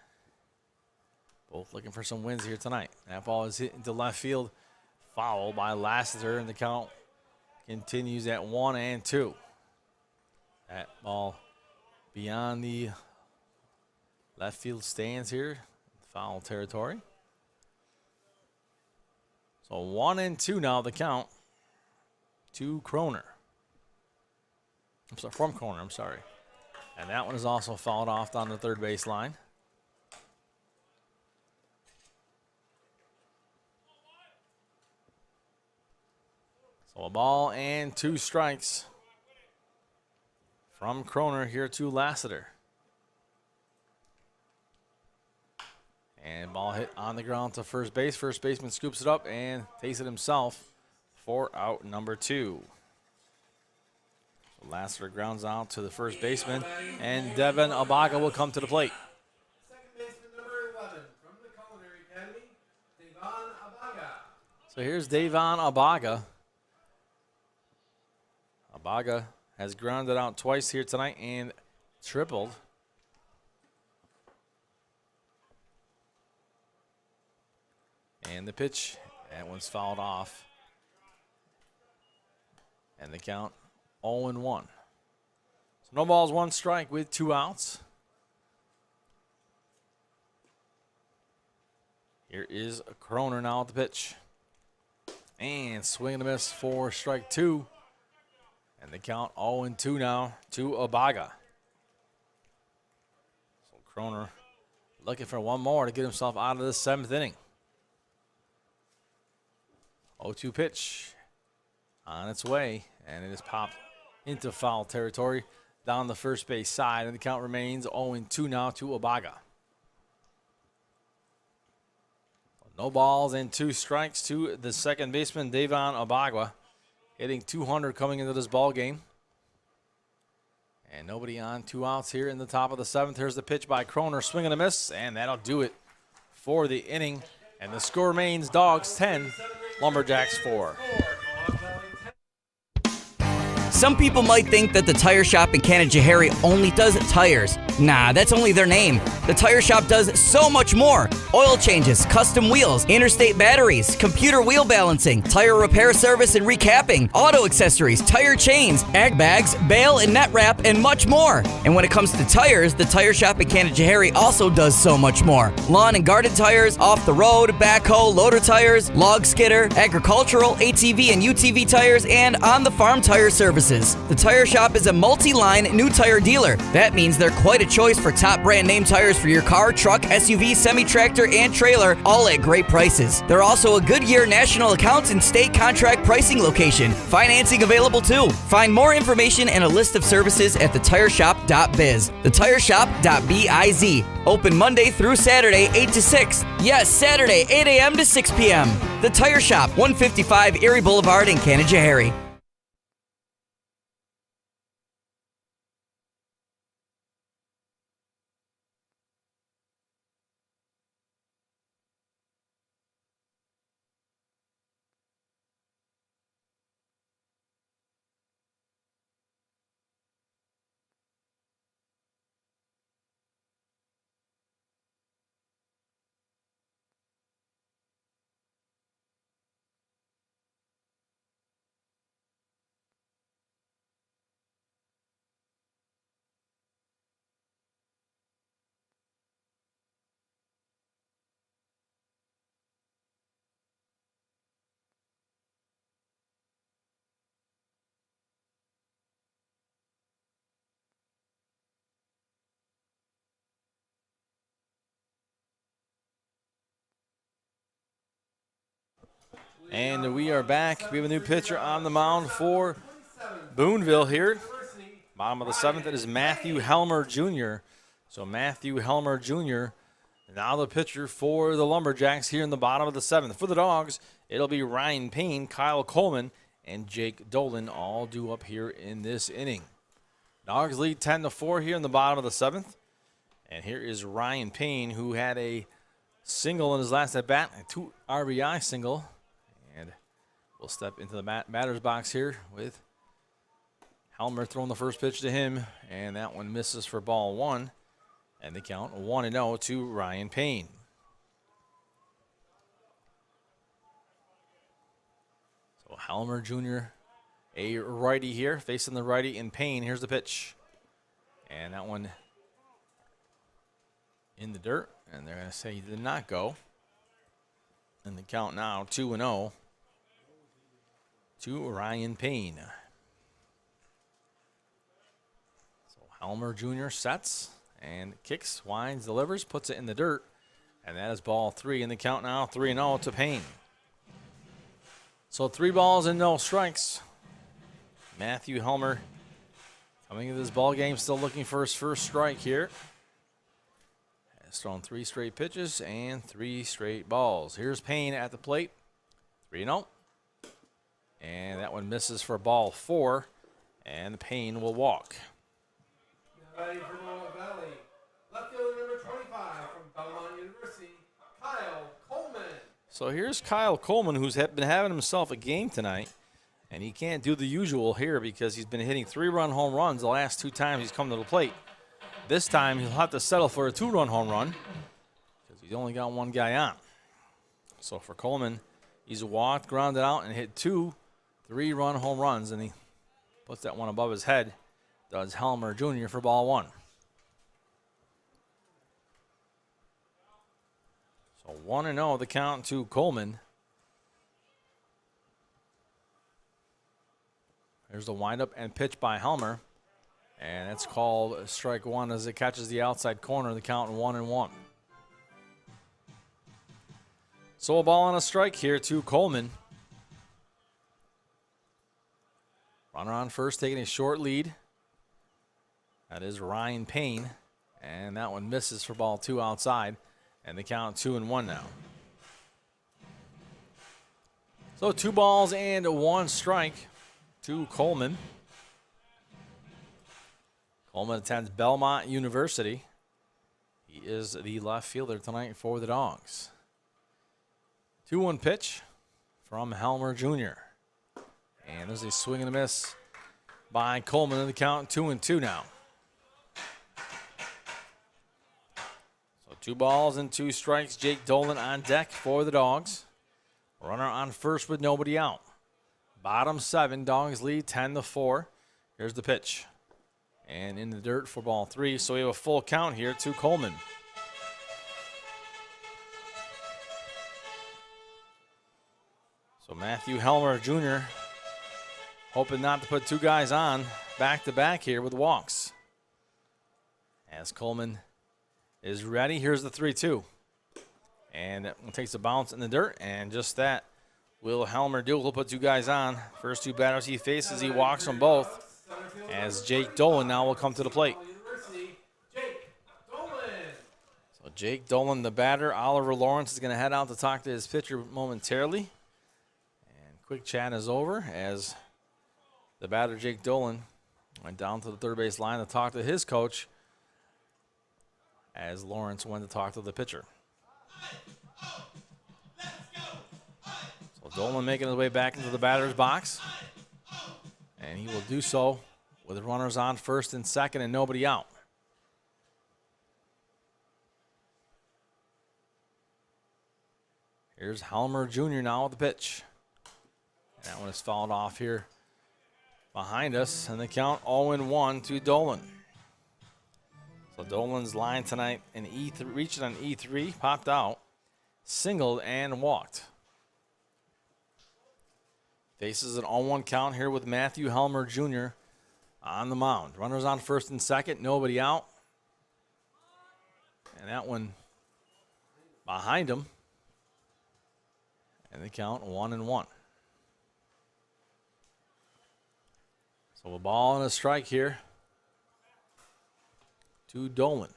Both looking for some wins here tonight. That ball is hit into left field, fouled by Lassiter, and the count continues at 1-2. That ball beyond the left field stands here, foul territory. So 1-2 now the count to Croner. I'm sorry, from Croner, I'm sorry. And that one is also fouled off down the third base line. So a ball and 2 strikes from Croner here to Lassiter. And ball hit on the ground to first base. First baseman scoops it up and takes it himself for out number 2. So Lassiter grounds out to the first baseman, and Devin Abaga will come to the plate. Second baseman number 11 from the Culinary Academy, Davon Abaga. So here's Davon Abaga. Abaga has grounded out twice here tonight and tripled. And the pitch, that one's fouled off. And the count 0-1. So no balls, 1 strike with 2 outs. Here is Croner now at the pitch. And swing and a miss for strike 2. And the count 0-2 now to Abaga. So Croner looking for 1 more to get himself out of the 7th inning. 0-2 pitch on its way, and it is popped into foul territory down the first base side, and the count remains 0-2 now to Abaga. No balls and 2 strikes to the second baseman, Davon Abaga, hitting 200 coming into this ball game. And nobody on, 2 outs here in the top of the 7th. Here's the pitch by Croner, swing and a miss, and that'll do it for the inning. And the score remains Dogs 10, Lumberjacks 4. Some people might think that the tire shop in Canajoharie only does tires, Nah, that's only their name. The Tire Shop does so much more. Oil changes, custom wheels, interstate batteries, computer wheel balancing, tire repair service and recapping, auto accessories, tire chains, ag bags, bale and net wrap, and much more. And when it comes to tires, the Tire Shop in Canajoharie also does so much more. Lawn and garden tires, off-the-road, backhoe, loader tires, log skidder, agricultural, ATV and UTV tires, and on-the-farm tire services. The Tire Shop is a multi-line new tire dealer. That means they're quite a choice for top brand name tires for your car, truck, SUV, semi-tractor, and trailer, all at great prices. They're also a Goodyear national accounts and state contract pricing location. Financing available too. Find more information and a list of services at thetireshop.biz. Thetireshop.biz. Open Monday through Saturday, 8 to 6. Yes, Saturday, 8 a.m. to 6 p.m. The Tire Shop, 155 Erie Boulevard in Canajoharie. And we are back. We have a new pitcher on the mound for Boonville here. Bottom of the 7th, it is Matthew Helmer Jr. So Matthew Helmer Jr., now the pitcher for the Lumberjacks here in the bottom of the 7th. For the Dogs, it'll be Ryan Payne, Kyle Coleman, and Jake Dolan all due up here in this inning. Dogs lead 10-4 here in the bottom of the 7th. And here is Ryan Payne, who had a single in his last at-bat, a 2 RBI single. And we'll step into the batter's box here with Helmer throwing the first pitch to him, and that one misses for ball 1. And the count 1-0 to Ryan Payne. So Helmer Jr., a righty here, facing the righty in Payne. Here's the pitch. And that one in the dirt, and they're going to say he did not go. And the count now 2-0 to Ryan Payne. So Helmer Jr. sets and kicks, winds, delivers, puts it in the dirt. And that is ball 3. And the count now 3-0 to Payne. So 3 balls and no strikes. Matthew Helmer coming into this ball game still looking for his first strike here. Has thrown 3 straight pitches and 3 straight balls. Here's Payne at the plate. 3-0. And that one misses for ball 4. And Payne will walk. Ready for Mohawk Valley. Left fielder number 25 from Belmont University, Kyle Coleman. So here's Kyle Coleman, who's been having himself a game tonight. And he can't do the usual here because he's been hitting 3-run home runs the last 2 times he's come to the plate. This time he'll have to settle for a 2-run home run because he's only got 1 guy on. So for Coleman, he's walked, grounded out, and hit 2 3-run home runs, and he puts that one above his head. Does Helmer Jr. for ball 1. So 1-0 the count to Coleman. There's the windup and pitch by Helmer. And that's called strike 1 as it catches the outside corner. The count 1-1. So a ball and a strike here to Coleman. Runner on first, taking a short lead. That is Ryan Payne. And that one misses for ball 2 outside. And the count 2-1 now. So 2 balls and 1 strike to Coleman. Coleman attends Belmont University. He is the left fielder tonight for the Dogs. 2-1 pitch from Helmer Jr. And there's a swing and a miss by Coleman in the count 2-2 now. 2 balls and 2 strikes. Jake Dolan on deck for the Dogs. Runner on first with nobody out. Bottom 7, Dogs lead 10-4. Here's the pitch. And in the dirt for ball 3. So we have a full count here to Coleman. So Matthew Helmer Jr. hoping not to put 2 guys on back-to-back here with walks. As Coleman is ready, here's the 3-2. And it takes a bounce in the dirt, and just that will Helmer do. He'll put 2 guys on. First 2 batters he faces, he walks them both. As Jake Dolan now will come to the plate. So Jake Dolan, the batter. Oliver Lawrence is going to head out to talk to his pitcher momentarily. And quick chat is over as the batter, Jake Dolan, went down to the third base line to talk to his coach as Lawrence went to talk to the pitcher. So Dolan making his way back into the batter's box. And he will do so with the runners on first and second and nobody out. Here's Helmer Jr. now with the pitch. And that one is fouled off here behind us. And the count 0-1 to Dolan. So Dolan's line tonight in E3, reached on E3, popped out, singled, and walked. Faces an 0-1 count here with Matthew Helmer Jr. on the mound. Runners on first and second, nobody out. And that one behind him. And the count 1-1. So a ball and a strike here to Dolan.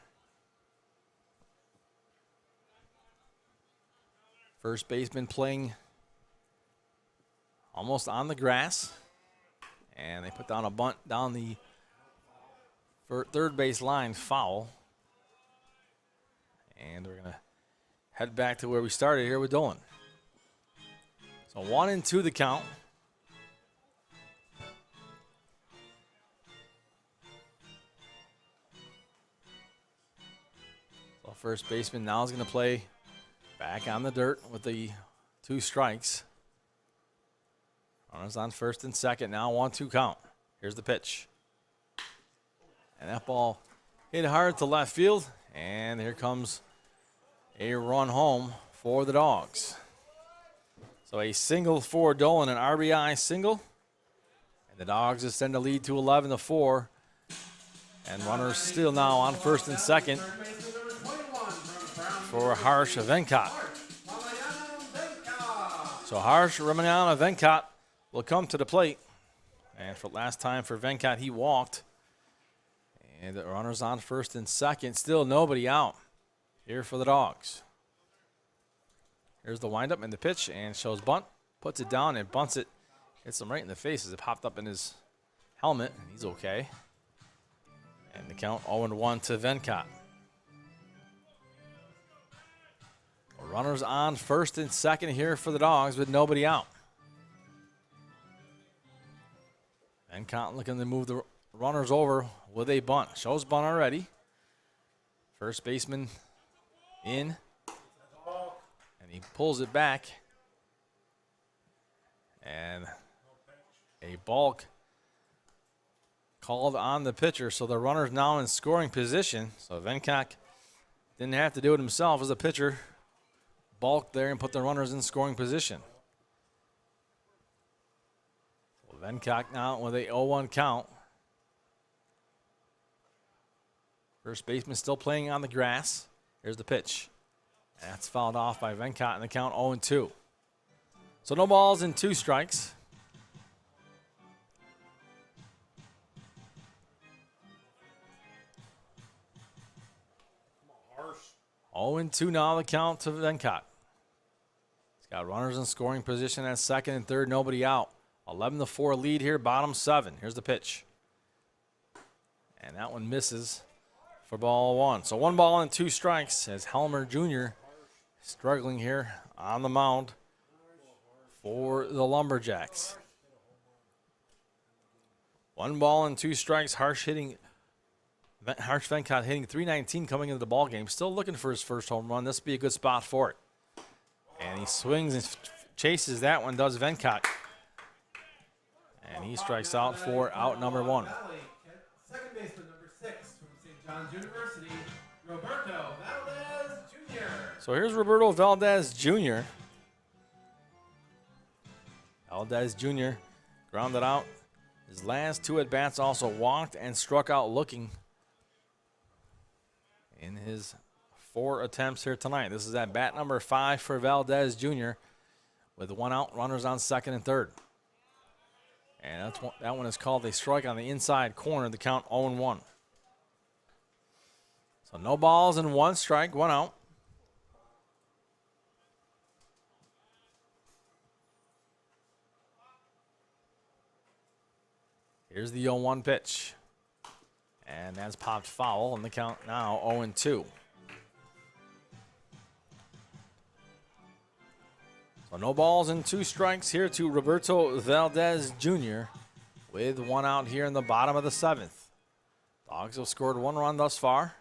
First baseman playing almost on the grass. And they put down a bunt down the third base line, foul. And we're going to head back to where we started here with Dolan. So 1-2 the count. So first baseman now is going to play back on the dirt with the 2 strikes. Runners on first and second. Now 1-2 count. Here's the pitch. And that ball hit hard to left field. And here comes a run home for the Dogs. So a single for Dolan, an RBI single. And the Dogs extend the lead to 11-4. And runners still now on first and second for Harsh Venkat. So Harsh Ramayana Venkat will come to the plate. And for last time for Venkat, he walked. And the runners on first and second. Still nobody out here for the Dogs. Here's the windup and the pitch, and shows bunt. Puts it down and bunts it. Hits him right in the face as it popped up in his helmet. And he's okay. And the count 0-1 to Venkat. Runners on first and second here for the Dogs with nobody out. Venkat looking to move the runners over with a bunt. Shows bunt already. First baseman in. And he pulls it back. And a balk called on the pitcher. So the runner's now in scoring position. So Venkat didn't have to do it himself as a pitcher. Balked there and put the runners in scoring position. So Venkat now with a 0-1 count. First baseman still playing on the grass. Here's the pitch. That's fouled off by Venkat in the count 0-2. So no balls and 2 strikes. Harsh. 0-2 now the count to Venkat. He's got runners in scoring position at second and third, nobody out. 11-4 lead here, bottom 7. Here's the pitch. And that one misses for ball 1. So 1 ball and 2 strikes as Helmer Jr. struggling here on the mound for the Lumberjacks. 1 ball and 2 strikes. Harsh hitting Harsh Venkot hitting .319 coming into the ball game. Still looking for his first home run. This would be a good spot for it. And he swings and chases that one, does Venkot. And he strikes out for out number 1. Second baseman number 6 from St. John's University, Roberto Valdez Jr. So here's Roberto Valdez Jr. Valdez Jr. grounded out. His last 2 at-bats also walked and struck out looking in his 4 attempts here tonight. This is at bat number 5 for Valdez Jr. with 1 out, runners on second and third. And that one is called a strike on the inside corner, the count 0-1. So no balls and 1 strike, 1 out. Here's the 0-1 pitch. And that's popped foul, and the count now 0-2. So no balls and 2 strikes here to Roberto Valdez Jr. with 1 out here in the bottom of the 7th. Dogs have scored 1 run thus far,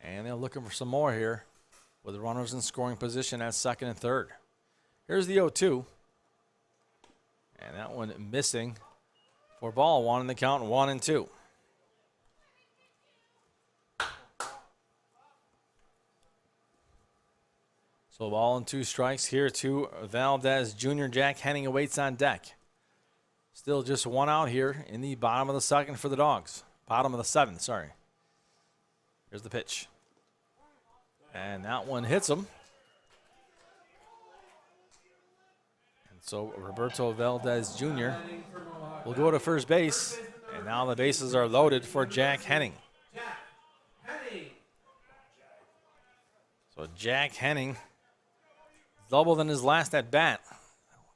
and they're looking for some more here with the runners in scoring position at second and third. Here's the 0-2. And that one missing for ball 1 in the count 1-2. So ball and 2 strikes here to Valdez Jr. Jack Henning awaits on deck. Still just 1 out here in the bottom of the 2nd for the Dogs. Bottom of the 7th, sorry. Here's the pitch. And that one hits him. And so Roberto Valdez Jr. will go to first base. And now the bases are loaded for Jack Henning. So Jack Henning, double than his last at bat,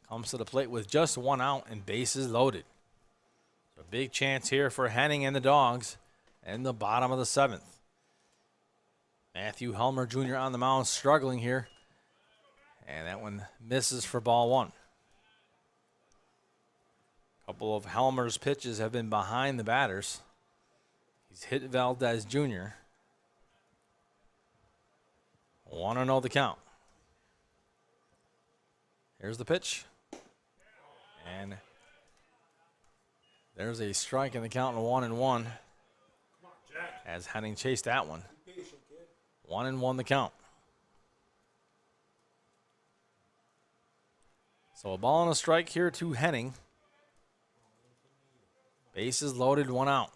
comes to the plate with just 1 out and bases loaded. So big chance here for Henning and the Dogs in the bottom of the 7th. Matthew Helmer Jr. on the mound struggling here. And that one misses for ball 1. A couple of Helmer's pitches have been behind the batters. He's hit Valdez Jr. 1-0 the count. Here's the pitch. And there's a strike in the count, 1-1. As Henning chased that one. 1-1 the count. So a ball and a strike here to Henning. Bases loaded, 1 out.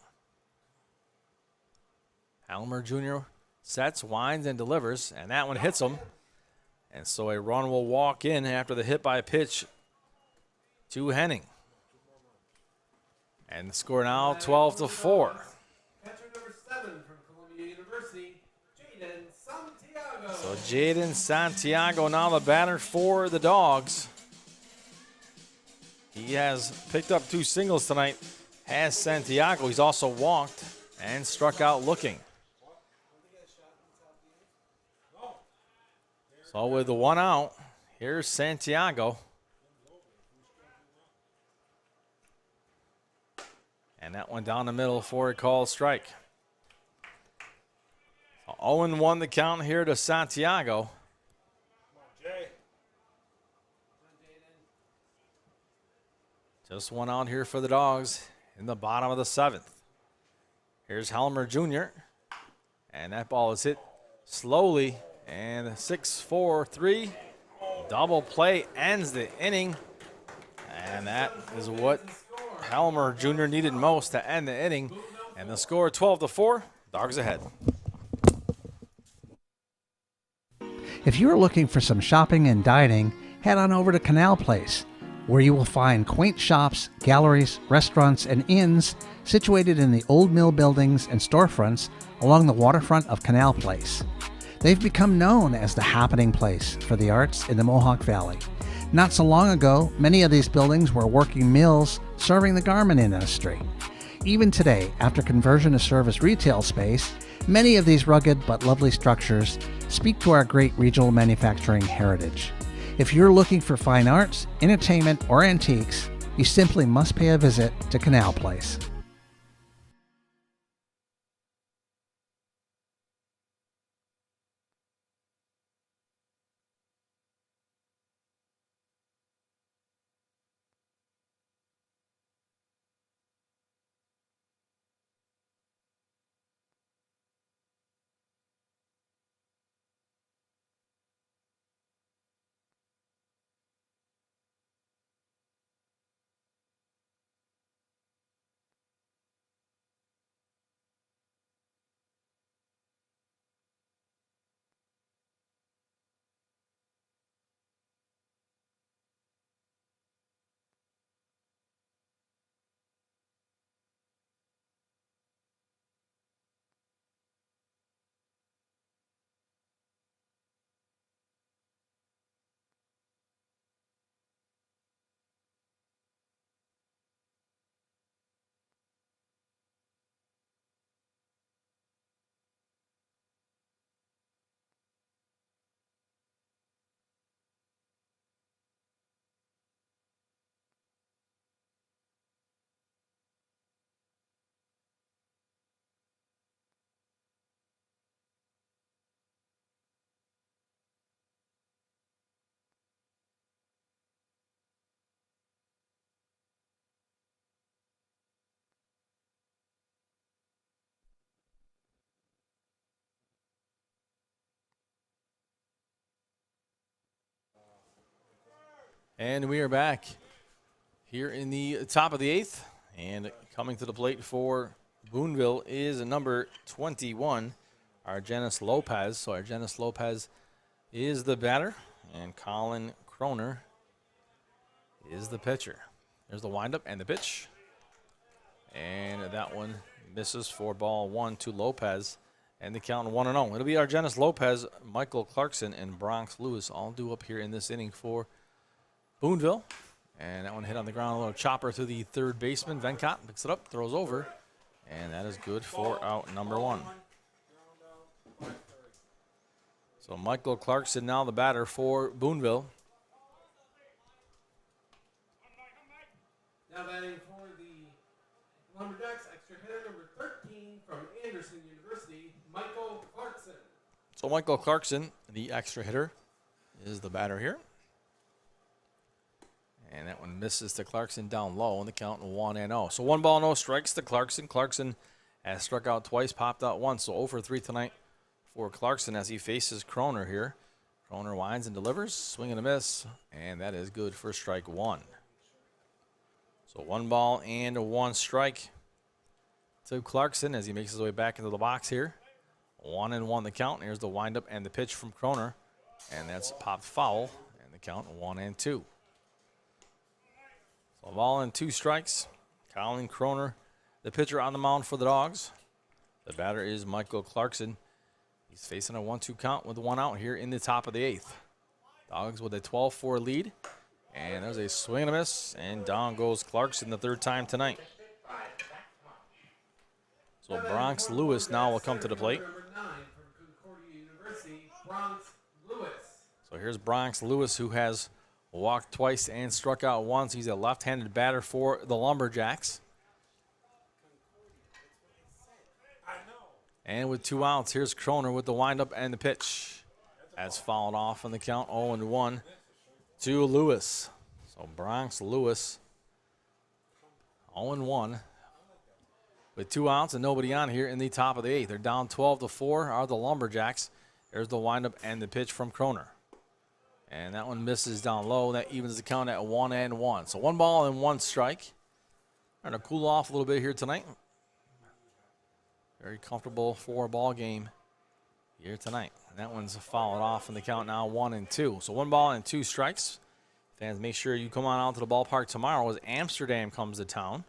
Helmer Jr. sets, winds, and delivers, and that one hits him. And so a run will walk in after the hit by a pitch to Henning. And the score now 12-4. Catcher number 7 from Columbia University, Jaden Santiago. So Jaden Santiago now the batter for the Dogs. He has picked up 2 singles tonight. Has Santiago. He's also walked and struck out looking. So with the 1 out, here's Santiago. And that one down the middle for a called strike. So 0-1 the count here to Santiago. Just 1 out here for the Dogs in the bottom of the 7th. Here's Helmer Jr. And that ball is hit slowly. And 6-4-3. Double play ends the inning. And that is what Helmer Jr. needed most to end the inning. And the score 12-4. Dogs ahead. If you're looking for some shopping and dining, head on over to Canal Place, where you will find quaint shops, galleries, restaurants, and inns situated in the old mill buildings and storefronts along the waterfront of Canal Place. They've become known as the happening place for the arts in the Mohawk Valley. Not so long ago, many of these buildings were working mills serving the garment industry. Even today, after conversion to service retail space, many of these rugged but lovely structures speak to our great regional manufacturing heritage. If you're looking for fine arts, entertainment, or antiques, you simply must pay a visit to Canal Place. And we are back here in the top of the 8th. And coming to the plate for Boonville is number 21, Argenis Lopez. So Argenis Lopez is the batter, and Colin Croner is the pitcher. There's the windup and the pitch. And that one misses for ball 1 to Lopez. And the count 1-0. It'll be Argenis Lopez, Michael Clarkson, and Bronx Lewis all due up here in this inning for Boonville. And that one hit on the ground, a little chopper to the third baseman. Venkot picks it up, throws over. And that is good for out number 1. So Michael Clarkson now the batter for Boonville. Now batting for the Lumberjacks, extra hitter number 13 from Anderson University, Michael Clarkson. So Michael Clarkson, the extra hitter, is the batter here. And that one misses to Clarkson down low, and the count 1-0. So 1 ball, no strikes to Clarkson. Clarkson has struck out twice, popped out once, so 0 for 3 tonight for Clarkson as he faces Croner here. Croner winds and delivers, swing and a miss, and that is good for strike 1. So 1 ball and 1 strike to Clarkson as he makes his way back into the box here. 1-1 the count. Here's the windup and the pitch from Croner, and that's popped foul, and the count 1-2. So a ball and 2 strikes. Colin Croner, the pitcher on the mound for the Dogs. The batter is Michael Clarkson. He's facing a 1-2 count with 1 out here in the top of the 8th. Dogs with a 12-4 lead. And there's a swing and a miss, and down goes Clarkson the 3rd time tonight. So Bronx Lewis now will come to the plate. So here's Bronx Lewis, who has walked twice and struck out once. He's a left-handed batter for the Lumberjacks. And with 2 outs, here's Croner with the windup and the pitch. That's fouled off on the count, 0-1 to Lewis. So Bronx Lewis, 0-1 with 2 outs and nobody on here in the top of the 8th. They're down 12-4 are the Lumberjacks. There's the windup and the pitch from Croner. And that one misses down low. That evens the count at 1-1. So 1 ball and 1 strike. Trying to cool off a little bit here tonight. Very comfortable 4-ball game here tonight. And that one's fouled off in the count now 1-2. So 1 ball and 2 strikes. Fans, make sure you come on out to the ballpark tomorrow as Amsterdam comes to town.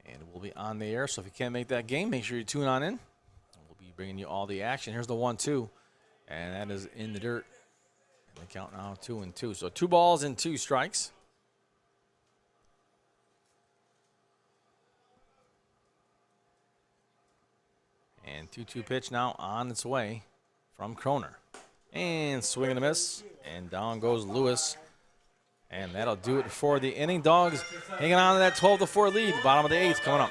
And we'll be on the air, so if you can't make that game, make sure you tune on in. We'll be bringing you all the action. Here's the 1-2, and that is in the dirt. And the count now 2-2. So 2 balls and 2 strikes. And 2-2 pitch now on its way from Croner. And swing and a miss, and down goes Lewis. And that'll do it for the inning. Dogs hanging on to that 12-4 lead. Bottom of the 8th coming up.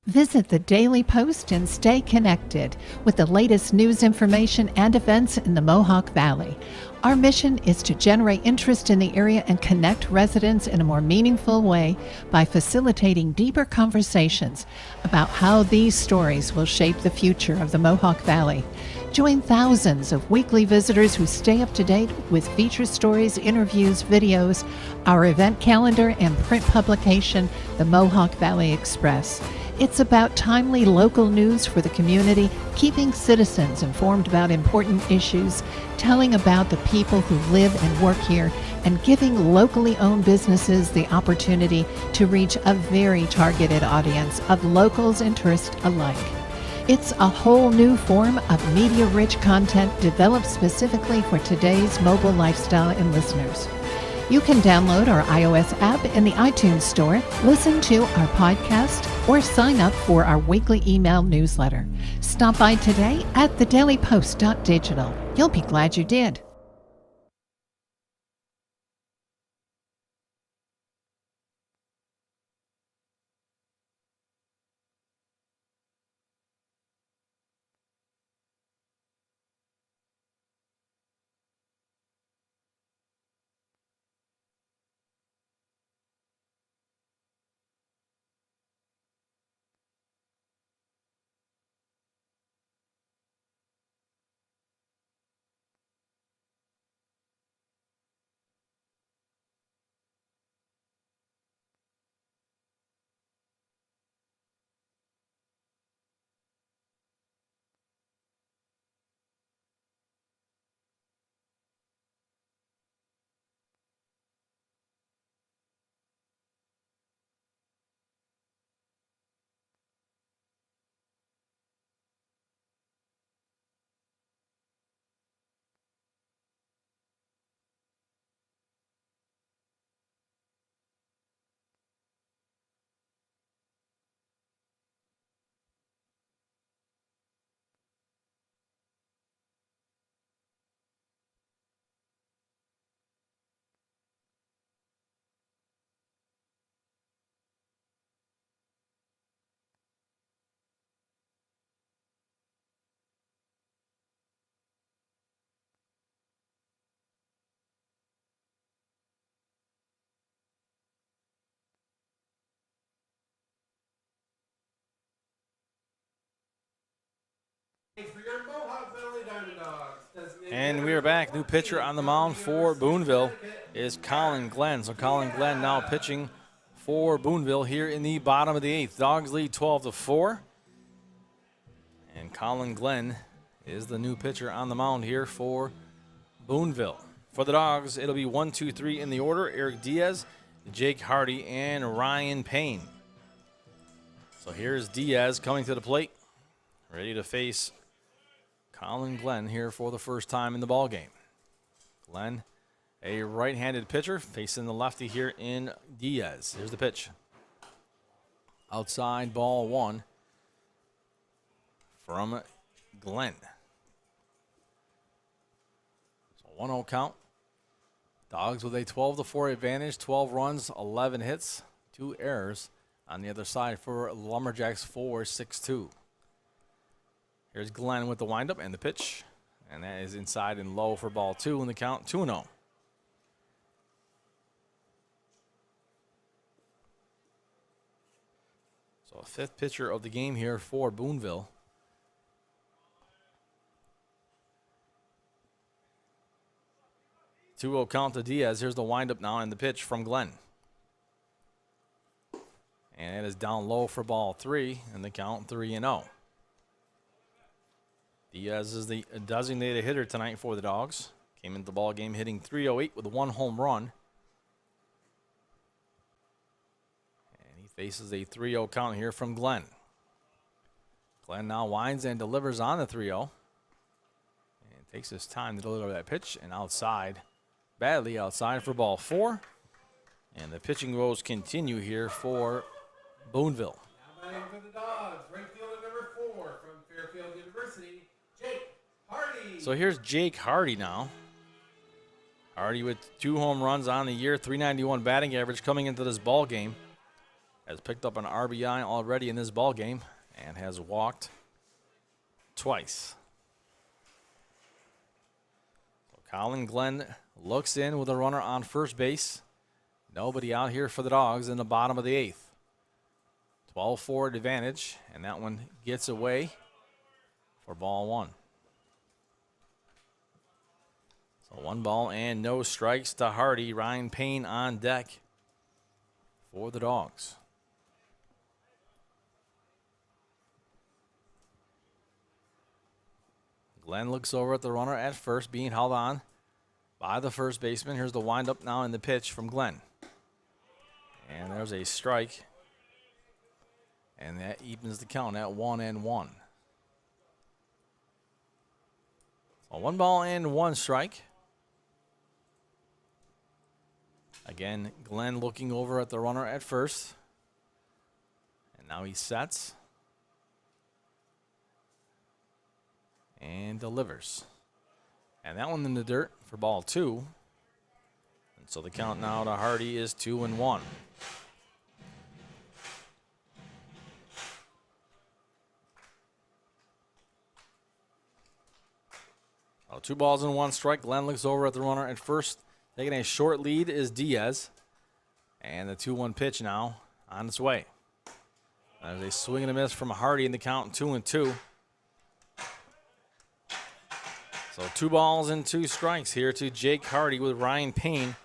Visit the Daily Post and stay connected with the latest news, information, and events in the Mohawk Valley. Our mission is to generate interest in the area and connect residents in a more meaningful way by facilitating deeper conversations about how these stories will shape the future of the Mohawk Valley. Join thousands of weekly visitors who stay up to date with feature stories, interviews, videos, our event calendar, and print publication, the Mohawk Valley Express. It's about timely local news for the community, keeping citizens informed about important issues, telling about the people who live and work here, and giving locally owned businesses the opportunity to reach a very targeted audience of locals and tourists alike. It's a whole new form of media-rich content developed specifically for today's mobile lifestyle and listeners. You can download our iOS app in the iTunes Store, listen to our podcast, or sign up for our weekly email newsletter. Stop by today at thedailypost.digital. You'll be glad you did. for your Mohawk Valley DiamondDawgs. Designated And we are back. New pitcher on the mound for Boonville is Colin Glenn. So Colin Glenn now pitching for Boonville here in the bottom of the 8th. Dogs lead 12-4. And Colin Glenn is the new pitcher on the mound here for Boonville. For the Dogs, it'll be 1, 2, 3 in the order. Eric Diaz, Jake Hardy, and Ryan Payne. So here's Diaz coming to the plate, ready to face Colin Glenn here for the first time in the ballgame. Glenn, a right-handed pitcher, facing the lefty here in Diaz. Here's the pitch. Outside, ball 1 from Glenn. So 1-0 count. Dogs with a 12-4 advantage, 12 runs, 11 hits, 2 errors. On the other side for Lumberjacks, 4-6-2. Here's Glenn with the windup and the pitch. And that is inside and low for ball 2 in the count, 2-0. So a 5th pitcher of the game here for Boonville. Two-0 count to Diaz. Here's the windup now and the pitch from Glenn. And it is down low for ball 3 and the count 3-0. Diaz is the designated hitter tonight for the Dogs. Came into the ball game hitting .308 with 1 home run. And he faces a 3-0 count here from Glenn. Glenn now winds and delivers on the 3-0. And takes his time to deliver that pitch and outside. Badly outside for ball 4. And the pitching woes continue here for Boonville. Now batting for the Dogs, right fielder number 4 from Fairfield University, Jake Hardy. So here's Jake Hardy now. Hardy with 2 home runs on the year, .391 batting average coming into this ball game. Has picked up an RBI already in this ball game and has walked twice. So Colin Glenn looks in with a runner on first base. Nobody out here for the Dogs in the bottom of the 8th. 12-4 advantage, and that one gets away for ball 1. So 1 ball and no strikes to Hardy. Ryan Payne on deck for the Dogs. Glenn looks over at the runner at first, being held on by the first baseman. Here's the windup now in the pitch from Glenn. And there's a strike. And that evens the count at 1-1. So 1 ball and 1 strike. Again, Glenn looking over at the runner at first. And now he sets. And delivers. And that one in the dirt for ball 2. And so the count now to Hardy is 2-1. Oh, 2 balls and 1 strike. Glenn looks over at the runner at first. Taking a short lead is Diaz. And the 2-1 pitch now on its way. There's a swing and a miss from Hardy in the count, 2-2. So 2 balls and 2 strikes here to Jake Hardy with Ryan Payne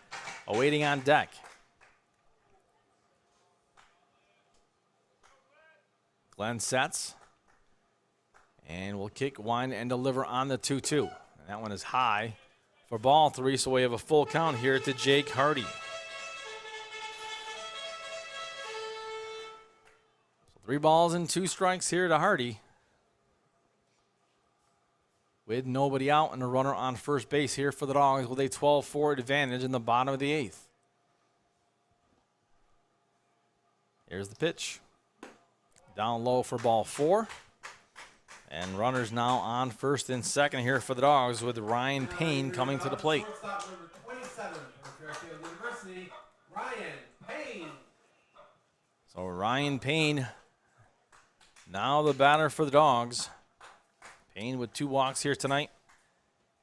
awaiting on deck. Glenn sets. And will kick, wind, and deliver on the 2-2. And that one is high for ball 3, so we have a full count here to Jake Hardy. So 3 balls and 2 strikes here to Hardy. With nobody out and a runner on first base here for the Dogs with a 12-4 advantage in the bottom of the 8th. Here's the pitch. Down low for ball 4. And runners now on first and second here for the Dogs with Ryan Payne coming to the plate. Shortstop number 27 from Fairfield University, Ryan Payne. So Ryan Payne now the batter for the Dogs. Payne with 2 walks here tonight.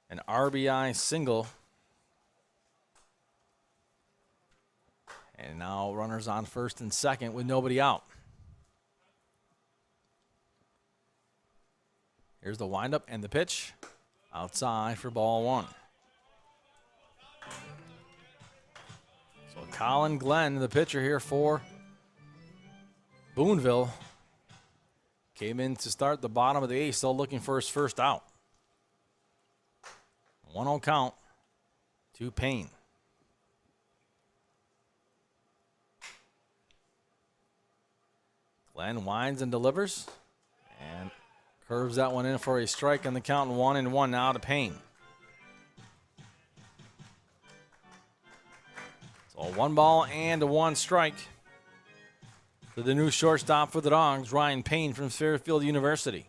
An RBI single. And now runners on first and second with nobody out. Here's the windup and the pitch. Outside for ball one. So Colin Glenn, the pitcher here for Boonville, came in to start the bottom of the eighth, still looking for his first out. 1-0 count to Payne. Glenn winds and delivers and curves that one in for a strike on the count. 1-1 now to Payne. So 1 ball and 1 strike to the new shortstop for the Dogs, Ryan Payne from Fairfield University.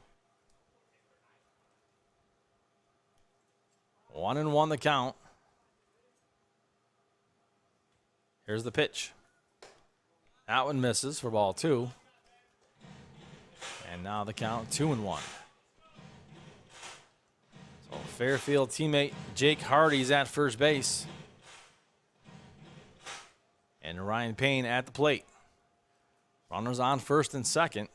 1-1 the count. Here's the pitch. That one misses for ball 2. And now the count 2-1. So Fairfield teammate Jake Hardy's at first base. And Ryan Payne at the plate. Runners on first and second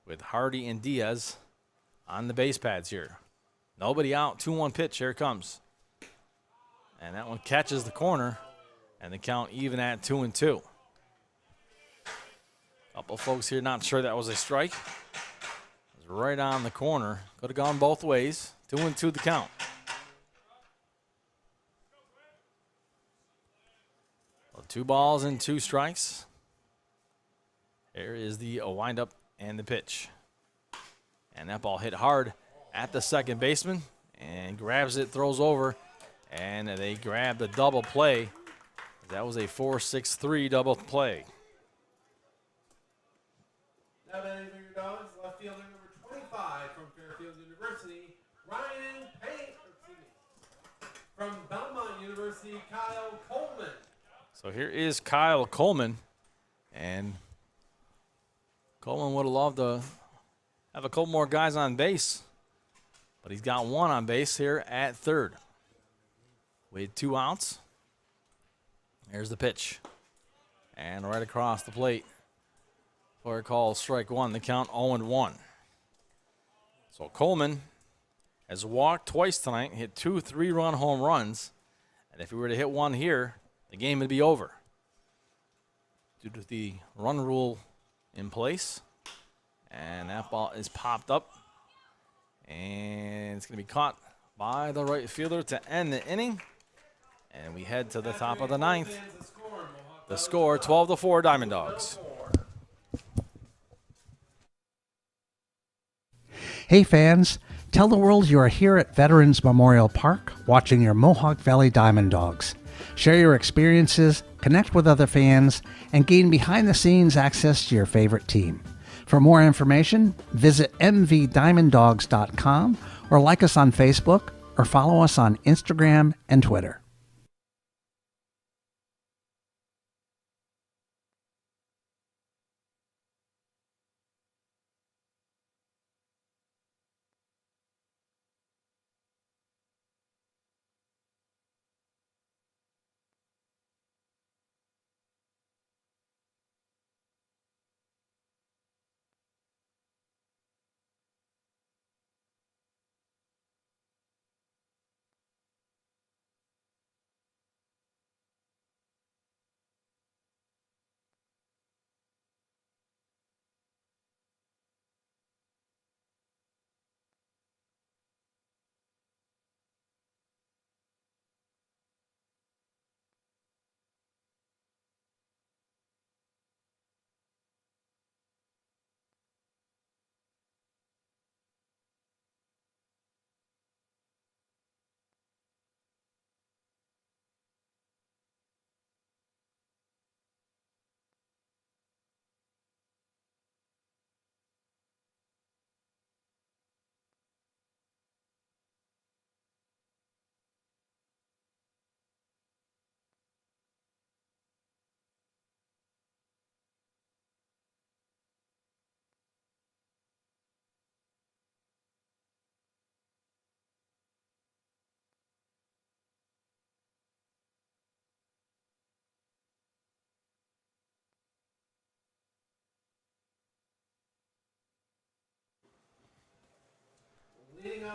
with Hardy and Diaz on the base pads here. Nobody out, 2-1 pitch, here it comes. And that one catches the corner, and the count even at 2-2. Couple folks here not sure that was a strike. It was right on the corner. Could have gone both ways. 2-2 the count. Well, 2 balls and 2 strikes. Here is the windup and the pitch. And that ball hit hard at the second baseman and grabs it, throws over, and they grab the double play. That was a 4-6-3 double play. Now batting for your Dogs, left fielder number 25 from Fairfield University, Ryan Payne. From Belmont University, Kyle Coleman. So here is Kyle Coleman, and Coleman would have loved to have a couple more guys on base, but he's got 1 on base here at third. With 2 outs. There's the pitch. And right across the plate for a call, strike 1, the count 0-1. So Coleman has walked twice tonight, hit 2 3-run home runs, and if he were to hit 1 here, the game would be over. Due to the run rule in place. And that ball is popped up. And it's going to be caught by the right fielder to end the inning. And we head to the top of the 9th. The score, 12-4, Diamond Dogs. Hey fans, tell the world you are here at Veterans Memorial Park watching your Mohawk Valley Diamond Dogs. Share your experiences, connect with other fans, and gain behind-the-scenes access to your favorite team. For more information, visit mvdiamonddogs.com or like us on Facebook or follow us on Instagram and Twitter.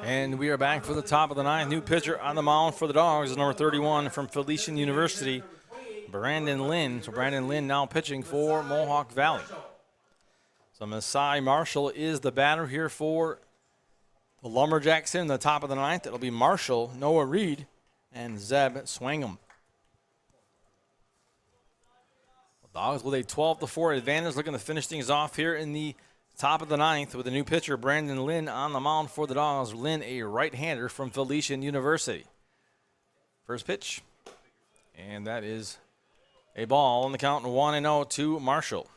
And we are back for the top of the ninth. New pitcher on the mound for the Dogs is number 31 from Felician University, Brandon Lynn. So Brandon Lynn now pitching for Mohawk Valley. So Masai Marshall is the batter here for the Lumberjacks in the top of the ninth. It'll be Marshall, Noah Reed, and Zeb Swingham. The Dogs with a 12-4 advantage, looking to finish things off here in the top of the ninth with a new pitcher, Brandon Lynn, on the mound for the Dogs. Lynn, a right-hander from Felician University. First pitch, and that is a ball on the count, 1-0 to Marshall.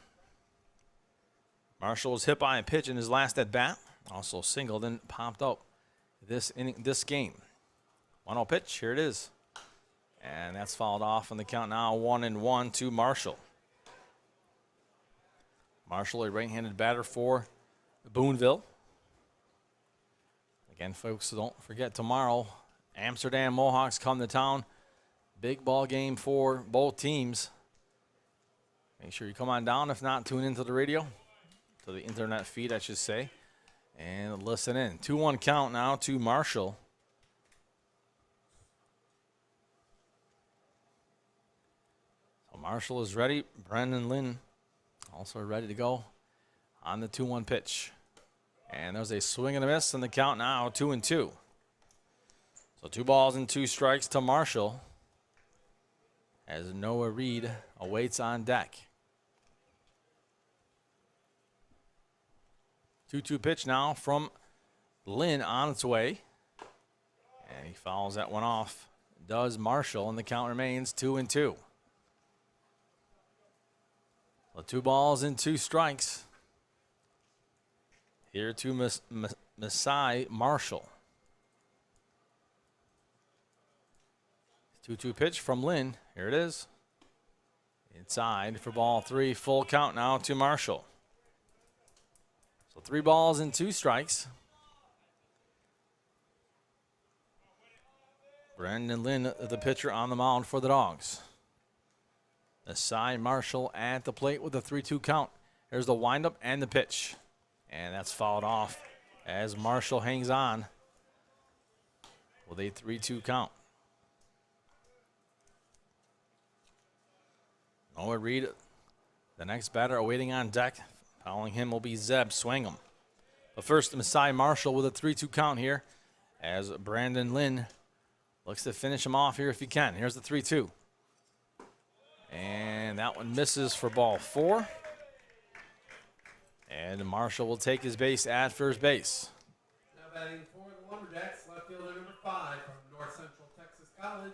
Marshall was hit by a pitch in his last at-bat, also singled and popped out this game. 1-0 pitch, here it is. And that's fouled off on the count now, 1-1 to Marshall. Marshall, a right-handed batter for Boonville. Again, folks, don't forget tomorrow, Amsterdam Mohawks come to town. Big ball game for both teams. Make sure you come on down. If not, tune into the radio, to the internet feed, I should say, and listen in. 2-1 count now to Marshall. So Marshall is ready. Brandon Lynn also ready to go on the 2-1 pitch. And there's a swing and a miss, and the count now 2-2. So 2 balls and 2 strikes to Marshall as Noah Reed awaits on deck. 2-2 pitch now from Lynn on its way. And he fouls that one off. Does Marshall, and the count remains 2-2. So 2 balls and 2 strikes here to Masai Marshall. 2-2 pitch from Lynn. Here it is. Inside for ball 3. Full count now to Marshall. So 3 balls and 2 strikes. Brandon Lynn, the pitcher on the mound for the Dogs. Masai Marshall at the plate with a 3-2 count. Here's the windup and the pitch. And that's fouled off as Marshall hangs on with a 3-2 count. Noah Reed, the next batter awaiting on deck. Following him will be Zeb Swingham. But first, Masai Marshall with a 3-2 count here as Brandon Lynn looks to finish him off here if he can. Here's the 3-2. And that one misses for ball 4. And Marshall will take his base at first base. Now batting for the Lumberjacks, left fielder number 5 from North Central Texas College,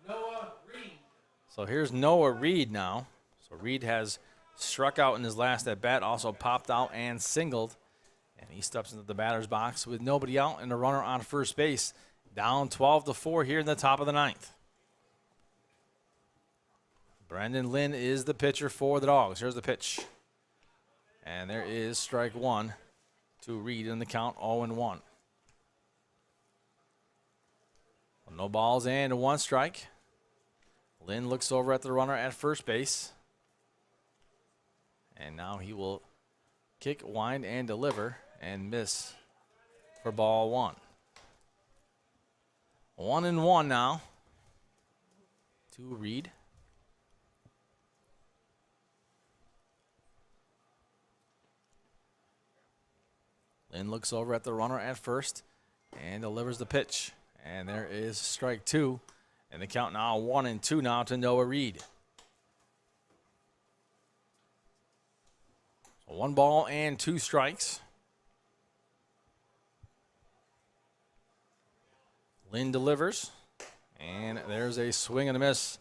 Noah Reed. So here's Noah Reed now. So Reed has struck out in his last at bat, also popped out and singled. And he steps into the batter's box with nobody out and a runner on first base. Down 12-4 here in the top of the ninth. Brandon Lynn is the pitcher for the Dogs. Here's the pitch. And there is strike 1 to Reed in the count, 0-1. Well, no balls and 1 strike. Lynn looks over at the runner at first base. And now he will kick, wind, and deliver and miss for ball 1. 1-1 now to Reed. Lynn looks over at the runner at first and delivers the pitch. And there is strike 2. And the count now 1-2 now to Noah Reed. So 1 ball and 2 strikes. Lynn delivers. And there's a swing and a miss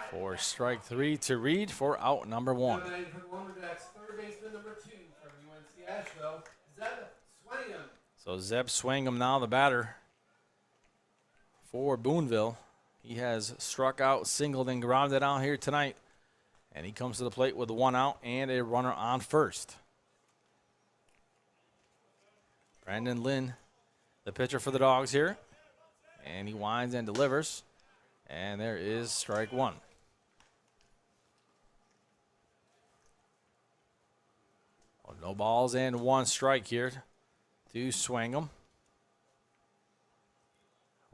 for strike 3 to Reed for out number 1. Now batting for the Lumberjacks, third baseman number 2 from UNC Asheville, Zeb Swingham. So Zeb Swingham now the batter for Boonville. He has struck out, singled, and grounded out here tonight. And he comes to the plate with 1 out and a runner on first. Brandon Lynn, the pitcher for the Dogs here. And he winds and delivers. And there is strike 1. Well, no balls and 1 strike here to Swangam.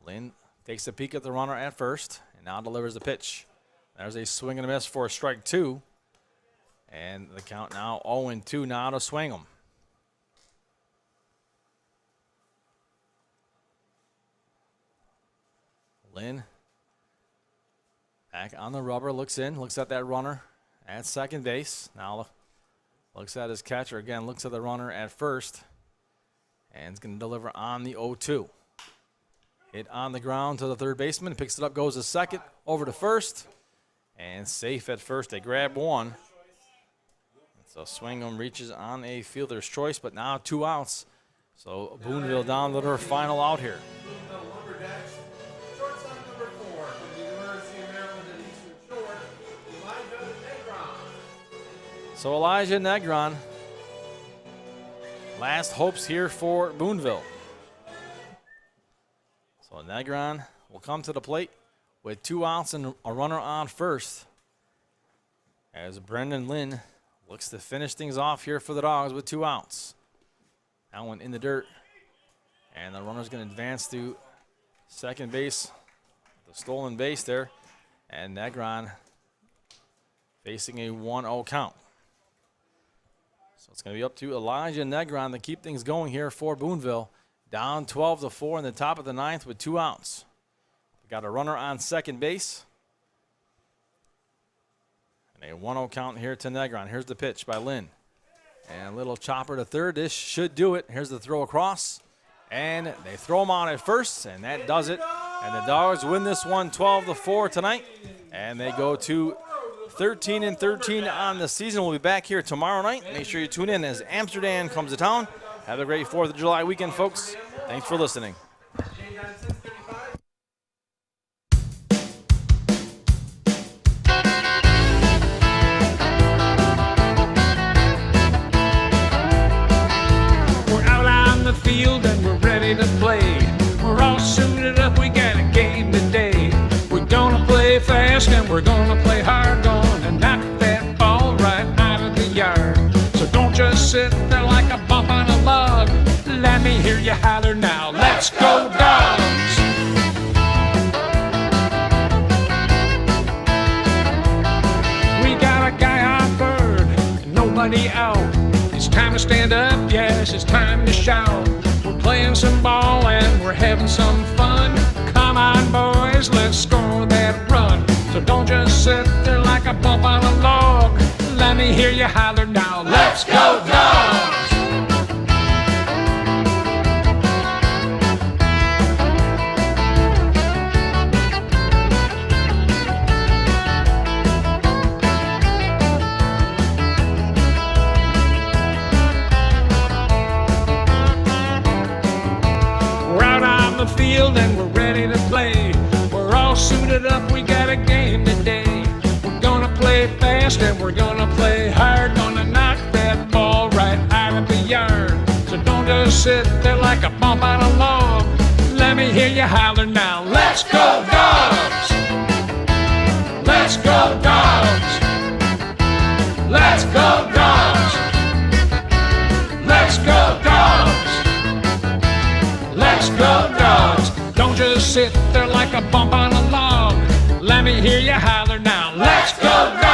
Lynn takes a peek at the runner at first and now delivers the pitch. There's a swing and a miss for strike 2. And the count now 0-2 now to Swangam. Lynn back on the rubber, looks at that runner at second base. Now looks at his catcher again, looks at the runner at first, and is going to deliver on the 0-2. Hit on the ground to the third baseman, picks it up, goes to second, over to first, and safe at first. They grab one. So Swangam reaches on a fielder's choice, but now 2 outs. So Boonville down to their final out here. Boonville Lumberjacks, shortstop number 4 from the University of Maryland and Eastern Shore, Elijah Negron. So Elijah Negron, last hopes here for Boonville. So Negron will come to the plate with 2 outs and a runner on first, as Brendan Lynn looks to finish things off here for the Dogs with 2 outs. That one in the dirt, and the runner's going to advance to second base, the stolen base there, and Negron facing a 1-0 count. So it's going to be up to Elijah Negron to keep things going here for Boonville. Down 12-4 in the top of the 9th with 2 outs. We got a runner on second base. And a 1-0 count here to Negron. Here's the pitch by Lynn. And a little chopper to third. This should do it. Here's the throw across. And they throw him out at first, and that does it. And the Dogs win this one 12-4 tonight. And they go to 13-13 on the season. We'll be back here tomorrow night. Make sure you tune in as Amsterdam comes to town. Have a great 4th of July weekend, folks. Thanks for listening. We're out on the field and we're ready to play. We're all suited up, we got a game today. We're gonna play fast and we're gonna play hard. Gonna knock that ball right out of the yard. So don't just sit there like a bump on a log. Let me hear you holler now. Let's go, Dogs! We got a guy on third and nobody out. It's time to stand up, yes, it's time to shout. We're playing some ball and we're having some fun. Come on, boys, let's score that run. So don't just sit there like a bump on a log. Let me hear you holler now. Let's go, Dogs! The field and we're ready to play. We're all suited up, we got a game today. We're gonna play fast and we're gonna play hard. Gonna knock that ball right out of the yard. So don't just sit there like a bump on a log. Let me hear you holler now. Let's go, Dogs! Let's go, Dogs! Let's go, Dogs! Let's go, Dogs! Let's go, Dogs! Don't just sit there like a bump on a log. Let me hear you holler now. Let's go, Dogs!